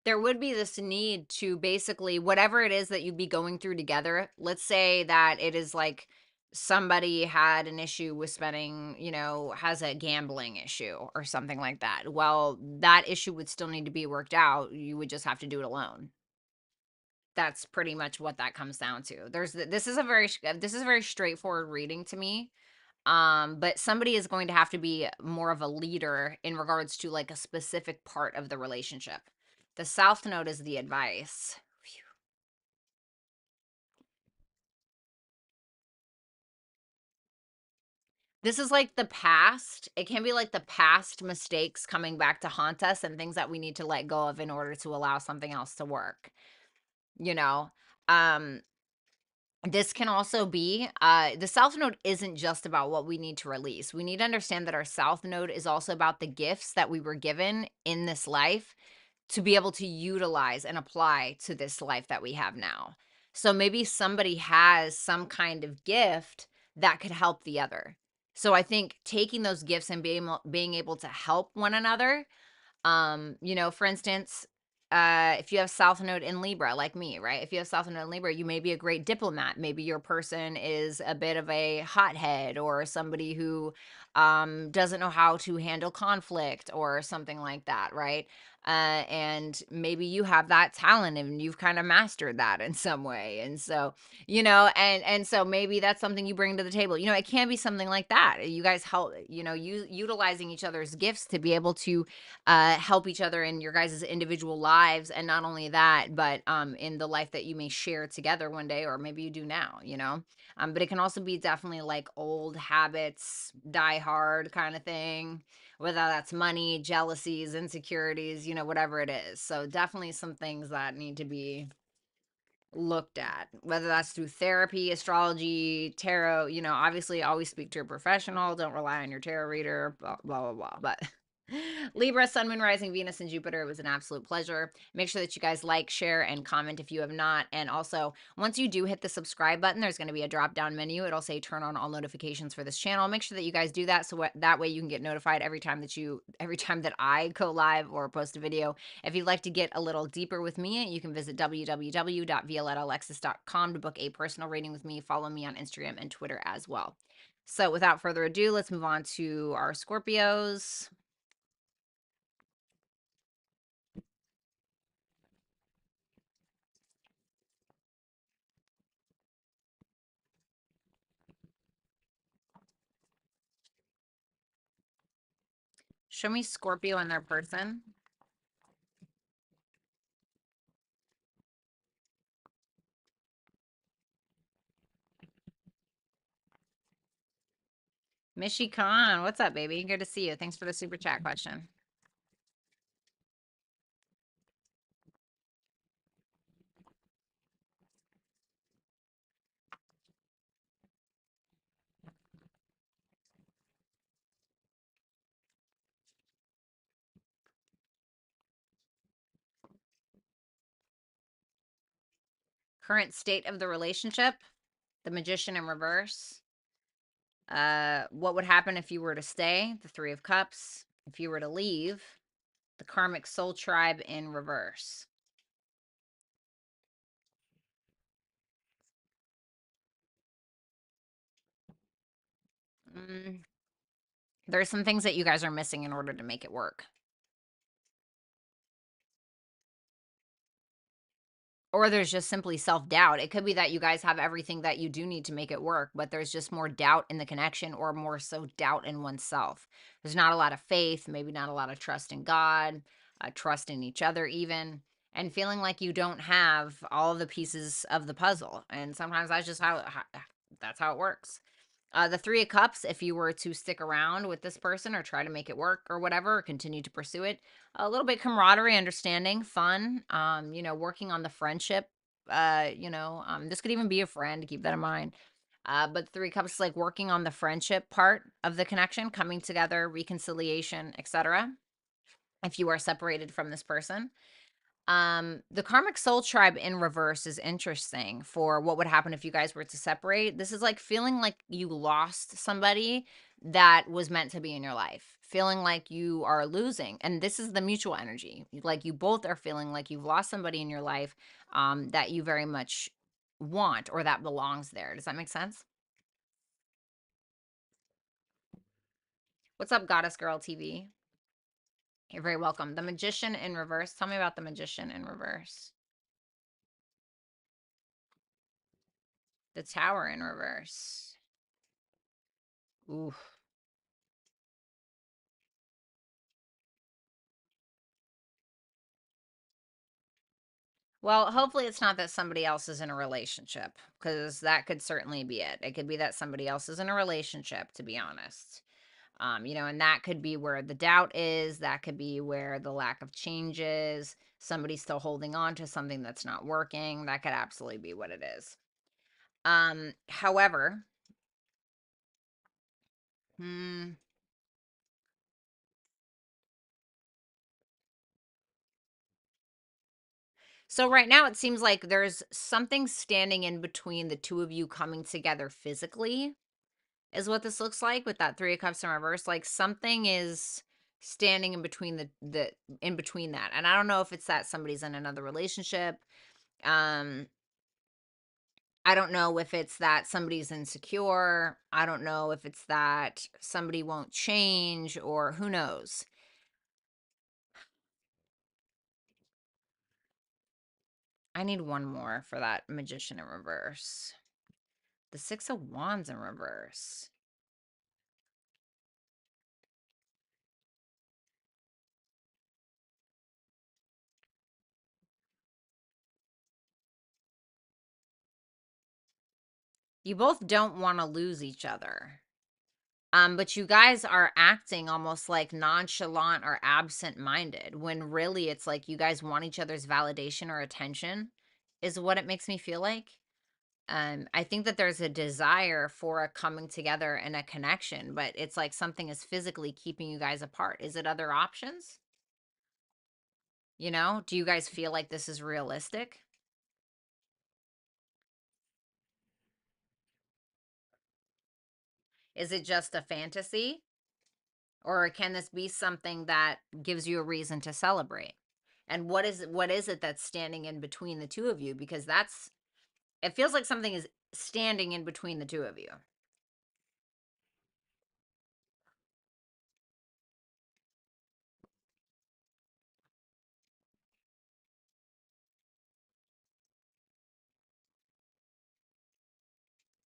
there would be this need to basically, whatever it is that you'd be going through together, let's say that it is like somebody had an issue with spending, has a gambling issue or something like that. Well, that issue would still need to be worked out. You would just have to do it alone. That's pretty much what that comes down to. This is a very straightforward reading to me. But somebody is going to have to be more of a leader in regards to like a specific part of the relationship. The South Node is the advice. Phew. This is like the past. It can be like the past mistakes coming back to haunt us, and things that we need to let go of in order to allow something else to work. You know, um, this can also be the South Node isn't just about what we need to release. We need to understand that our South Node is also about the gifts that we were given in this life to be able to utilize and apply to this life that we have now. So maybe somebody has some kind of gift that could help the other. So I think taking those gifts and being able to help one another, for instance, if you have South Node in Libra, like me, right? If you have South Node in Libra, you may be a great diplomat. Maybe your person is a bit of a hothead, or somebody who doesn't know how to handle conflict or something like that, right? And maybe you have that talent and you've kind of mastered that in some way. And so, and so maybe that's something you bring to the table. It can be something like that. You guys help, utilizing each other's gifts to be able to help each other in your guys' individual lives. And not only that, but in the life that you may share together one day, or maybe you do now, but it can also be definitely like old habits, die hard kind of thing, whether that's money, jealousies, insecurities, whatever it is. So definitely some things that need to be looked at, whether that's through therapy, astrology, tarot. Obviously always speak to a professional. Don't rely on your tarot reader, blah, blah, blah, blah. But Libra, Sun, Moon, Rising, Venus, and Jupiter. It was an absolute pleasure. Make sure that you guys like, share, and comment if you have not. And also, once you do hit the subscribe button, there's going to be a drop down menu. It'll say turn on all notifications for this channel. Make sure that you guys do that so that way you can get notified every time that I go live or post a video. If you'd like to get a little deeper with me, you can visit www.violettaalexis.com to book a personal reading with me. Follow me on Instagram and Twitter as well. So without further ado, let's move on to our Scorpios. Show me Scorpio and their person. Mishi Khan, what's up, baby? Good to see you. Thanks for the super chat question. Current state of the relationship, the Magician in reverse. What would happen if you were to stay? The Three of Cups. If you were to leave, the Karmic Soul Tribe in reverse. There's some things that you guys are missing in order to make it work. Or there's just simply self-doubt. It could be that you guys have everything that you do need to make it work, but there's just more doubt in the connection, or more so doubt in oneself. There's not a lot of faith, maybe not a lot of trust in God, trust in each other even, and feeling like you don't have all of the pieces of the puzzle. And sometimes that's just that's how it works. The Three of Cups, if you were to stick around with this person or try to make it work or whatever, or continue to pursue it, a little bit camaraderie, understanding, fun, working on the friendship. This could even be a friend, keep that in mind. But Three of Cups is like working on the friendship part of the connection, coming together, reconciliation, etc. If you are separated from this person. The Karmic Soul Tribe in reverse is interesting for what would happen if you guys were to separate. This is like feeling like you lost somebody that was meant to be in your life, feeling like you are losing. And this is the mutual energy. Like you both are feeling like you've lost somebody in your life that you very much want or that belongs there. Does that make sense? What's up, Goddess Girl TV? You're very welcome. The Magician in reverse. Tell me about the Magician in reverse. The Tower in reverse. Ooh. Well, hopefully it's not that somebody else is in a relationship, because that could certainly be it. It could be that somebody else is in a relationship, to be honest. And that could be where the doubt is. That could be where the lack of change is. Somebody's still holding on to something that's not working. That could absolutely be what it is. However, so right now it seems like there's something standing in between the two of you coming together physically, is what this looks like with that Three of Cups in reverse. Like something is standing in between the in between that. And I don't know if it's that somebody's in another relationship. Um I don't know if it's that somebody's insecure. I don't know if it's that somebody won't change, or who knows. I need one more for that Magician in reverse. The Six of Wands in reverse. You both don't want to lose each other. But you guys are acting almost like nonchalant or absent-minded, when really it's like you guys want each other's validation or attention. is what it makes me feel like. I think that there's a desire for a coming together and a connection, but it's like something is physically keeping you guys apart. Is it other options? You know, do you guys feel like this is realistic? Is it just a fantasy? Or can this be something that gives you a reason to celebrate? And what is it that's standing in between the two of you? Because it feels like something is standing in between the two of you.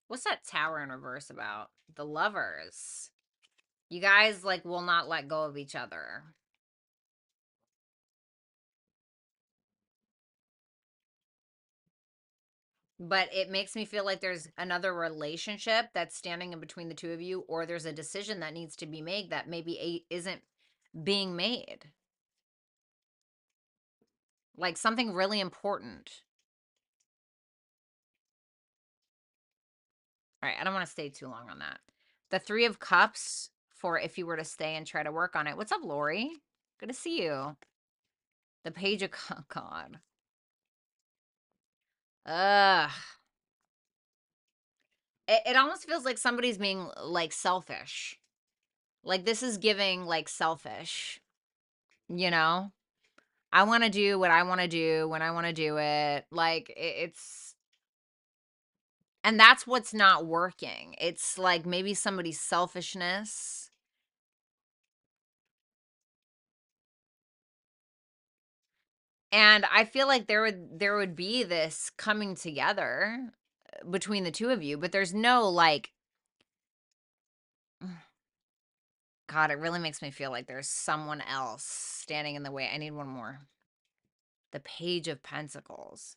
What's that tower in reverse about? The lovers. You guys like will not let go of each other. But it makes me feel like there's another relationship that's standing in between the two of you, or there's a decision that needs to be made that maybe isn't being made. Like something really important. All right, I don't want to stay too long on that. The Three of Cups for if you were to stay and try to work on it. What's up, Lori? Good to see you. The Page of God. Ugh. It almost feels like somebody's being like selfish. Like this is giving like selfish, you know? I want to do what I want to do when I want to do it. Like it's and that's what's not working. It's like maybe somebody's selfishness. And I feel like there would be this coming together between the two of you, but there's no like God, it really makes me feel like there's someone else standing in the way. I need one more. The Page of Pentacles.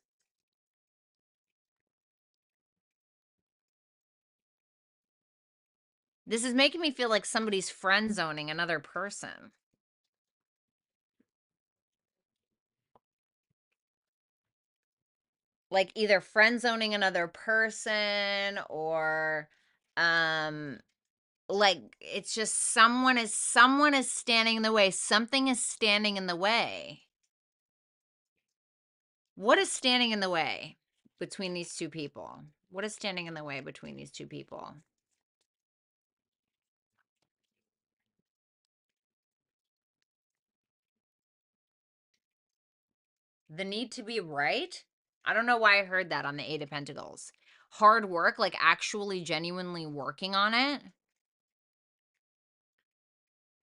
This is making me feel like somebody's friend zoning another person. Like either friend zoning another person or um like it's just someone is standing in the way. Something is standing in the way. What is standing in the way between these two people? What is standing in the way between these two people? The need to be right? I don't know why I heard that on the Eight of Pentacles. Hard work, like actually genuinely working on it,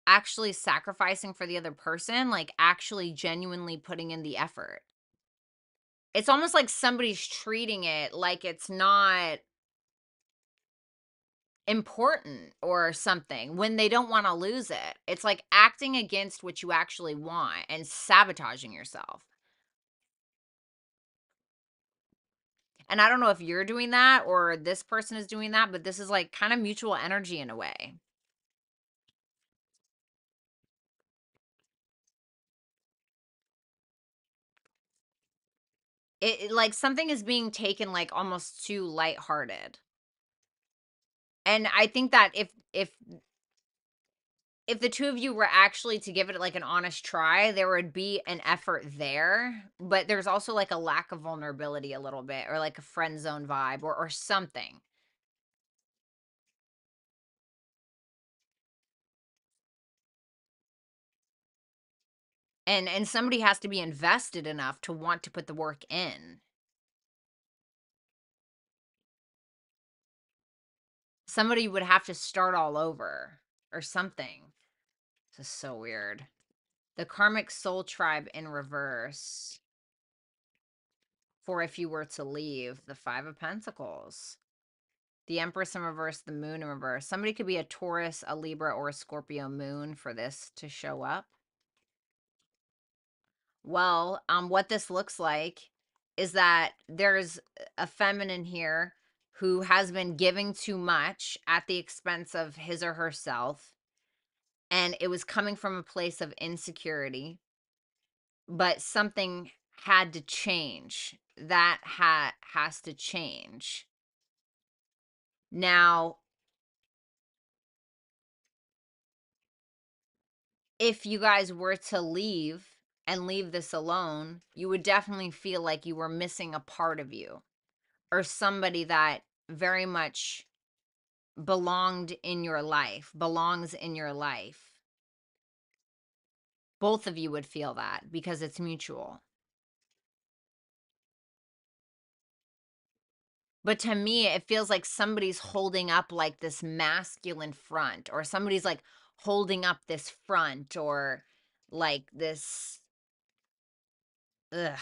actually sacrificing for the other person, like actually genuinely putting in the effort. It's almost like somebody's treating it like it's not important or something when they don't want to lose it. It's like acting against what you actually want and sabotaging yourself. And I don't know if you're doing that or this person is doing that, but this is like kind of mutual energy in a way. Like something is being taken like almost too lighthearted. And I think that if the two of you were actually to give it like an honest try, there would be an effort there, but there's also like a lack of vulnerability a little bit or like a friend zone vibe or something. And somebody has to be invested enough to want to put the work in. Somebody would have to start all over or something. This is so weird. The karmic soul tribe in reverse for if you were to leave. The Five of Pentacles. The Empress in reverse, the Moon in reverse. Somebody could be a Taurus, a Libra, or a Scorpio moon for this to show up. Well, what this looks like is that there's a feminine here who has been giving too much at the expense of his or herself, and it was coming from a place of insecurity, but something had to change. That has to change. Now, if you guys were to leave and leave this alone, you would definitely feel like you were missing a part of you or somebody that very much belonged in your life, belongs in your life. Both of you would feel that because it's mutual. But to me, it feels like somebody's holding up like this masculine front, or somebody's like holding up this front, or like this. Ugh.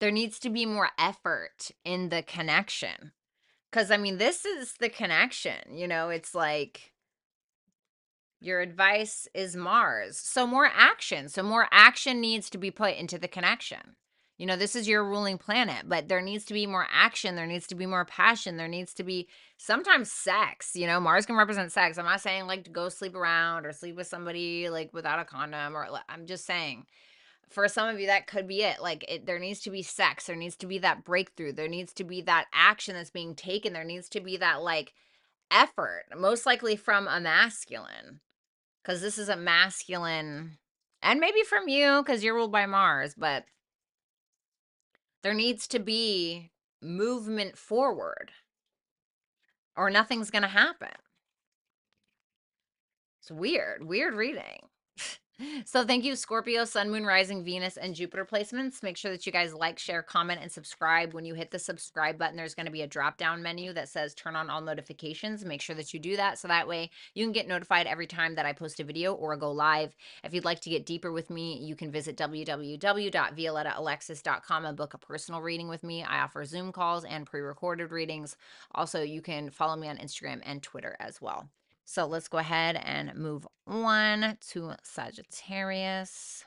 There needs to be more effort in the connection. Because, I mean, this is the connection. It's like your advice is Mars. So more action. So more action needs to be put into the connection. This is your ruling planet, but there needs to be more action. There needs to be more passion. There needs to be sometimes sex. Mars can represent sex. I'm not saying like to go sleep around or sleep with somebody like without a condom, or I'm just saying for some of you that could be it. Like there needs to be sex. There needs to be that breakthrough. There needs to be that action that's being taken. There needs to be that like effort, most likely from a masculine, because this is a masculine, and maybe from you because you're ruled by Mars, but there needs to be movement forward or nothing's going to happen. It's weird reading. So thank you, Scorpio, Sun, Moon, Rising, Venus, and Jupiter placements. Make sure that you guys like, share, comment, and subscribe. When you hit the subscribe button, there's going to be a drop-down menu that says turn on all notifications. Make sure that you do that so that way you can get notified every time that I post a video or go live. If you'd like to get deeper with me, you can visit www.violettaalexis.com and book a personal reading with me. I offer Zoom calls and pre-recorded readings. Also, you can follow me on Instagram and Twitter as well. So let's go ahead and move on to Sagittarius.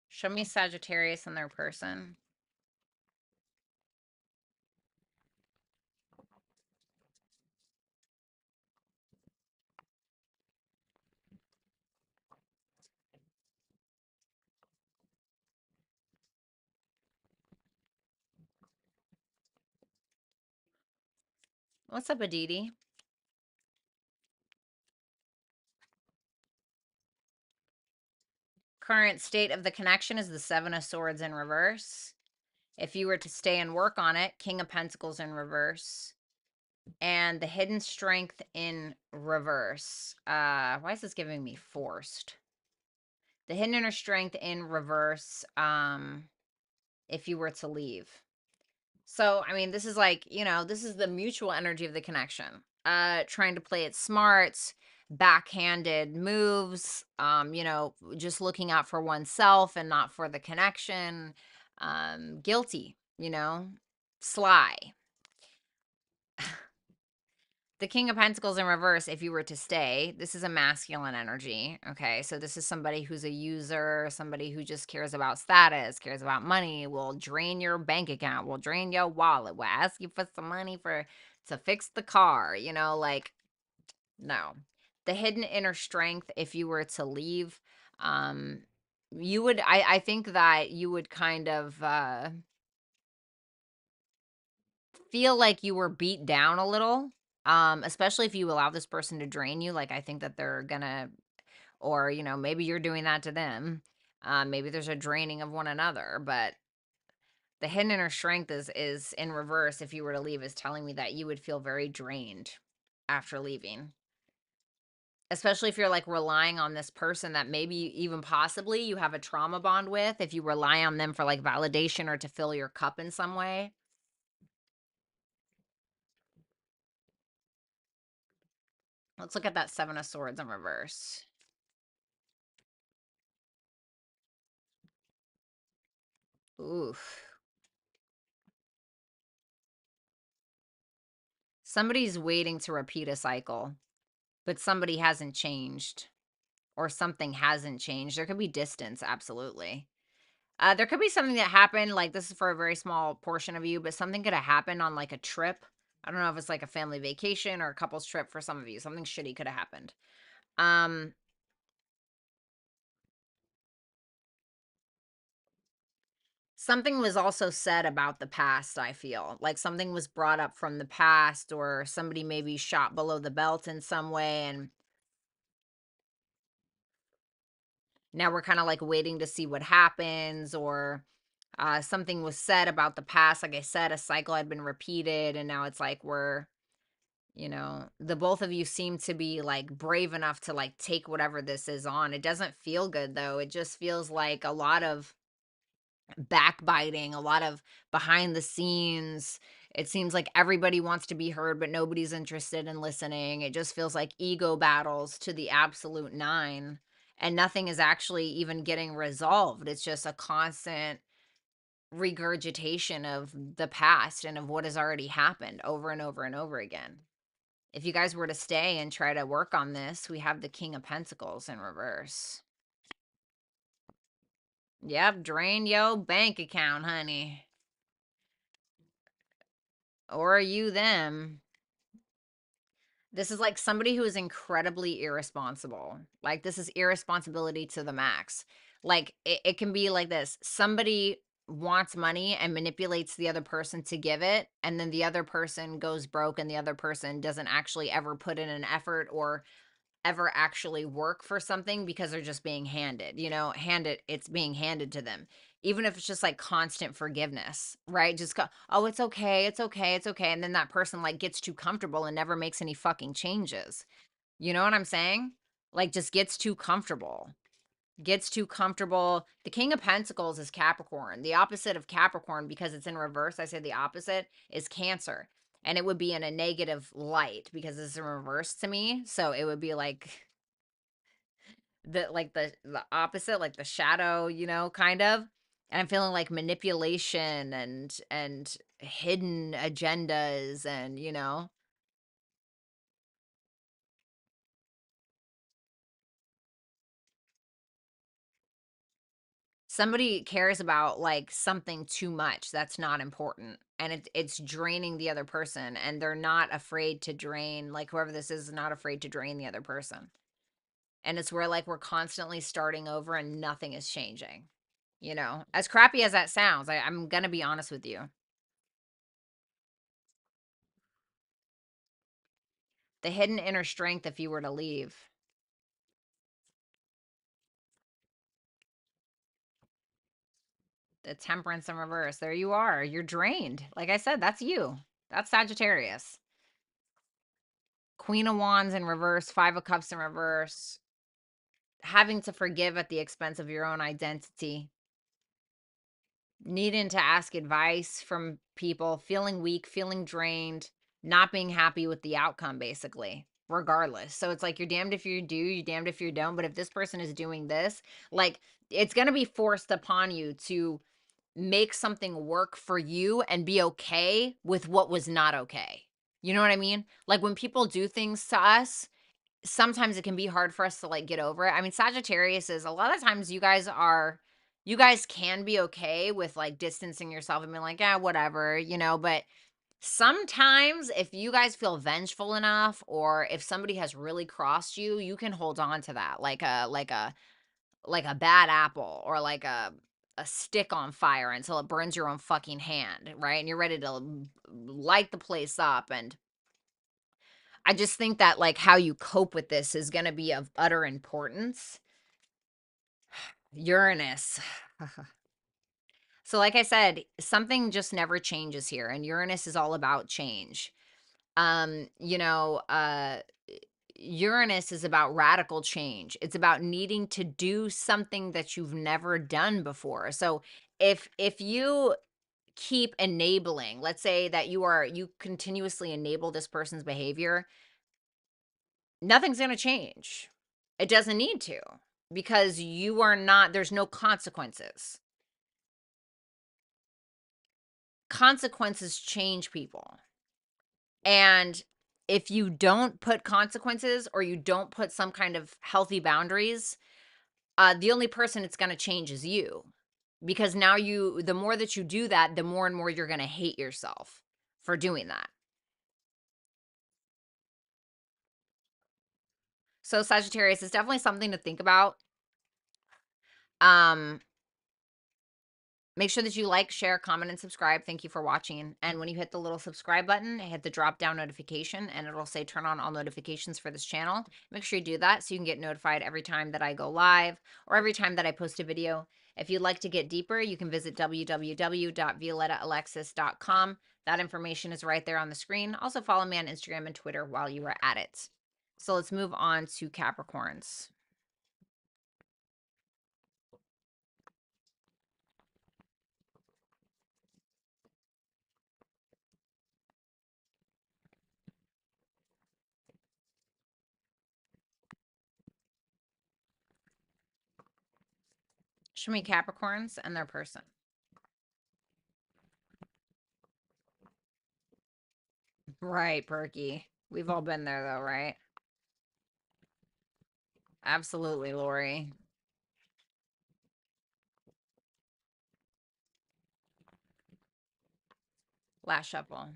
Show me Sagittarius and their person. What's up, Aditi? Current state of the connection is the Seven of Swords in reverse. If you were to stay and work on it, King of Pentacles in reverse. And the hidden strength in reverse. Why is this giving me forced? The hidden inner strength in reverse, if you were to leave. So, I mean, this is like, this is the mutual energy of the connection. Trying to play it smart, backhanded moves, just looking out for oneself and not for the connection. Guilty, sly. The King of Pentacles in reverse, if you were to stay, this is a masculine energy, okay? So this is somebody who's a user, somebody who just cares about status, cares about money, will drain your bank account, will drain your wallet, will ask you for some money to fix the car, like, no. The hidden inner strength, if you were to leave, you would, I think that you would kind of, feel like you were beat down a little, especially if you allow this person to drain you. Like, I think that they're gonna, or, maybe you're doing that to them. Maybe there's a draining of one another, but the hidden inner strength is in reverse. If you were to leave, is telling me that you would feel very drained after leaving. Especially if you're like relying on this person that maybe even possibly you have a trauma bond with, if you rely on them for like validation or to fill your cup in some way. Let's look at that Seven of Swords in reverse. Oof. Somebody's waiting to repeat a cycle, but somebody hasn't changed. or something hasn't changed. There could be distance, absolutely. There could be something that happened, like this is for a very small portion of you, but something could have happened on like a trip. I don't know if it's like a family vacation or a couple's trip for some of you. Something shitty could have happened. Um, Something was also said about the past, I feel. Like something was brought up from the past, or somebody maybe shot below the belt in some way, and now we're kind of like waiting to see what happens, or something was said about the past. Like I said, a cycle had been repeated, and now it's like the both of you seem to be like brave enough to like take whatever this is on. It doesn't feel good though. It just feels like a lot of backbiting, a lot of behind the scenes. It seems like everybody wants to be heard, but nobody's interested in listening. It just feels like ego battles to the absolute nine, and nothing is actually even getting resolved. It's just a constant regurgitation of the past and of what has already happened over and over and over again. If you guys were to stay and try to work on this, we have the King of Pentacles in reverse. Yep, drain your bank account, honey. Or you them. This is like somebody who is incredibly irresponsible. Like this is irresponsibility to the max. Like it can be like this. Somebody wants money and manipulates the other person to give it, and then the other person goes broke, and the other person doesn't actually ever put in an effort or ever actually work for something because they're just being handed, it's being handed to them. Even if it's just like constant forgiveness, right? Just go, oh, it's okay, it's okay, it's okay. And then that person like gets too comfortable and never makes any fucking changes. You know what I'm saying? Like just gets too comfortable. Gets too comfortable. The King of Pentacles is Capricorn. The opposite of Capricorn, because it's in reverse, I say the opposite, is Cancer. And it would be in a negative light because it's in reverse to me. So it would be like the opposite, like the shadow, kind of. And I'm feeling like manipulation and hidden agendas and somebody cares about like something too much that's not important, and it's draining the other person, and they're not afraid to drain, like whoever this is not afraid to drain the other person. And it's where like we're constantly starting over and nothing is changing, as crappy as that sounds. I'm gonna be honest with you. The hidden inner strength if you were to leave. The Temperance in reverse. There you are. You're drained. Like I said, that's you. That's Sagittarius. Queen of Wands in reverse, Five of Cups in reverse. Having to forgive at the expense of your own identity. Needing to ask advice from people, feeling weak, feeling drained, not being happy with the outcome, basically, regardless. So it's like you're damned if you do, you're damned if you don't. But if this person is doing this, like it's going to be forced upon you to make something work for you and be okay with what was not okay. You know what I mean? Like when people do things to us, sometimes it can be hard for us to like get over it. I mean, Sagittarius is a lot of times you guys can be okay with like distancing yourself and being like, yeah, whatever, but sometimes if you guys feel vengeful enough, or if somebody has really crossed you, you can hold on to that like a bad apple, or like a stick on fire until it burns your own fucking hand, right? And you're ready to light the place up. And I just think that like how you cope with this is going to be of utter importance. Uranus. So like I said, something just never changes here, and Uranus is all about change. Um, you know, uh Uranus is about radical change. It's about needing to do something that you've never done before. So if you keep enabling, let's say that you continuously enable this person's behavior, nothing's going to change. It doesn't need to, because you are not, there's no consequences. Consequences change people. And if you don't put consequences or you don't put some kind of healthy boundaries, the only person it's going to change is you. Because now the more that you do that, the more and more you're going to hate yourself for doing that. So Sagittarius is definitely something to think about. Um, Make sure that you like, share, comment, and subscribe. Thank you for watching. And when you hit the little subscribe button, hit the drop down notification and it'll say turn on all notifications for this channel. Make sure you do that so you can get notified every time that I go live or every time that I post a video. If you'd like to get deeper, you can visit www.violettaalexis.com. That information is right there on the screen. Also follow me on Instagram and Twitter while you are at it. So let's move on to Capricorns. Show me Capricorns and their person. Right, Perky. We've all been there though, right? Absolutely, Lori. Last shuffle.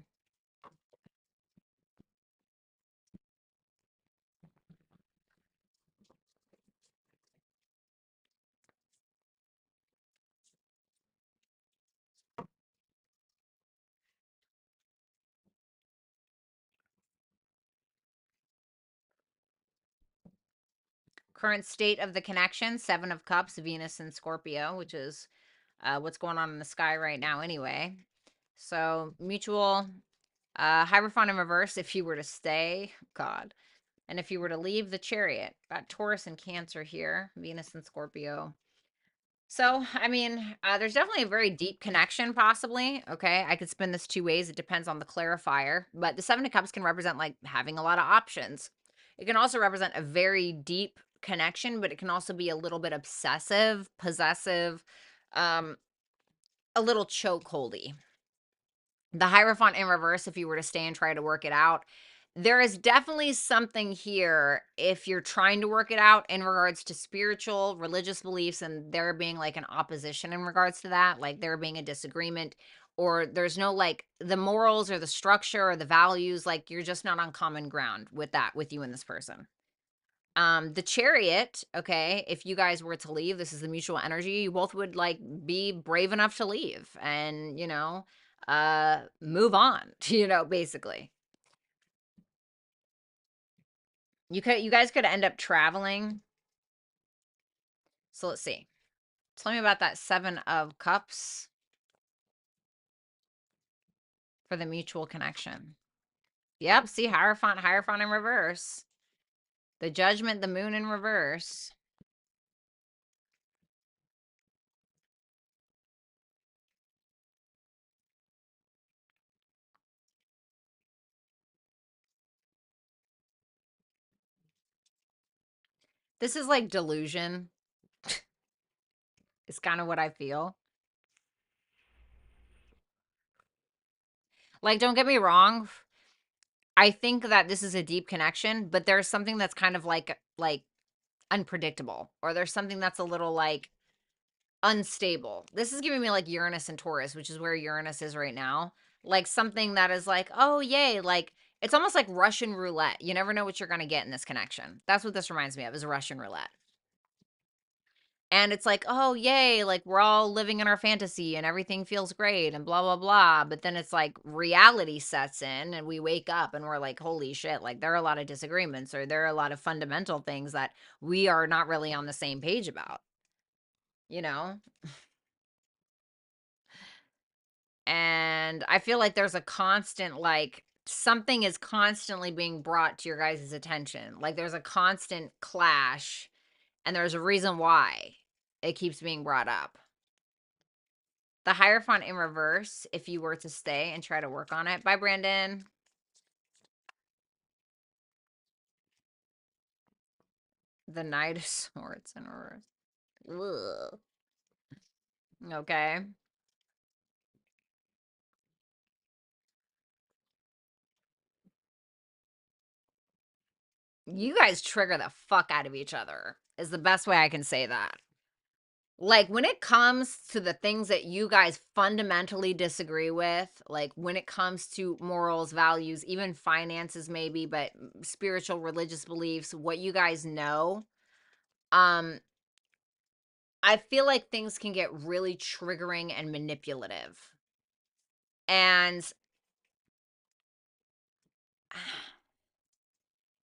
Current state of the connection, 7 of Cups, Venus and Scorpio, which is what's going on in the sky right now anyway. So mutual, Hierophant in reverse if you were to stay, God. And if you were to leave, the Chariot. Got Taurus and Cancer here, Venus and Scorpio. So, I mean, there's definitely a very deep connection, possibly. Okay. I could spin this two ways. It depends on the clarifier. But the 7 of Cups can represent like having a lot of options. It can also represent a very deep connection, but it can also be a little bit obsessive, possessive, um, a little chokeholdy. The Hierophant in reverse, if you were to stay and try to work it out, there is definitely something here if you're trying to work it out in regards to spiritual, religious beliefs, and there being like an opposition in regards to that, like there being a disagreement, or there's no like the morals or the structure or the values, like you're just not on common ground with that, with you and this person. The Chariot, okay, if you guys were to leave, this is the mutual energy, you both would like be brave enough to leave and, move on, basically. You guys could end up traveling. So let's see. Tell me about that 7 of Cups for the mutual connection. Yep, see Hierophant in reverse. The Judgment, the Moon in reverse. This is like delusion. It's kind of what I feel. Like, don't get me wrong. I think that this is a deep connection, but there's something that's kind of like unpredictable, or there's something that's a little like unstable. This is giving me like Uranus and Taurus, which is where Uranus is right now. Like something that is like, oh yay, like it's almost like Russian roulette. You never know what you're gonna get in this connection. That's what this reminds me of, is a Russian roulette. And it's like, oh, yay, like we're all living in our fantasy and everything feels great and blah, blah, blah. But then it's like reality sets in and we wake up and we're like, holy shit, like there are a lot of disagreements or there are a lot of fundamental things that we are not really on the same page about, you know? And I feel like there's a constant, like, something is constantly being brought to your guys' attention. Like there's a constant clash and there's a reason why it keeps being brought up. The Hierophant in reverse, if you were to stay and try to work on it. Bye, Brandon. The Knight of Swords in reverse. Ugh. Okay. You guys trigger the fuck out of each other, is the best way I can say that. Like, when it comes to the things that you guys fundamentally disagree with, like when it comes to morals, values, even finances maybe, but spiritual, religious beliefs, what you guys know, um, I feel like things can get really triggering and manipulative. And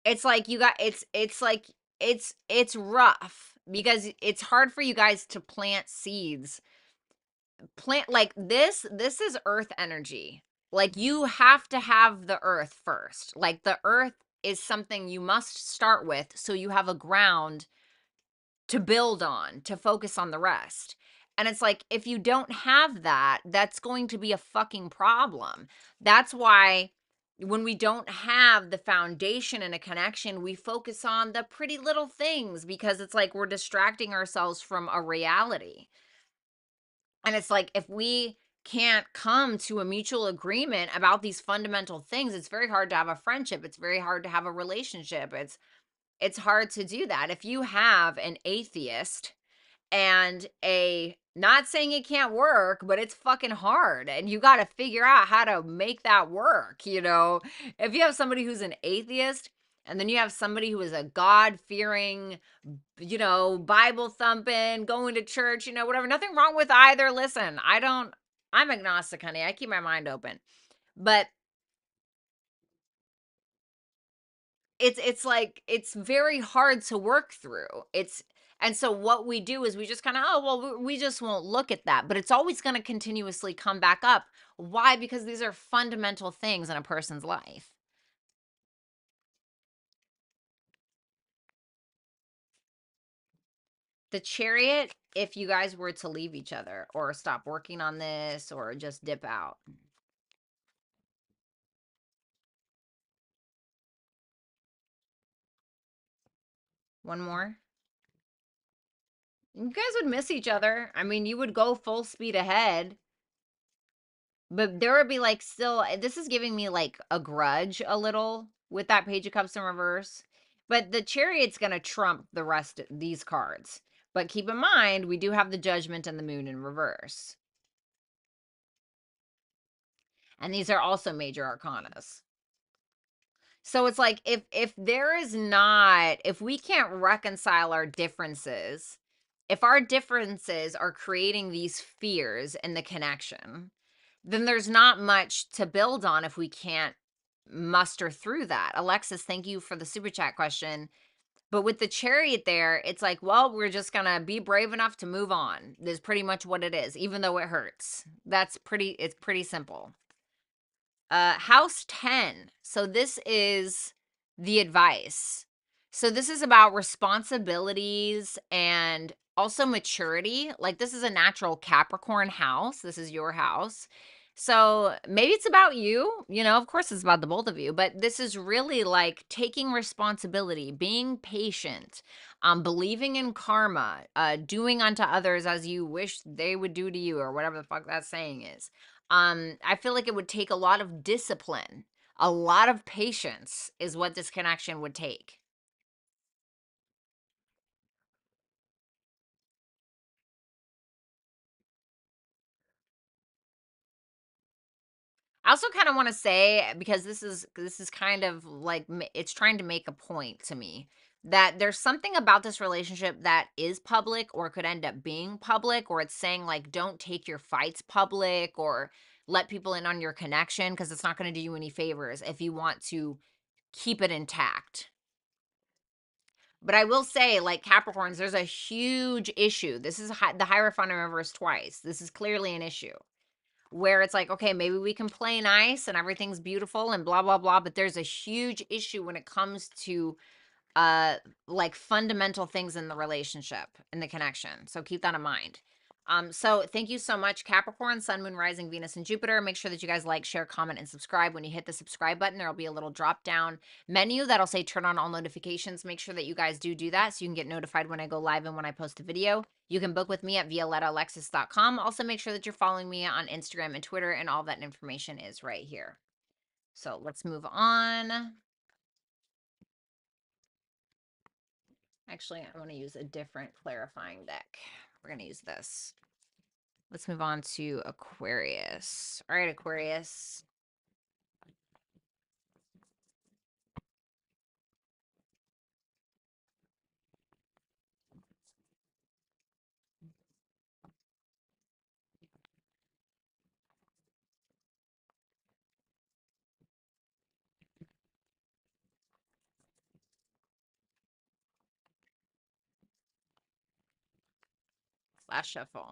it's like you got it's like it's rough because it's hard for you guys to plant seeds. Plant like this is earth energy. Like you have to have the earth first. Like the earth is something you must start with so you have a ground to build on, to focus on the rest. And it's like, if you don't have that, that's going to be a fucking problem. That's why when we don't have the foundation and a connection, we focus on the pretty little things because it's like we're distracting ourselves from a reality. And it's like, if we can't come to a mutual agreement about these fundamental things, it's very hard to have a friendship. It's very hard to have a relationship. It's hard to do that. If you have an atheist and a not saying it can't work, but it's fucking hard and you got to figure out how to make that work, you know. If you have somebody who's an atheist and then you have somebody who is a God-fearing, you know, Bible thumping, going to church, you know, whatever, nothing wrong with either. Listen, I'm agnostic, honey. I keep my mind open. But it's like it's very hard to work through. It's and so what we do is we just kind of, oh well, we just won't look at that, but it's always going to continuously come back up. Why? Because these are fundamental things in a person's life. The Chariot, if you guys were to leave each other or stop working on this or just dip out. One more. You guys would miss each other. I mean, you would go full speed ahead. But there would be like still, this is giving me like a grudge a little with that Page of Cups in reverse. But the Chariot's going to trump the rest of these cards. But keep in mind, we do have the Judgment and the Moon in reverse. And these are also major arcanas. So it's like if there is not, if we can't reconcile our differences, if our differences are creating these fears in the connection, then there's not much to build on if we can't muster through that. Alexis, thank you for the super chat question. But with the Chariot there, it's like, well, we're just going to be brave enough to move on. Is pretty much what it is, even though it hurts. It's pretty simple. House 10. So this is the advice. So this is about responsibilities and also maturity. Like this is a natural Capricorn house. This is your house. So maybe it's about you, you know, of course it's about the both of you, but this is really like taking responsibility, being patient, believing in karma, doing unto others as you wish they would do to you, or whatever the fuck that saying is. I feel like it would take a lot of discipline, a lot of patience is what this connection would take. I also kind of want to say, because this is kind of like it's trying to make a point to me, that there's something about this relationship that is public or could end up being public, or it's saying like don't take your fights public or let people in on your connection because it's not going to do you any favors if you want to keep it intact. But I will say, like Capricorns, there's a huge issue. This is the Hierophant in reverse twice. This is clearly an issue where it's like, okay, maybe we can play nice and everything's beautiful and blah, blah, blah. But there's a huge issue when it comes to uh like fundamental things in the relationship and the connection. So keep that in mind. So thank you so much, Capricorn, Sun, Moon, Rising, Venus, and Jupiter. Make sure that you guys like, share, comment, and subscribe. When you hit the subscribe button, there'll be a little drop down menu that'll say turn on all notifications. Make sure that you guys do that so you can get notified when I go live and when I post a video. You can book with me at violettaalexis.com. Also, make sure that you're following me on Instagram and Twitter, and all that information is right here. So let's move on. Actually, I want to use a different clarifying deck. We're going to use this. Let's move on to Aquarius. All right, Aquarius. Last shuffle.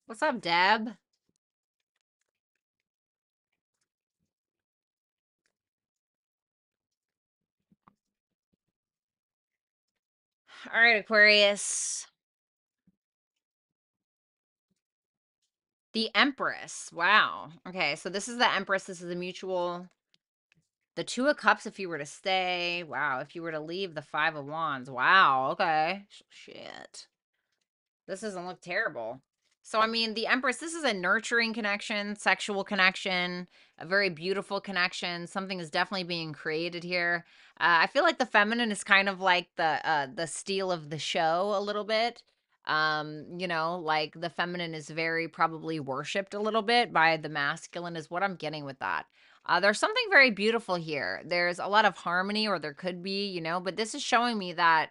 What's up, Deb? All right, Aquarius. The Empress. Wow. Okay, so this is the Empress. This is a mutual. The Two of Cups if you were to stay. Wow. If you were to leave, the Five of Wands. Wow. Okay. Shit. This doesn't look terrible. So, I mean, the Empress, this is a nurturing connection, sexual connection, a very beautiful connection. Something is definitely being created here. I feel like the feminine is kind of like the steal of the show a little bit. You know, like the feminine is very probably worshipped a little bit by the masculine, is what I'm getting with that. There's something very beautiful here. There's a lot of harmony, or there could be, you know, but this is showing me that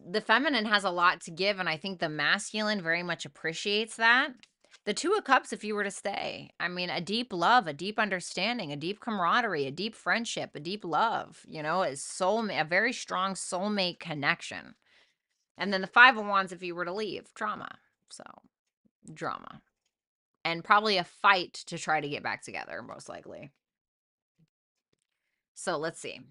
the feminine has a lot to give, and I think the masculine very much appreciates that. The Two of Cups, if you were to stay, I mean, a deep love, a deep understanding, a deep camaraderie, a deep friendship, a deep love, you know, is a very strong soulmate connection. And then the Five of Wands, if you were to leave, drama. So, drama. And probably a fight to try to get back together, most likely. So, let's see.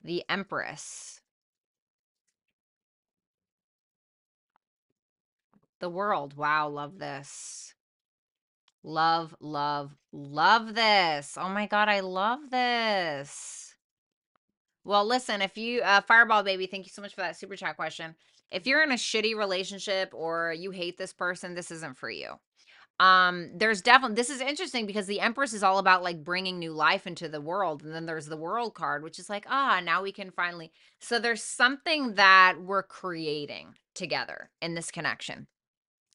The Empress. The World. Wow, love this. Love, love, love this. Oh my God, I love this. Well, listen, if you, Fireball Baby, thank you so much for that super chat question. If you're in a shitty relationship or you hate this person, this isn't for you. There's definitely, this is interesting because the Empress is all about like bringing new life into the world. And then there's the World card, which is like, now we can finally. So there's something that we're creating together in this connection.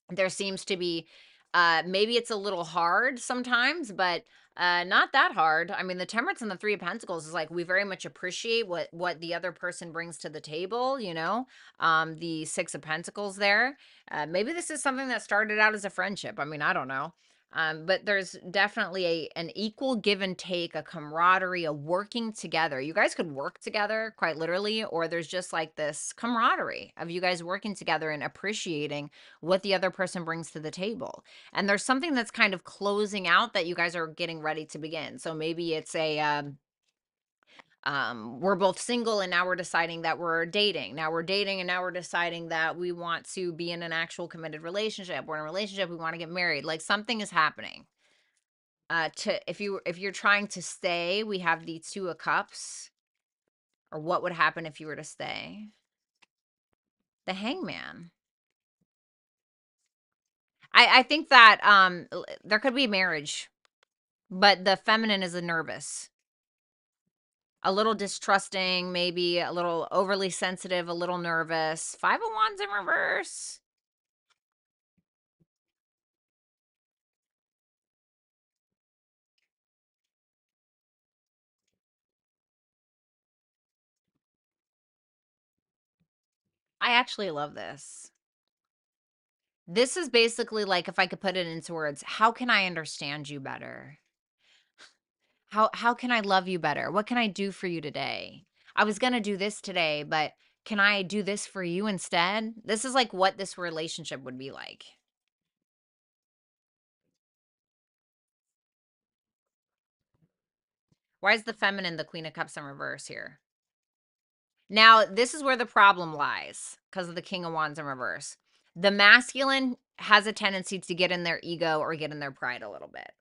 There seems to be maybe it's a little hard sometimes, but not that hard. I mean, the Temperance and the Three of Pentacles is like we very much appreciate what the other person brings to the table, you know. The Six of Pentacles there, maybe this is something that started out as a friendship. I mean, I don't know. But there's definitely an equal give and take, a camaraderie, a working together. You guys could work together quite literally, or there's just like this camaraderie of you guys working together and appreciating what the other person brings to the table. And there's something that's kind of closing out that you guys are getting ready to begin. So maybe it's we're both single and now we're deciding that we're dating. Now we're dating and now we're deciding that we want to be in an actual committed relationship. We're in a relationship, we want to get married. Like something is happening. If you're trying to stay, we have the Two of Cups. Or what would happen if you were to stay? The Hangman. I think that there could be marriage, but the feminine is a nervous, a little distrusting, maybe a little overly sensitive, a little nervous. Five of Wands in reverse. I actually love this. This is basically like, if I could put it into words, how can I understand you better? How can I love you better? What can I do for you today? I was going to do this today, but can I do this for you instead? This is like what this relationship would be like. Why is the feminine the Queen of Cups in reverse here? Now, this is where the problem lies because of the King of Wands in reverse. The masculine has a tendency to get in their ego or get in their pride a little bit.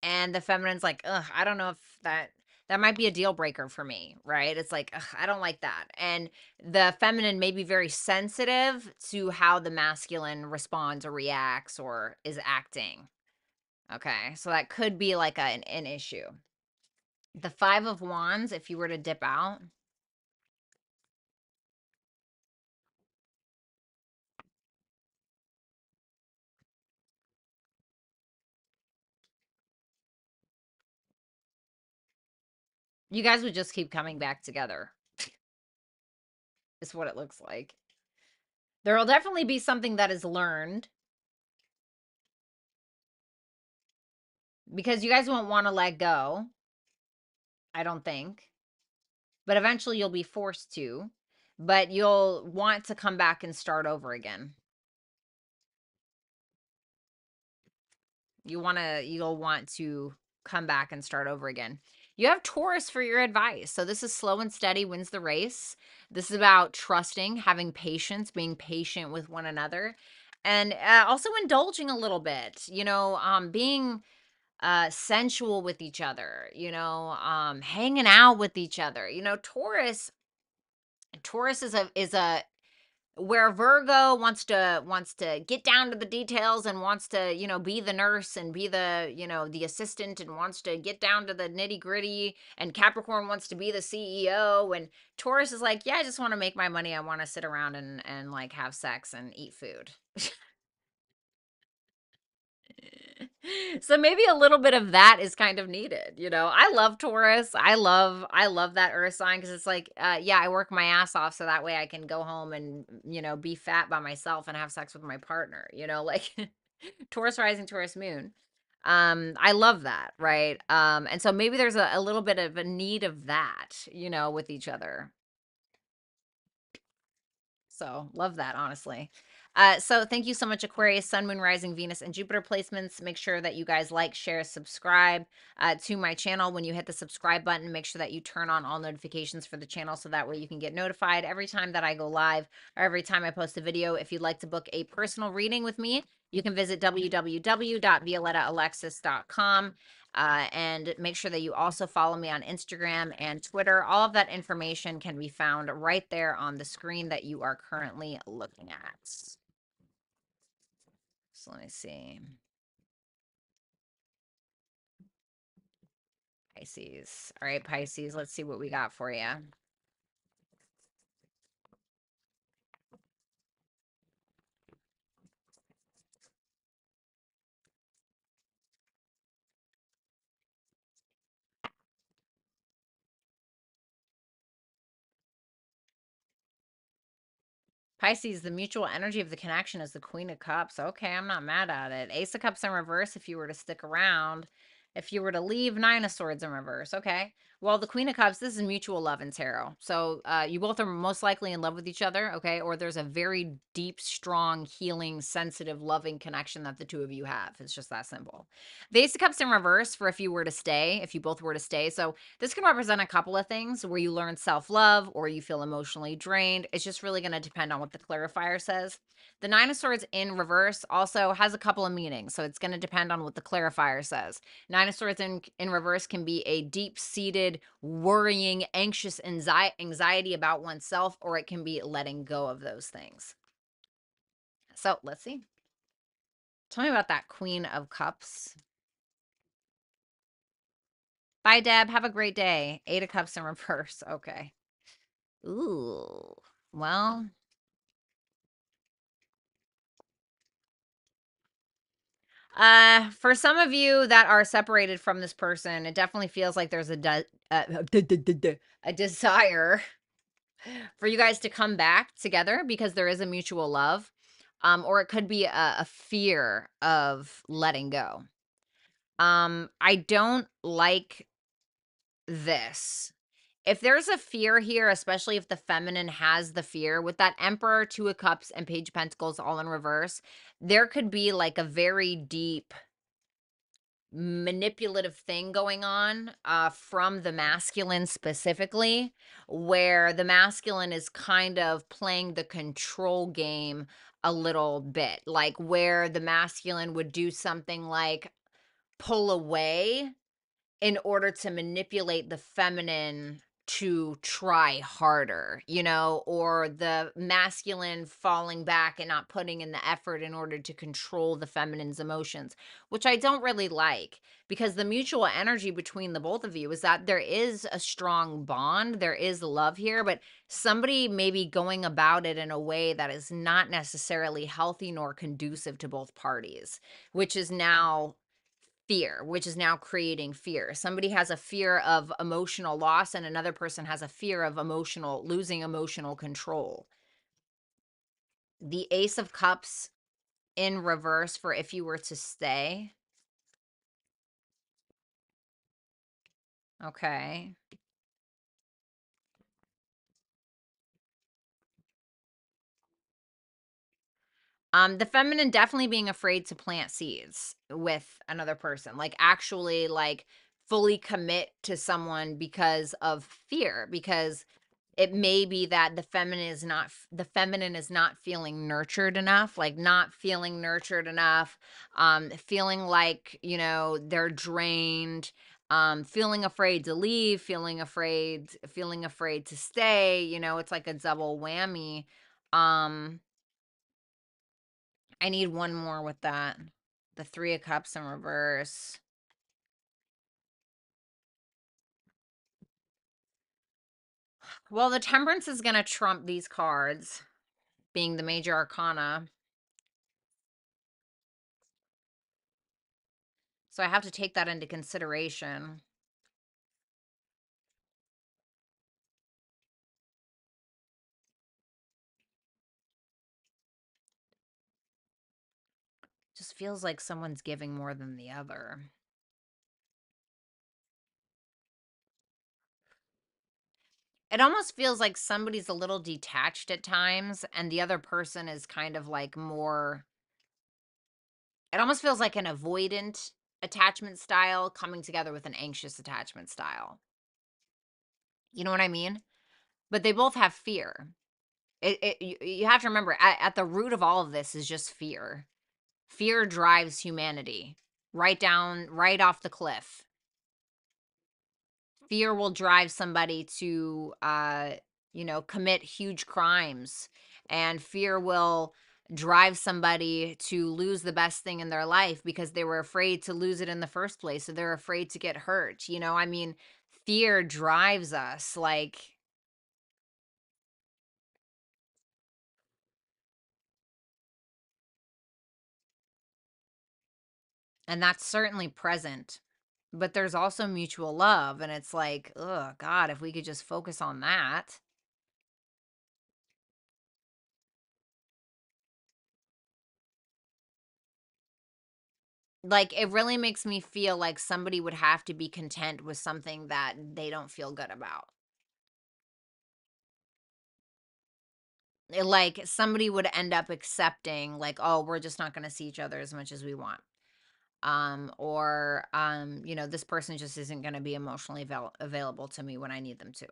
And the feminine's like, ugh, I don't know if that that might be a deal breaker for me, right? It's like, ugh, I don't like that. And the feminine may be very sensitive to how the masculine responds or reacts or is acting. Okay, so that could be like an issue. The Five of Wands, if you were to dip out, you guys would just keep coming back together, is what it looks like. There will definitely be something that is learned because you guys won't want to let go, I don't think. But eventually you'll be forced to, but you'll want to come back and start over again. You'll want to come back and start over again. You have Taurus for your advice. So this is slow and steady wins the race. This is about trusting, having patience, being patient with one another, and also indulging a little bit, being sensual with each other, hanging out with each other. Taurus is a where Virgo wants to get down to the details and wants to, be the nurse and be the, the assistant and wants to get down to the nitty-gritty, and Capricorn wants to be the CEO, and Taurus is like, yeah, I just want to make my money. I want to sit around and like have sex and eat food. So maybe a little bit of that is kind of needed. I love Taurus. I love that earth sign because it's like, yeah, I work my ass off so that way I can go home and, be fat by myself and have sex with my partner, like Taurus rising, Taurus moon. I love that, right? And so maybe there's a little bit of a need of that, with each other. So love that, honestly. So thank you so much, Aquarius, Sun, Moon, Rising, Venus, and Jupiter placements. Make sure that you guys like, share, subscribe to my channel. When you hit the subscribe button, make sure that you turn on all notifications for the channel so that way you can get notified every time that I go live or every time I post a video. If you'd like to book a personal reading with me, you can visit www.violettaalexis.com. And make sure that you also follow me on Instagram and Twitter. All of that information can be found right there on the screen that you are currently looking at. So let me see. Pisces. All right, Pisces, let's see what we got for you. Pisces, the mutual energy of the connection is the Queen of Cups. Okay, I'm not mad at it. Ace of Cups in reverse if you were to stick around. If you were to leave, Nine of Swords in reverse. Okay. Well, the Queen of Cups, this is mutual love in tarot. So you both are most likely in love with each other, okay? Or there's a very deep, strong, healing, sensitive, loving connection that the two of you have. It's just that simple. The Ace of Cups in reverse for if you were to stay, if you both were to stay. So this can represent a couple of things where you learn self-love or you feel emotionally drained. It's just really going to depend on what the clarifier says. The Nine of Swords in reverse also has a couple of meanings. So it's going to depend on what the clarifier says. Nine of Swords in reverse can be a deep-seated, worrying, anxious anxiety about oneself, or it can be letting go of those things. So let's see. Tell me about that Queen of Cups. Bye, Deb. Have a great day. Eight of Cups in reverse. Okay. Ooh. Well, for some of you that are separated from this person, it definitely feels like there's a desire for you guys to come back together because there is a mutual love. Or it could be a fear of letting go. I don't like this. If there's a fear here, especially if the feminine has the fear with that Emperor, Two of Cups, and Page of Pentacles all in reverse, there could be like a very deep manipulative thing going on from the masculine specifically, where the masculine is kind of playing the control game a little bit, like where the masculine would do something like pull away in order to manipulate the feminine to try harder, or the masculine falling back and not putting in the effort in order to control the feminine's emotions, which I don't really like, because the mutual energy between the both of you is that there is a strong bond, there is love here, but somebody may be going about it in a way that is not necessarily healthy nor conducive to both parties, which is now fear, which is now creating fear. Somebody has a fear of emotional loss, and another person has a fear of losing emotional control. The Ace of Cups in reverse for if you were to stay. Okay. The feminine definitely being afraid to plant seeds with another person, like actually like fully commit to someone because of fear, because it may be that the feminine is not feeling nurtured enough, like not feeling nurtured enough, feeling like, they're drained, feeling afraid to leave, feeling afraid to stay, it's like a double whammy. I need one more with that. The Three of Cups in reverse. Well, the Temperance is going to trump these cards, being the major arcana. So I have to take that into consideration. Just feels like someone's giving more than the other. It almost feels like somebody's a little detached at times, and the other person is kind of like more. It almost feels like an avoidant attachment style coming together with an anxious attachment style. You know what I mean? But they both have fear. You have to remember, at the root of all of this is just fear. Fear drives humanity right off the cliff. Fear will drive somebody to commit huge crimes, and fear will drive somebody to lose the best thing in their life because they were afraid to lose it in the first place, so they're afraid to get hurt. I mean, fear drives us, like. And that's certainly present. But there's also mutual love. And it's like, oh, God, if we could just focus on that. Like, it really makes me feel like somebody would have to be content with something that they don't feel good about. Like, somebody would end up accepting, like, oh, we're just not going to see each other as much as we want. Or this person just isn't going to be emotionally available to me when I need them to.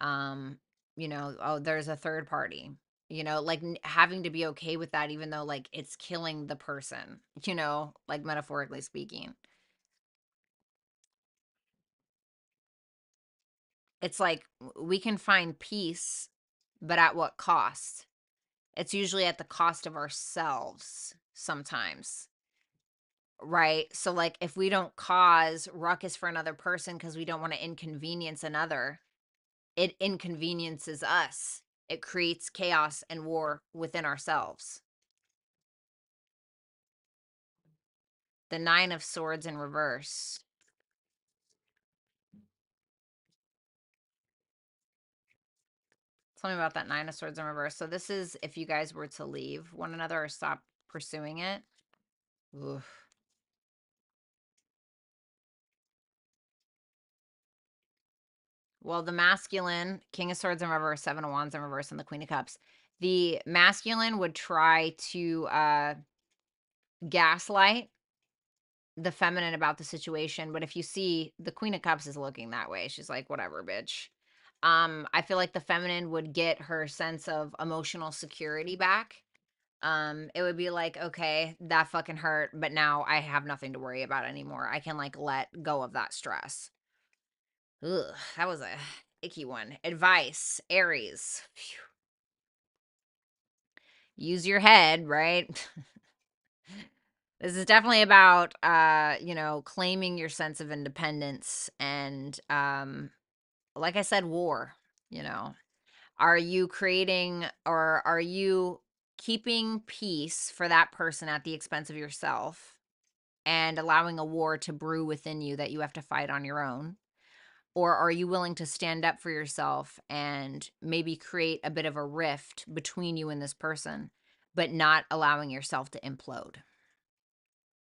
Oh, there's a third party, like having to be okay with that, even though like it's killing the person, like metaphorically speaking. It's like we can find peace, but at what cost? It's usually at the cost of ourselves sometimes. Right. So, like, if we don't cause ruckus for another person because we don't want to inconvenience another, it inconveniences us. It creates chaos and war within ourselves. The Nine of Swords in reverse. Tell me about that Nine of Swords in reverse. So this is if you guys were to leave one another or stop pursuing it. Oof. Well, the masculine, King of Swords in reverse, Seven of Wands in reverse, and the Queen of Cups. The masculine would try to gaslight the feminine about the situation, but if you see the Queen of Cups is looking that way, she's like, whatever, bitch. I feel like the feminine would get her sense of emotional security back. It would be like, okay, that fucking hurt, but now I have nothing to worry about anymore. I can like let go of that stress. Ugh, that was a icky one. Advice, Aries. Phew. Use your head, right? This is definitely about claiming your sense of independence and like I said, war, you know. Are you creating or are you keeping peace for that person at the expense of yourself and allowing a war to brew within you that you have to fight on your own? Or are you willing to stand up for yourself and maybe create a bit of a rift between you and this person, but not allowing yourself to implode?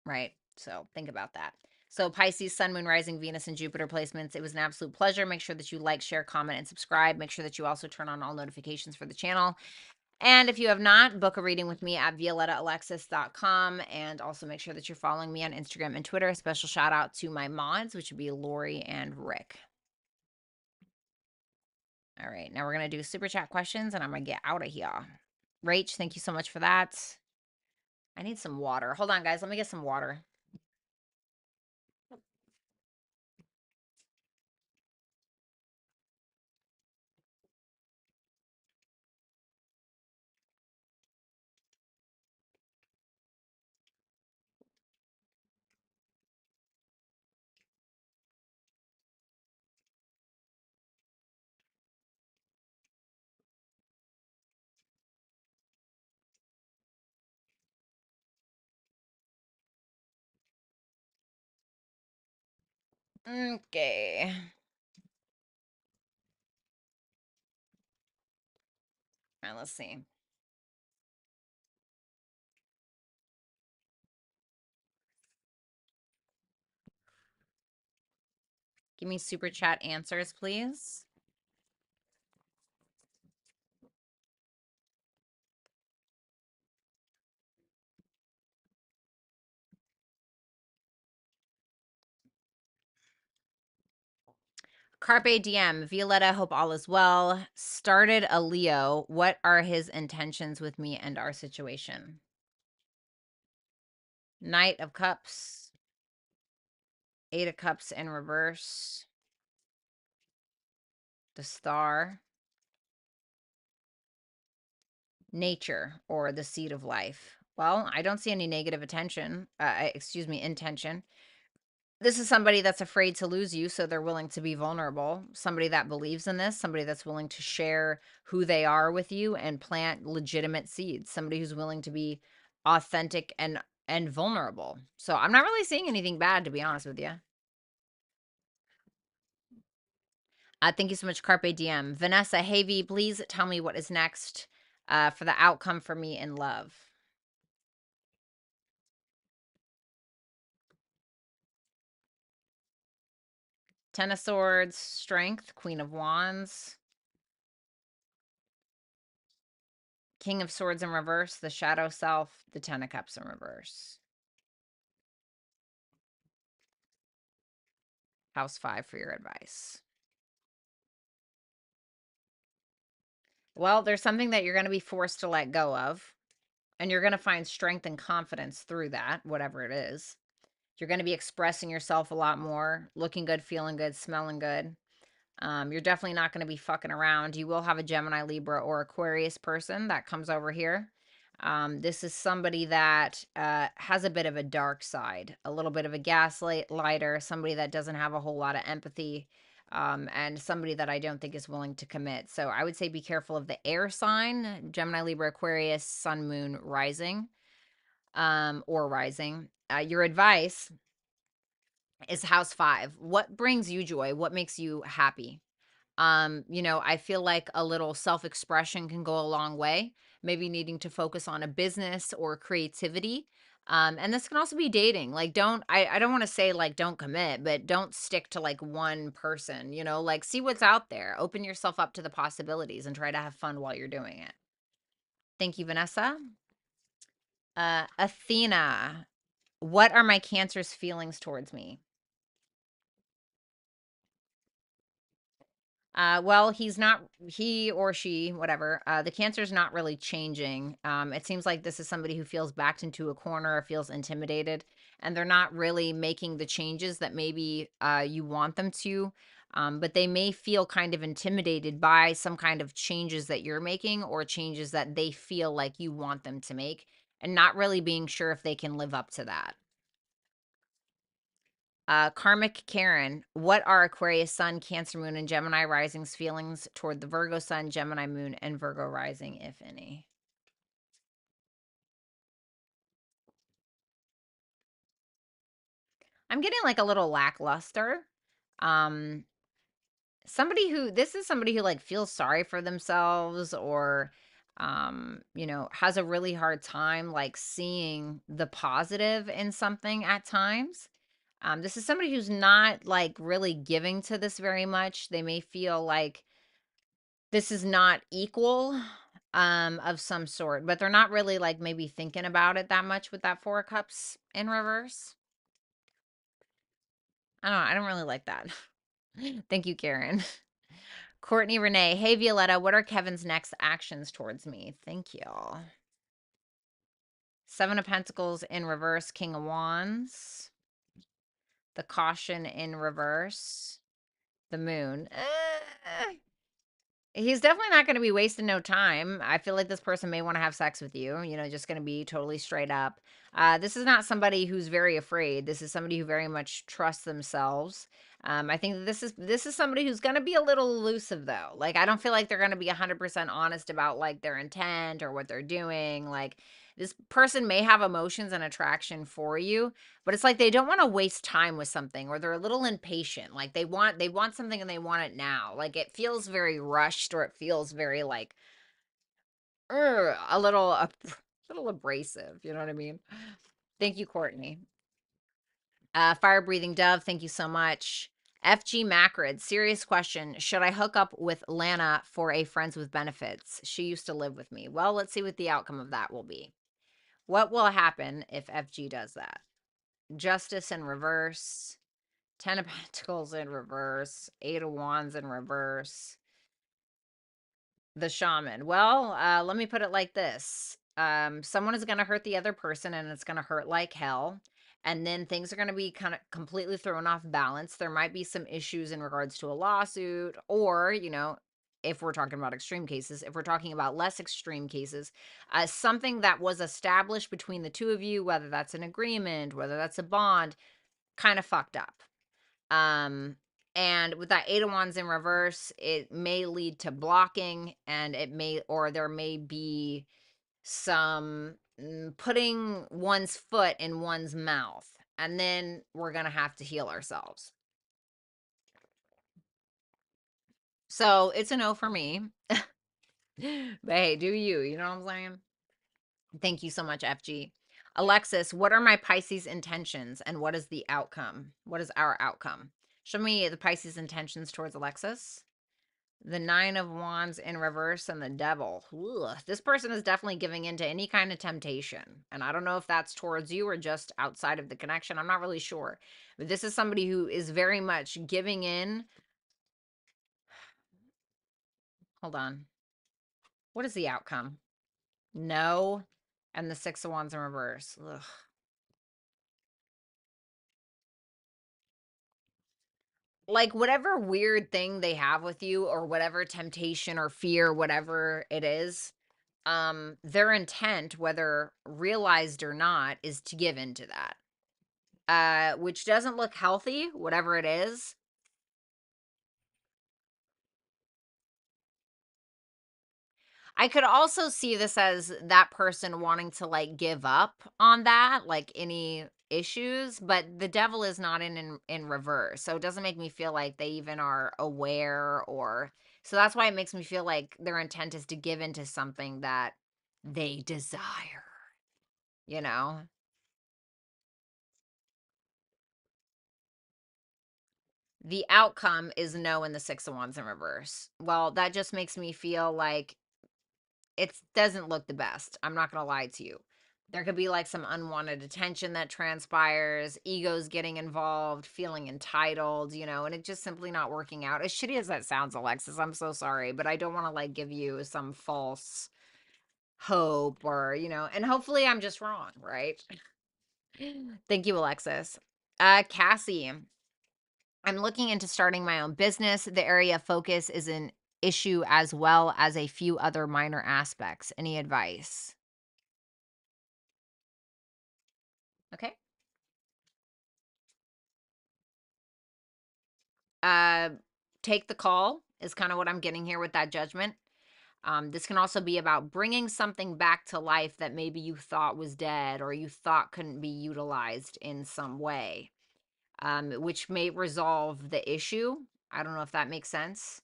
Right? So think about that. So Pisces, Sun, Moon, Rising, Venus, and Jupiter placements. It was an absolute pleasure. Make sure that you like, share, comment, and subscribe. Make sure that you also turn on all notifications for the channel. And if you have not, book a reading with me at violettaalexis.com. And also make sure that you're following me on Instagram and Twitter. A special shout out to my mods, which would be Lori and Rick. All right, now we're going to do super chat questions and I'm going to get out of here. Rach, thank you so much for that. I need some water. Hold on, guys. Let me get some water. Okay. All right, let's see. Give me super chat answers, please. Carpe Diem, Violetta, hope all is well. Started a Leo. What are his intentions with me and our situation? Knight of Cups, Eight of Cups in reverse, the Star, Nature, or the Seed of Life. Well, I don't see any negative intention. This is somebody that's afraid to lose you, so they're willing to be vulnerable. Somebody that believes in this, somebody that's willing to share who they are with you and plant legitimate seeds. Somebody who's willing to be authentic and vulnerable. So I'm not really seeing anything bad, to be honest with you. Thank you so much, Carpe Diem. Vanessa, hey V, please tell me what is next for the outcome for me in love. Ten of Swords, Strength, Queen of Wands, King of Swords in reverse, the Shadow Self, the Ten of Cups in reverse. House 5 for your advice. Well, there's something that you're going to be forced to let go of, and you're going to find strength and confidence through that, whatever it is. You're going to be expressing yourself a lot more, looking good, feeling good, smelling good. You're definitely not going to be fucking around. You will have a Gemini, Libra, or Aquarius person that comes over here. This is somebody that has a bit of a dark side, a little bit of a gaslighter, somebody that doesn't have a whole lot of empathy, and somebody that I don't think is willing to commit. So I would say be careful of the air sign, Gemini, Libra, Aquarius, Sun, Moon, Rising, or Rising. Your advice is House 5. What brings you joy? What makes you happy? I feel like a little self-expression can go a long way. Maybe needing to focus on a business or creativity. And this can also be dating. Like, I don't want to say like don't commit, but don't stick to like one person, like see what's out there. Open yourself up to the possibilities and try to have fun while you're doing it. Thank you, Vanessa. Athena, what are my Cancer's feelings towards me? Well, he or she, whatever. The Cancer's not really changing. It seems like this is somebody who feels backed into a corner or feels intimidated, and they're not really making the changes that maybe you want them to. But they may feel kind of intimidated by some kind of changes that you're making or changes that they feel like you want them to make, and not really being sure if they can live up to that. Karmic Karen, what are Aquarius Sun, Cancer Moon, and Gemini Rising's feelings toward the Virgo Sun, Gemini Moon, and Virgo Rising, if any? I'm getting like a little lackluster. Um, this is somebody who like feels sorry for themselves or has a really hard time like seeing the positive in something at times. This is somebody who's not like really giving to this very much. They may feel like this is not equal of some sort, but they're not really like maybe thinking about it that much with that 4 of cups in reverse. I don't really like that. Thank you, Karen. Courtney Renee, hey Violetta, what are Kevin's next actions towards me? Thank you. 7 of Pentacles in reverse, King of Wands, the Caution in reverse, the Moon. He's definitely not gonna be wasting no time. I feel like this person may wanna have sex with you, just gonna be totally straight up. This is not somebody who's very afraid. This is somebody who very much trusts themselves. I think that this is somebody who's gonna be a little elusive though. Like, I don't feel like they're gonna be 100% honest about, like, their intent or what they're doing. Like, this person may have emotions and attraction for you, but it's like they don't want to waste time with something or they're a little impatient. Like they want something and they want it now. Like it feels very rushed or it feels very like a little abrasive, you know what I mean? Thank you, Courtney. Fire breathing dove, thank you so much. FG Macrid, serious question. Should I hook up with Lana for a friends with benefits? She used to live with me. Well, let's see what the outcome of that will be. What will happen if FG does that? Justice in reverse, 10 of Pentacles in reverse, 8 of Wands in reverse, the Shaman. Well, let me put it like this. Someone is going to hurt the other person and it's going to hurt like hell. And then things are going to be kind of completely thrown off balance. There might be some issues in regards to a lawsuit or, if we're talking about extreme cases, if we're talking about less extreme cases, something that was established between the two of you, whether that's an agreement, whether that's a bond, kind of fucked up. And with that 8 of Wands in reverse, it may lead to blocking and there may be some putting one's foot in one's mouth. And then we're going to have to heal ourselves. So it's a no for me. But hey, do you? You know what I'm saying? Thank you so much, FG. Alexis, what are my Pisces intentions and what is the outcome? What is our outcome? Show me the Pisces intentions towards Alexis. The 9 of Wands in reverse and the Devil. Ugh. This person is definitely giving in to any kind of temptation. And I don't know if that's towards you or just outside of the connection. I'm not really sure. But this is somebody who is very much giving in. Hold on. What is the outcome? No. And the 6 of Wands in reverse. Ugh. Like whatever weird thing they have with you or whatever temptation or fear, whatever it is, their intent, whether realized or not, is to give into that. Which doesn't look healthy, whatever it is. I could also see this as that person wanting to like give up on that, like any issues, but the devil is not in reverse. So it doesn't make me feel like they even are aware or so that's why it makes me feel like their intent is to give into something that they desire, you know? The outcome is no in the 6 of Wands in reverse. Well, that just makes me feel like it doesn't look the best. I'm not going to lie to you. There could be like some unwanted attention that transpires, egos getting involved, feeling entitled, and it just simply not working out. As shitty as that sounds, Alexis, I'm so sorry, but I don't want to like give you some false hope or, and hopefully I'm just wrong, right? Thank you, Alexis. Cassie, I'm looking into starting my own business. The area of focus is an issue as well as a few other minor aspects. Any advice? Okay. Uh, take the call is kind of what I'm getting here with that judgment. This can also be about bringing something back to life that maybe you thought was dead or you thought couldn't be utilized in some way, which may resolve the issue. I don't know if that makes sense.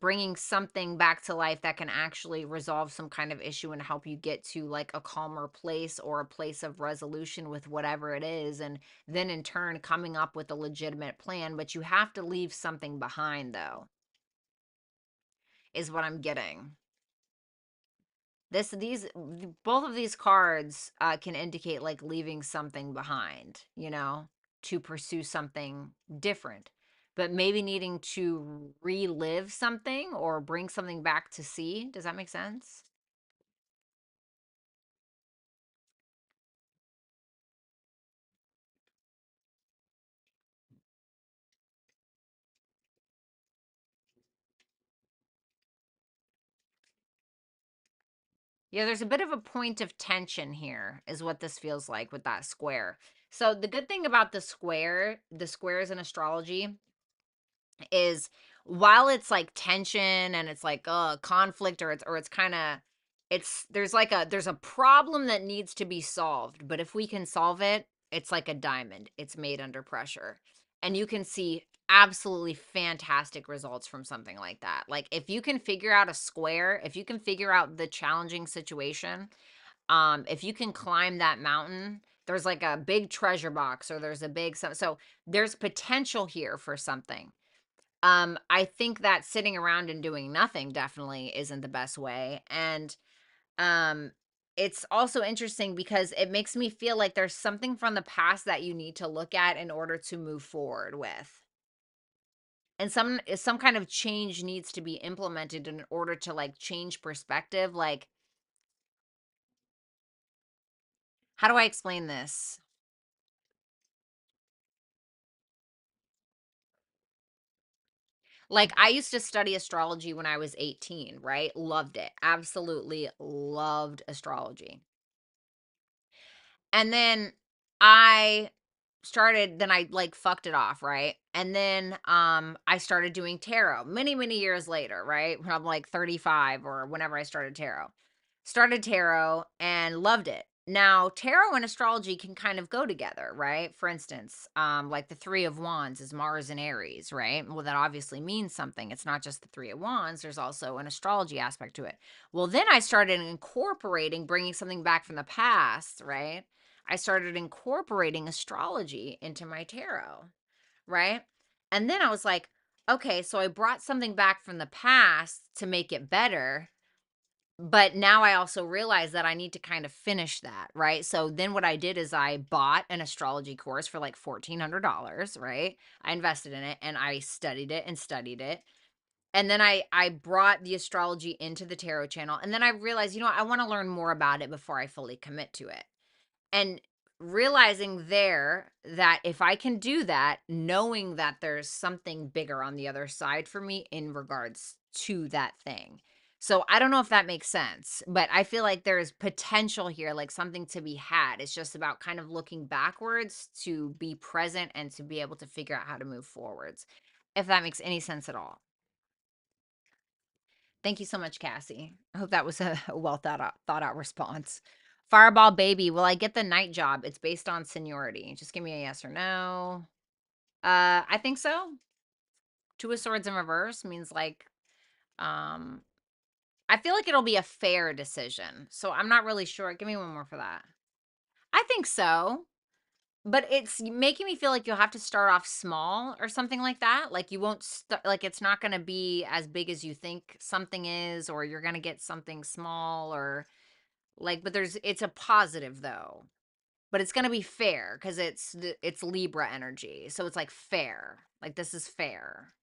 Bringing something back to life that can actually resolve some kind of issue and help you get to like a calmer place or a place of resolution with whatever it is. And then in turn, coming up with a legitimate plan. But you have to leave something behind, though, is what I'm getting. Both of these cards can indicate like leaving something behind, to pursue something different, but maybe needing to relive something or bring something back to see. Does that make sense? Yeah, there's a bit of a point of tension here, is what this feels like with that square. So the good thing about the squares in astrology is, while it's like tension and it's like conflict, or it's kind of, there's a problem that needs to be solved, but if we can solve it, it's like a diamond. It's made under pressure. And you can see absolutely fantastic results from something like that. Like if you can figure out a square, if you can figure out the challenging situation, if you can climb that mountain, there's like a big treasure box, or there's a big so there's potential here for something. I think that sitting around and doing nothing definitely isn't the best way. And um it's also interesting because it makes me feel like there's something from the past that you need to look at in order to move forward with. And some kind of change needs to be implemented in order to like change perspective. Like, how do I explain this? Like, I used to study astrology when I was 18, right? Loved it. Absolutely loved astrology. And then I I like fucked it off, right? And then I started doing tarot many, many years later, right? When I'm like 35 or whenever I started tarot. Started tarot and loved it. Now, tarot and astrology can kind of go together, right? For instance, like the 3 of Wands is Mars and Aries, right? Well, that obviously means something. It's not just the 3 of Wands, there's also an astrology aspect to it. Well, then I started incorporating, bringing something back from the past, right? I started incorporating astrology into my tarot, right? And then I was like, okay, so I brought something back from the past to make it better. But now I also realize that I need to kind of finish that, right? So then what I did is I bought an astrology course for like $1,400, right? I invested in it and I studied it and studied it. And then I brought the astrology into the tarot channel. And then I realized, I want to learn more about it before I fully commit to it. And realizing there that if I can do that, knowing that there's something bigger on the other side for me in regards to that thing. So I don't know if that makes sense, but I feel like there's potential here, like something to be had. It's just about kind of looking backwards to be present and to be able to figure out how to move forwards. If that makes any sense at all. Thank you so much, Cassie. I hope that was a well thought out response. Fireball baby, will I get the night job? It's based on seniority. Just give me a yes or no. I think so. 2 of swords in reverse means like, um I feel like it'll be a fair decision. So I'm not really sure. Give me one more for that. I think so. But it's making me feel like you'll have to start off small or something like that. Like you won't like it's not going to be as big as you think something is, or you're going to get something small, or Like, but it's a positive though. But it's going to be fair cuz it's Libra energy. So it's like fair. Like this is fair.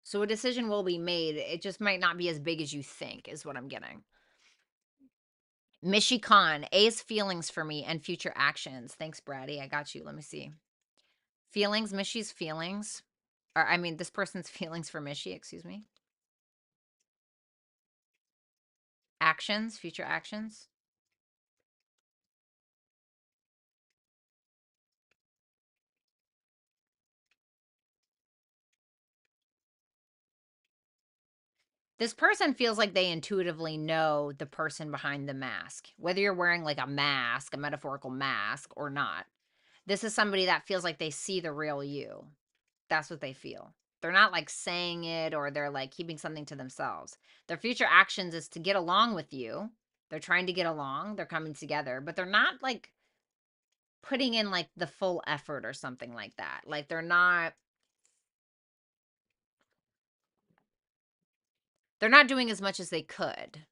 So a decision will be made. It just might not be as big as you think is what I'm getting. Mishi Khan, A's feelings for me and future actions. Thanks, Braddy. I got you. Let me see. Feelings, Mishi's feelings. Or I mean this person's feelings for Mishi, excuse me. Actions, future actions. This person feels like they intuitively know the person behind the mask, whether you're wearing like a mask, a metaphorical mask, or not. This is somebody that feels like they see the real you. That's what they feel. They're not like saying it or they're like keeping something to themselves. Their future actions is to get along with you. They're trying to get along, they're coming together, but they're not like putting in like the full effort or something like that. Like they're not doing as much as they could.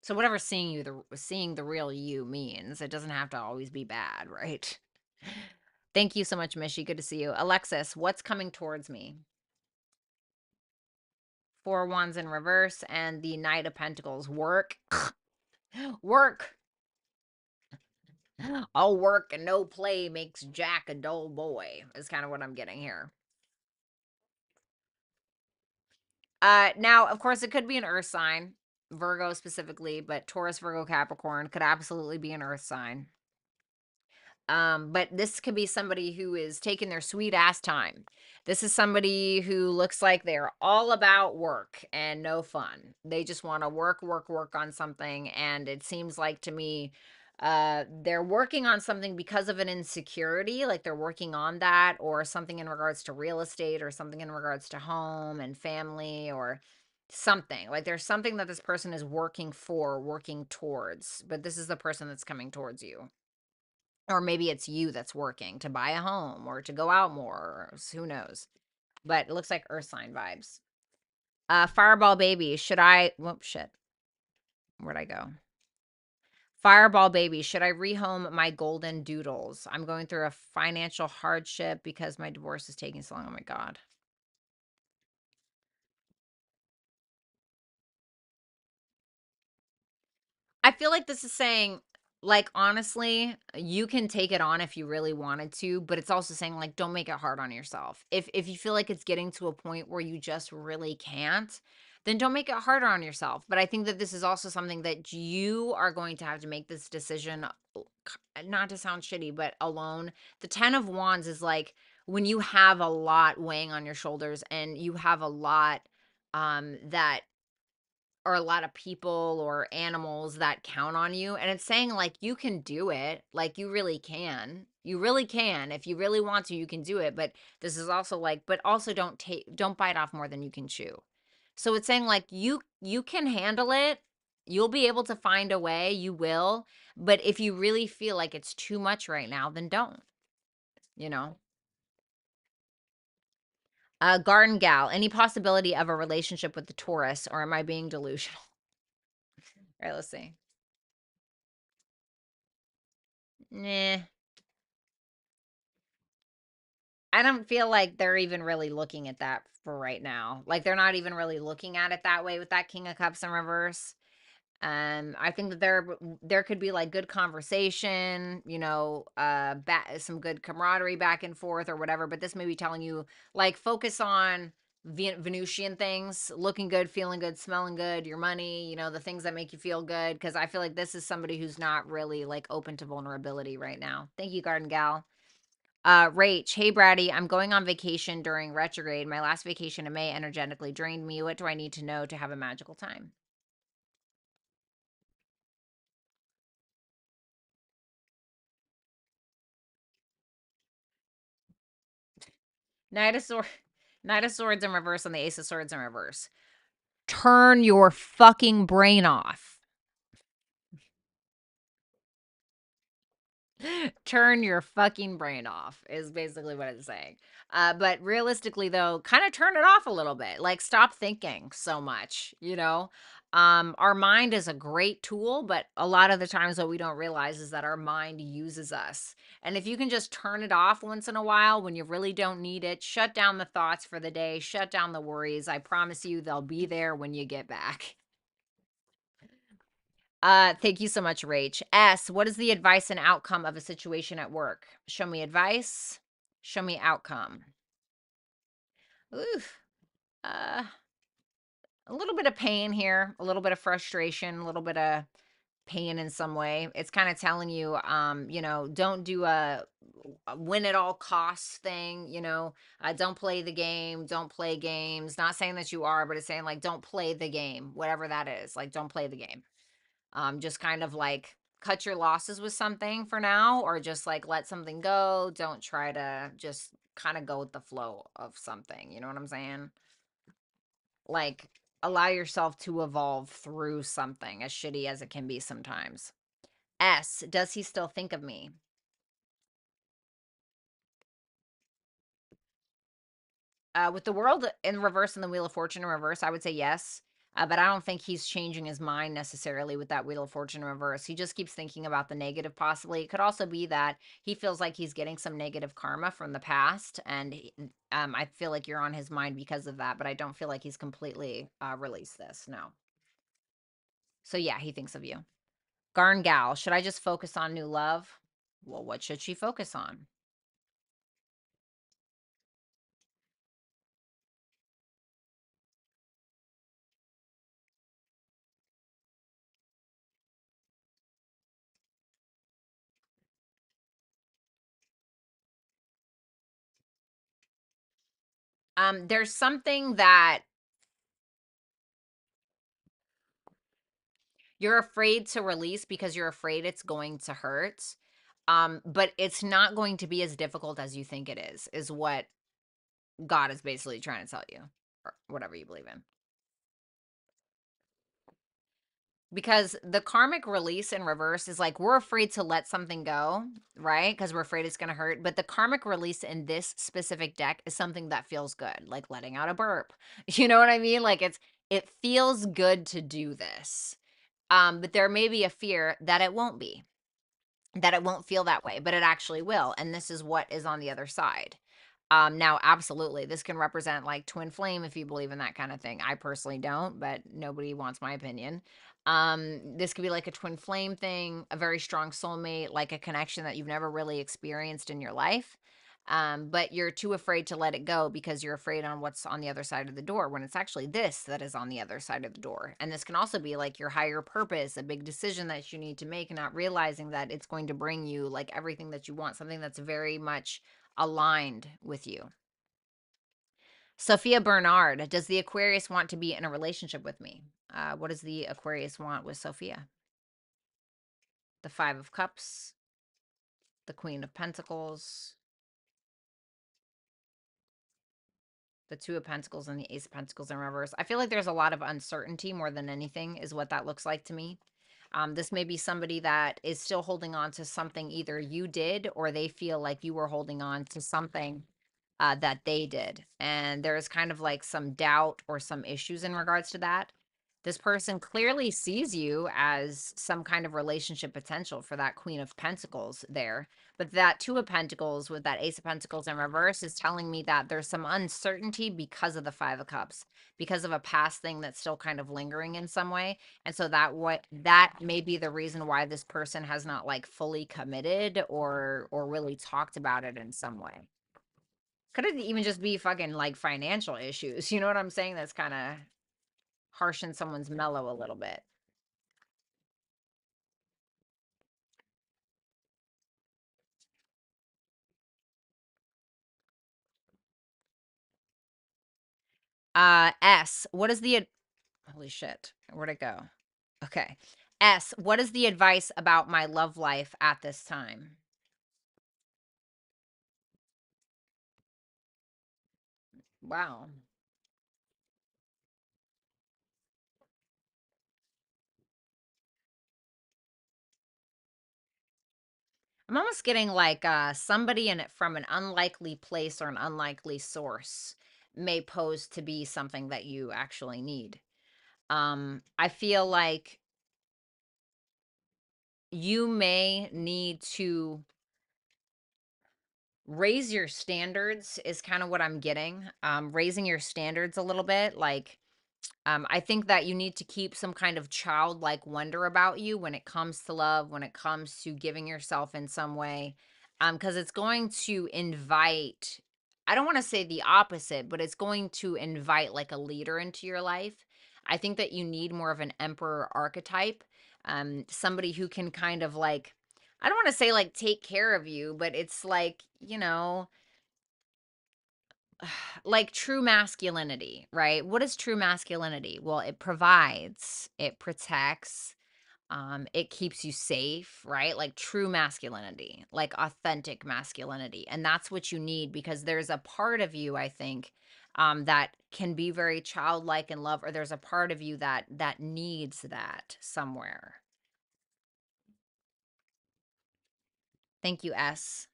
So whatever seeing the real you means, it doesn't have to always be bad, right? Thank you so much, Mishi. Good to see you. Alexis, what's coming towards me? Four Wands in reverse and the Knight of Pentacles. Work. Work. All work and no play makes Jack a dull boy, is kind of what I'm getting here. Now, of course, it could be an earth sign, Virgo specifically, but Taurus, Virgo, Capricorn could absolutely be an earth sign. But this could be somebody who is taking their sweet ass time. This is somebody who looks like they're all about work and no fun. They just want to work, work, work on something. And it seems like to me, they're working on something because of an insecurity, like they're working on that, or something in regards to real estate, or something in regards to home and family, or something. Like there's something that this person is working for, working towards, but this is the person that's coming towards you. Or maybe it's you that's working to buy a home or to go out more, or who knows. But it looks like earth sign vibes. Fireball baby, should I whoop shit. Where'd I go? Fireball baby, should I rehome my golden doodles? I'm going through a financial hardship because my divorce is taking so long. Oh my God. I feel like this is saying, like, honestly, you can take it on if you really wanted to, but it's also saying, like, don't make it hard on yourself. If you feel like it's getting to a point where you just really can't, then don't make it harder on yourself. But I think that this is also something that you are going to have to make this decision, not to sound shitty, but alone. The 10 of Wands is like when you have a lot weighing on your shoulders and you have a lot that or a lot of people or animals that count on you, and it's saying like you can do it, like you really can. You really can. If you really want to, you can do it, but this is also like but also don't bite off more than you can chew. So it's saying like you can handle it. You'll be able to find a way, you will, but if you really feel like it's too much right now, then don't, you know. Garden gal, any possibility of a relationship with the Taurus or am I being delusional? All right, let's see. Nah. I don't feel like they're even really looking at that for right now. Like they're not even really looking at it that way with that King of Cups in reverse. I think that there could be like good conversation, you know, some good camaraderie back and forth or whatever. But this may be telling you like focus on Venusian things, looking good, feeling good, smelling good, your money, you know, the things that make you feel good. Because I feel like this is somebody who's not really like open to vulnerability right now. Thank you, Garden Gal. Rach, hey Brady, I'm going on vacation during retrograde. My last vacation in May energetically drained me. What do I need to know to have a magical time? Knight of Swords, Knight of Swords in reverse and the Ace of Swords in reverse. Turn your fucking brain off. Turn your fucking brain off is basically what it's saying. But realistically, though, kind of turn it off a little bit. Like, stop thinking so much, you know? Our mind is a great tool, but a lot of the times what we don't realize is that our mind uses us. And if you can just turn it off once in a while when you really don't need it, shut down the thoughts for the day, shut down the worries. I promise you they'll be there when you get back. Thank you so much, Rach. S, what is the advice and outcome of a situation at work? Show me advice, show me outcome. Oof. Uh, a little bit of pain here, a little bit of frustration, a little bit of pain in some way. It's kind of telling you, don't do a win at all costs thing, don't play the game, don't play games. Not saying that you are, but it's saying like, don't play the game, whatever that is. Like, don't play the game. Just kind of like cut your losses with something for now, or just like let something go. Don't try to just kind of go with the flow of something. You know what I'm saying? Like, allow yourself to evolve through something, as shitty as it can be sometimes. S, does he still think of me? With the world in reverse and the Wheel of Fortune in reverse, I would say yes. But I don't think he's changing his mind necessarily with that Wheel of Fortune in reverse. He just keeps thinking about the negative, possibly. It could also be that he feels like he's getting some negative karma from the past. And I feel like you're on his mind because of that. But I don't feel like he's completely released this. No. So yeah, he thinks of you. Garn Gal, should I just focus on new love? Well, what should she focus on? There's something that you're afraid to release because you're afraid it's going to hurt. But it's not going to be as difficult as you think it is what God is basically trying to tell you, or whatever you believe in. Because the karmic release in reverse is like we're afraid to let something go, right? Because we're afraid it's going to hurt. But the karmic release in this specific deck is something that feels good, like letting out a burp. You know what I mean? Like it feels good to do this. But there may be a fear that it won't be, that it won't feel that way, but it actually will. And this is what is on the other side. Now, absolutely, this can represent like twin flame if you believe in that kind of thing. I personally don't, but nobody wants my opinion. This could be like a twin flame thing, a very strong soulmate, like a connection that you've never really experienced in your life. But you're too afraid to let it go because you're afraid on what's on the other side of the door when it's actually this that is on the other side of the door. And this can also be like your higher purpose, a big decision that you need to make, and not realizing that it's going to bring you like everything that you want, something that's very much aligned with you. Sophia Bernard, does the Aquarius want to be in a relationship with me? What does the Aquarius want with Sophia? The Five of Cups, the Queen of Pentacles, the Two of Pentacles, and the Ace of Pentacles in reverse. I feel like there's a lot of uncertainty more than anything is what that looks like to me. This may be somebody that is still holding on to something either you did or they feel like you were holding on to something that they did. And there's kind of like some doubt or some issues in regards to that. This person clearly sees you as some kind of relationship potential for that Queen of Pentacles there. But that Two of Pentacles with that Ace of Pentacles in reverse is telling me that there's some uncertainty because of the Five of Cups, because of a past thing that's still kind of lingering in some way. And so that may be the reason why this person has not like fully committed or really talked about it in some way. Could it even just be fucking like financial issues? You know what I'm saying? That's kind of harshing someone's mellow a little bit. S, what is the holy shit? Where'd it go? Okay. S, what is the advice about my love life at this time? Wow. I'm almost getting like somebody in it from an unlikely place or an unlikely source may pose to be something that you actually need. I feel like you may need to raise your standards is kind of what I'm getting. Raising your standards a little bit, like I think that you need to keep some kind of childlike wonder about you when it comes to love, when it comes to giving yourself in some way, because it's going to invite, I don't want to say the opposite, but it's going to invite like a leader into your life. I think that you need more of an emperor archetype, somebody who can kind of like, I don't want to say like take care of you, but it's like, like true masculinity, right? What is true masculinity? Well, it provides, it protects, it keeps you safe, right? Like true masculinity, like authentic masculinity. And that's what you need because there's a part of you, I think, that can be very childlike in love, or there's a part of you that needs that somewhere. Thank you, S.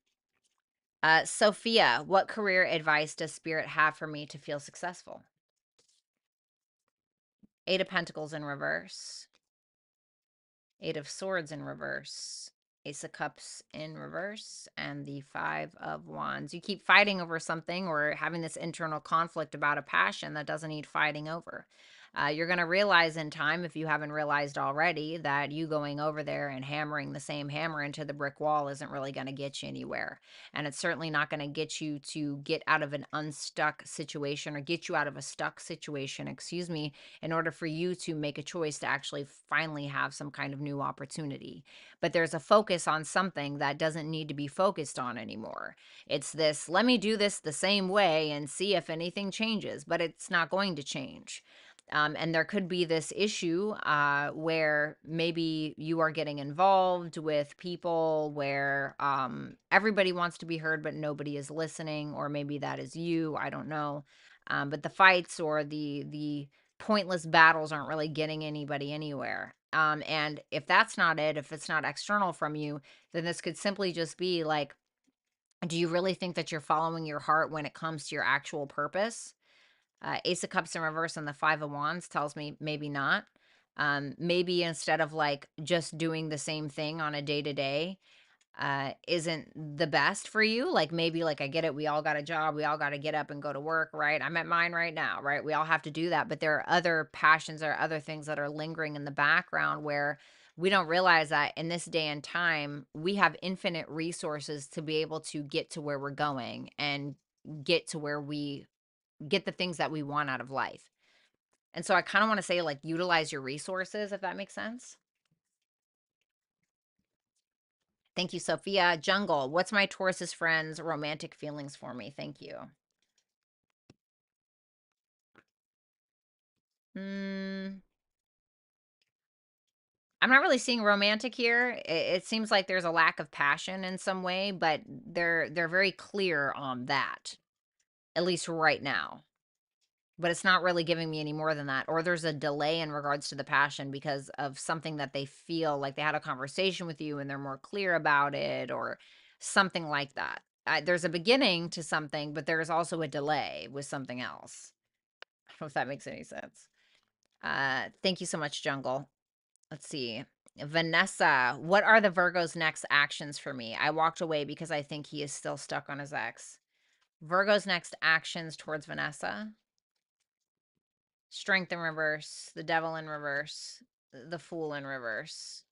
Sophia, what career advice does spirit have for me to feel successful? Eight of Pentacles in reverse. Eight of Swords in reverse, Ace of Cups in reverse, and the Five of Wands. You keep fighting over something or having this internal conflict about a passion that doesn't need fighting over. You're going to realize in time, if you haven't realized already, that you going over there and hammering the same hammer into the brick wall isn't really going to get you anywhere. And it's certainly not going to get you to get out of an unstuck situation or get you out of a stuck situation, excuse me, in order for you to make a choice to actually finally have some kind of new opportunity. But there's a focus on something that doesn't need to be focused on anymore. It's this, let me do this the same way and see if anything changes, but it's not going to change. And there could be this issue where maybe you are getting involved with people where everybody wants to be heard, but nobody is listening, or maybe that is you. I don't know. But the fights or the pointless battles aren't really getting anybody anywhere. And if that's not it, if it's not external from you, then this could simply just be like, do you really think that you're following your heart when it comes to your actual purpose? Ace of Cups in reverse and the Five of Wands tells me maybe not. Maybe instead of like just doing the same thing on a day to day, isn't the best for you. Like maybe like I get it, we all got a job, we all got to get up and go to work, right? I'm at mine right now, right? We all have to do that, but there are other passions or other things that are lingering in the background where we don't realize that in this day and time, we have infinite resources to be able to get to where we're going and get to where we get the things that we want out of life. And so I kind of want to say like utilize your resources, if that makes sense. Thank you, Sophia. Jungle, what's my Taurus's friend's romantic feelings for me? Thank you. Mm, I'm not really seeing romantic here. It seems like there's a lack of passion in some way, but they're very clear on that, at least right now. But it's not really giving me any more than that. Or there's a delay in regards to the passion because of something that they feel like they had a conversation with you and they're more clear about it, or something like that. There's a beginning to something, but there's also a delay with something else. I don't know if that makes any sense. Thank you so much, Jungle. Let's see. Vanessa, what are the Virgo's next actions for me? I walked away because I think he is still stuck on his ex. Virgo's next actions towards Vanessa. Strength in reverse, the Devil in reverse, the Fool in reverse,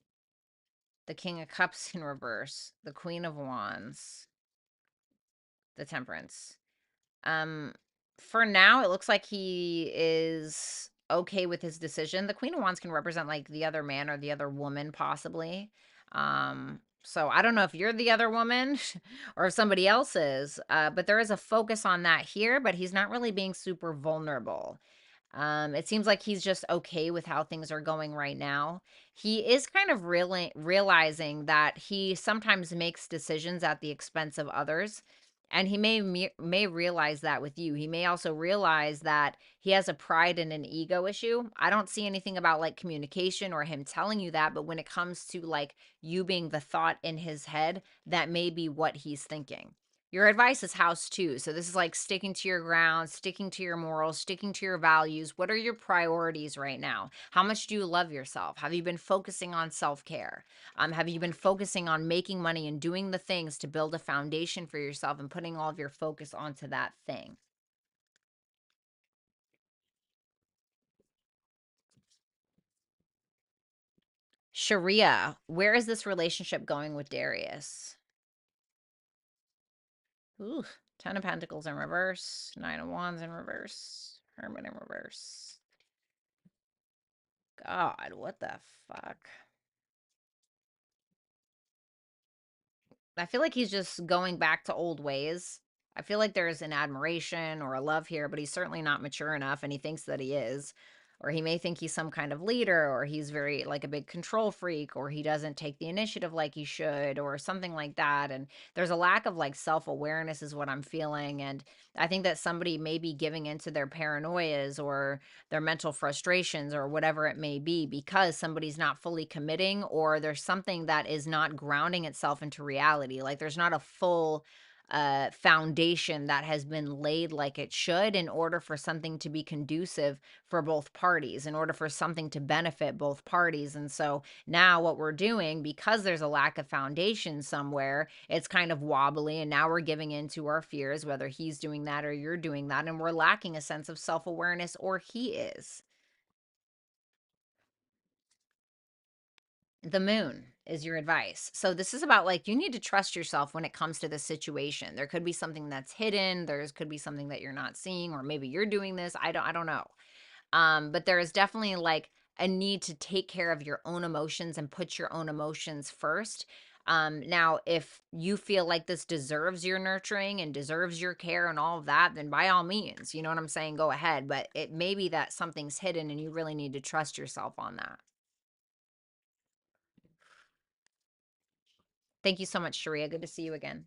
the King of Cups in reverse, the Queen of Wands, the Temperance. Um, for now, it looks like he is okay with his decision. The Queen of Wands can represent like the other man or the other woman, possibly. So I don't know if you're the other woman or if somebody else is, but there is a focus on that here, but he's not really being super vulnerable. It seems like he's just okay with how things are going right now. He is kind of really realizing that he sometimes makes decisions at the expense of others. And he may realize that with you. He may also realize that he has a pride and an ego issue. I don't see anything about like communication or him telling you that, but when it comes to like you being the thought in his head, that may be what he's thinking. Your advice is house two. So this is like sticking to your ground, sticking to your morals, sticking to your values. What are your priorities right now? How much do you love yourself? Have you been focusing on self-care? Have you been focusing on making money and doing the things to build a foundation for yourself and putting all of your focus onto that thing? Sharia, where is this relationship going with Darius? Ooh, Ten of Pentacles in reverse, Nine of Wands in reverse, Hermit in reverse. God, what the fuck? I feel like he's just going back to old ways. I feel like there's an admiration or a love here, but he's certainly not mature enough, and he thinks that he is. Or he may think he's some kind of leader, or he's very like a big control freak, or he doesn't take the initiative like he should, or something like that. And there's a lack of like self awareness, is what I'm feeling. And I think that somebody may be giving into their paranoias or their mental frustrations or whatever it may be because somebody's not fully committing, or there's something that is not grounding itself into reality. Like there's not a full foundation that has been laid like it should in order for something to be conducive for both parties, in order for something to benefit both parties. And so now what we're doing, because there's a lack of foundation somewhere, it's kind of wobbly. And now we're giving into our fears, whether he's doing that or you're doing that. And we're lacking a sense of self awareness, or he is. The moon is your advice. So this is about like you need to trust yourself when it comes to this situation. There could be something that's hidden, there's could be something that you're not seeing, or maybe you're doing this. I don't know. But there is definitely like a need to take care of your own emotions and put your own emotions first. Now, if you feel like this deserves your nurturing and deserves your care and all of that, then by all means, you know what I'm saying, go ahead. But it may be that something's hidden and you really need to trust yourself on that. Thank you so much, Sharia. Good to see you again.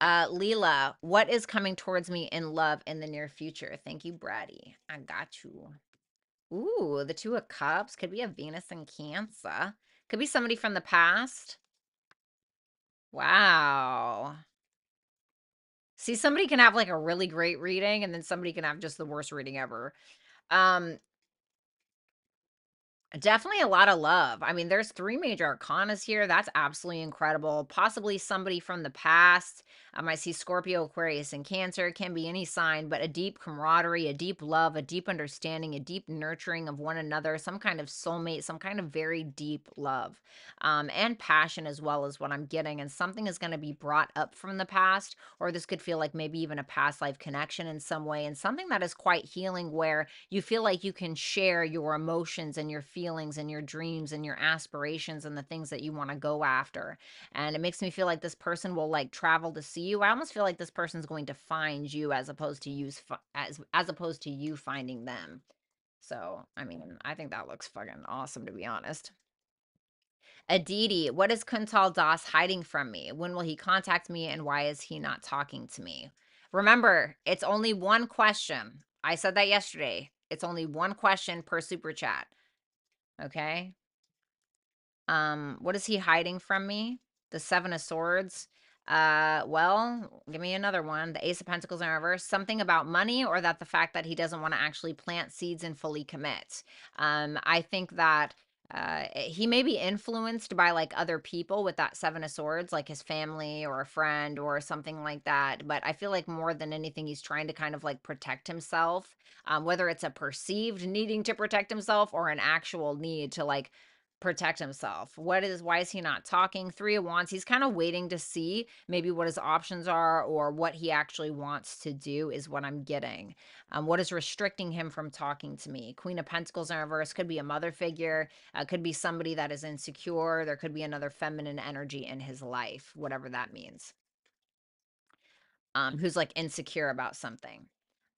Leela, what is coming towards me in love in the near future? Thank you, Brady. I got you. Ooh, the Two of Cups. Could be a Venus in Cancer. Could be somebody from the past. Wow. See, somebody can have like a really great reading, and then somebody can have just the worst reading ever. Um, Definitely a lot of love. I mean, there's three major arcanas here. That's absolutely incredible. Possibly somebody from the past. I see Scorpio, Aquarius, and Cancer. It can be any sign, but a deep camaraderie, a deep love, a deep understanding, a deep nurturing of one another, some kind of soulmate, some kind of very deep love, and passion as well is what I'm getting. And something is going to be brought up from the past, or this could feel like maybe even a past life connection in some way, and something that is quite healing where you feel like you can share your emotions and your feelings and your dreams and your aspirations and the things that you want to go after. And it makes me feel like this person will like travel to see you. I almost feel like this person's going to find you as opposed to as opposed to you finding them. So, I mean, I think that looks fucking awesome, to be honest. Aditi, what is Kuntal Das hiding from me? When will he contact me and why is he not talking to me? Remember, it's only one question. I said that yesterday. It's only one question per super chat. Okay? What is he hiding from me? The Seven of Swords. Well, give me another one. The Ace of Pentacles in reverse. Something about money, or that the fact that he doesn't want to actually plant seeds and fully commit. I think that he may be influenced by like other people with that Seven of Swords, like his family or a friend or something like that. But I feel like more than anything, he's trying to kind of like protect himself, whether it's a perceived needing to protect himself or an actual need to like protect himself. Why is he not talking? Three of Wands, he's kind of waiting to see maybe what his options are or what he actually wants to do is what I'm getting. What is restricting him from talking to me? Queen of Pentacles in reverse could be a mother figure, could be somebody that is insecure. There could be another feminine energy in his life, whatever that means. Who's like insecure about something.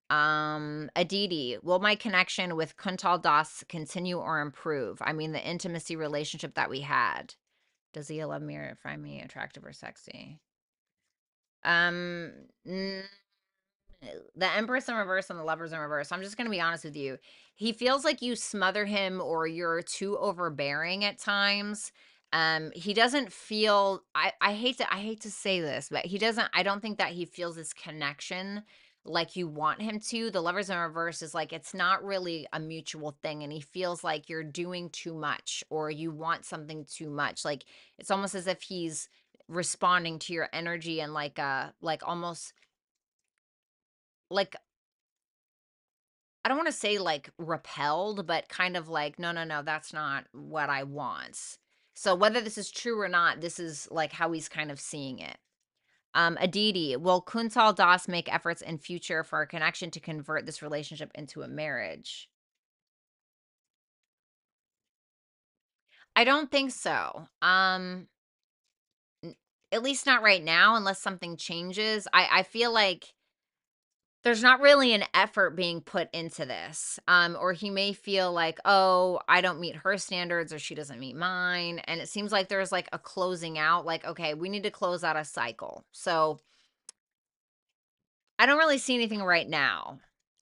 Aditi, will my connection with Kuntal Das continue or improve? I mean, the intimacy relationship that we had. Does he love me or find me attractive or sexy? Um, mm, the Empress in reverse and the Lovers in reverse. I'm just gonna be honest with you. He feels like you smother him or you're too overbearing at times. He doesn't feel I hate to say this, but he doesn't I don't think that he feels this connection like you want him to. The Lovers in reverse is like it's not really a mutual thing, and he feels like you're doing too much or you want something too much. Like it's almost as if he's responding to your energy and like almost like I don't wanna say, like, repelled, but kind of like, "No, no, no, that's not what I want." So whether this is true or not, this is, like, how he's kind of seeing it. Aditi, will Kuntal Das make efforts in future for a connection to convert this relationship into a marriage? I don't think so. N At least not right now unless something changes. I feel like there's not really an effort being put into this. Or he may feel like, oh, I don't meet her standards or she doesn't meet mine. And it seems like there's like a closing out, like, okay, we need to close out a cycle. So I don't really see anything right now.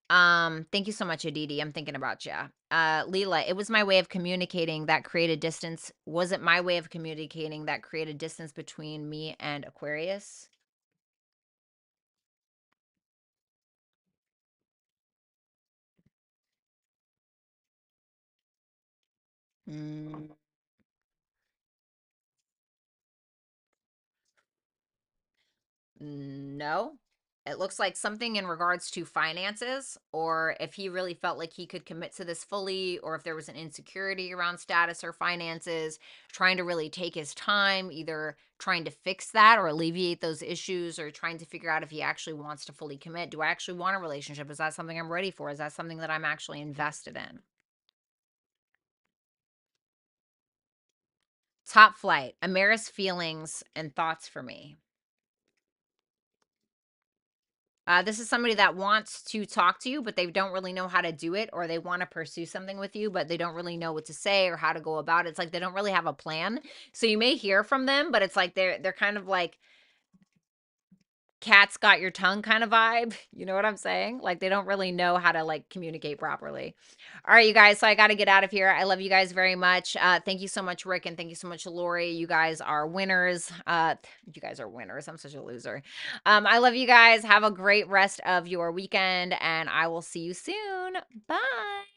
Thank you so much, Aditi. I'm thinking about you. Leela, it was my way of communicating that created distance. Was it my way of communicating that created distance between me and Aquarius? Mm. No. It looks like something in regards to finances, or if he really felt like he could commit to this fully, or if there was an insecurity around status or finances, trying to really take his time, either trying to fix that or alleviate those issues, or trying to figure out if he actually wants to fully commit. Do I actually want a relationship? Is that something I'm ready for? Is that something that I'm actually invested in? Top flight, Amaris feelings and thoughts for me. This is somebody that wants to talk to you, but they don't really know how to do it, or they want to pursue something with you, but they don't really know what to say or how to go about it. It's like they don't really have a plan. So you may hear from them, but it's like they're kind of like cat's got your tongue kind of vibe. You know what I'm saying? Like they don't really know how to like communicate properly. All right, you guys. So I got to get out of here. I love you guys very much. Thank you so much, Rick, and thank you so much, Lori. You guys are winners. You guys are winners. I'm such a loser. I love you guys. Have a great rest of your weekend, and I will see you soon. Bye.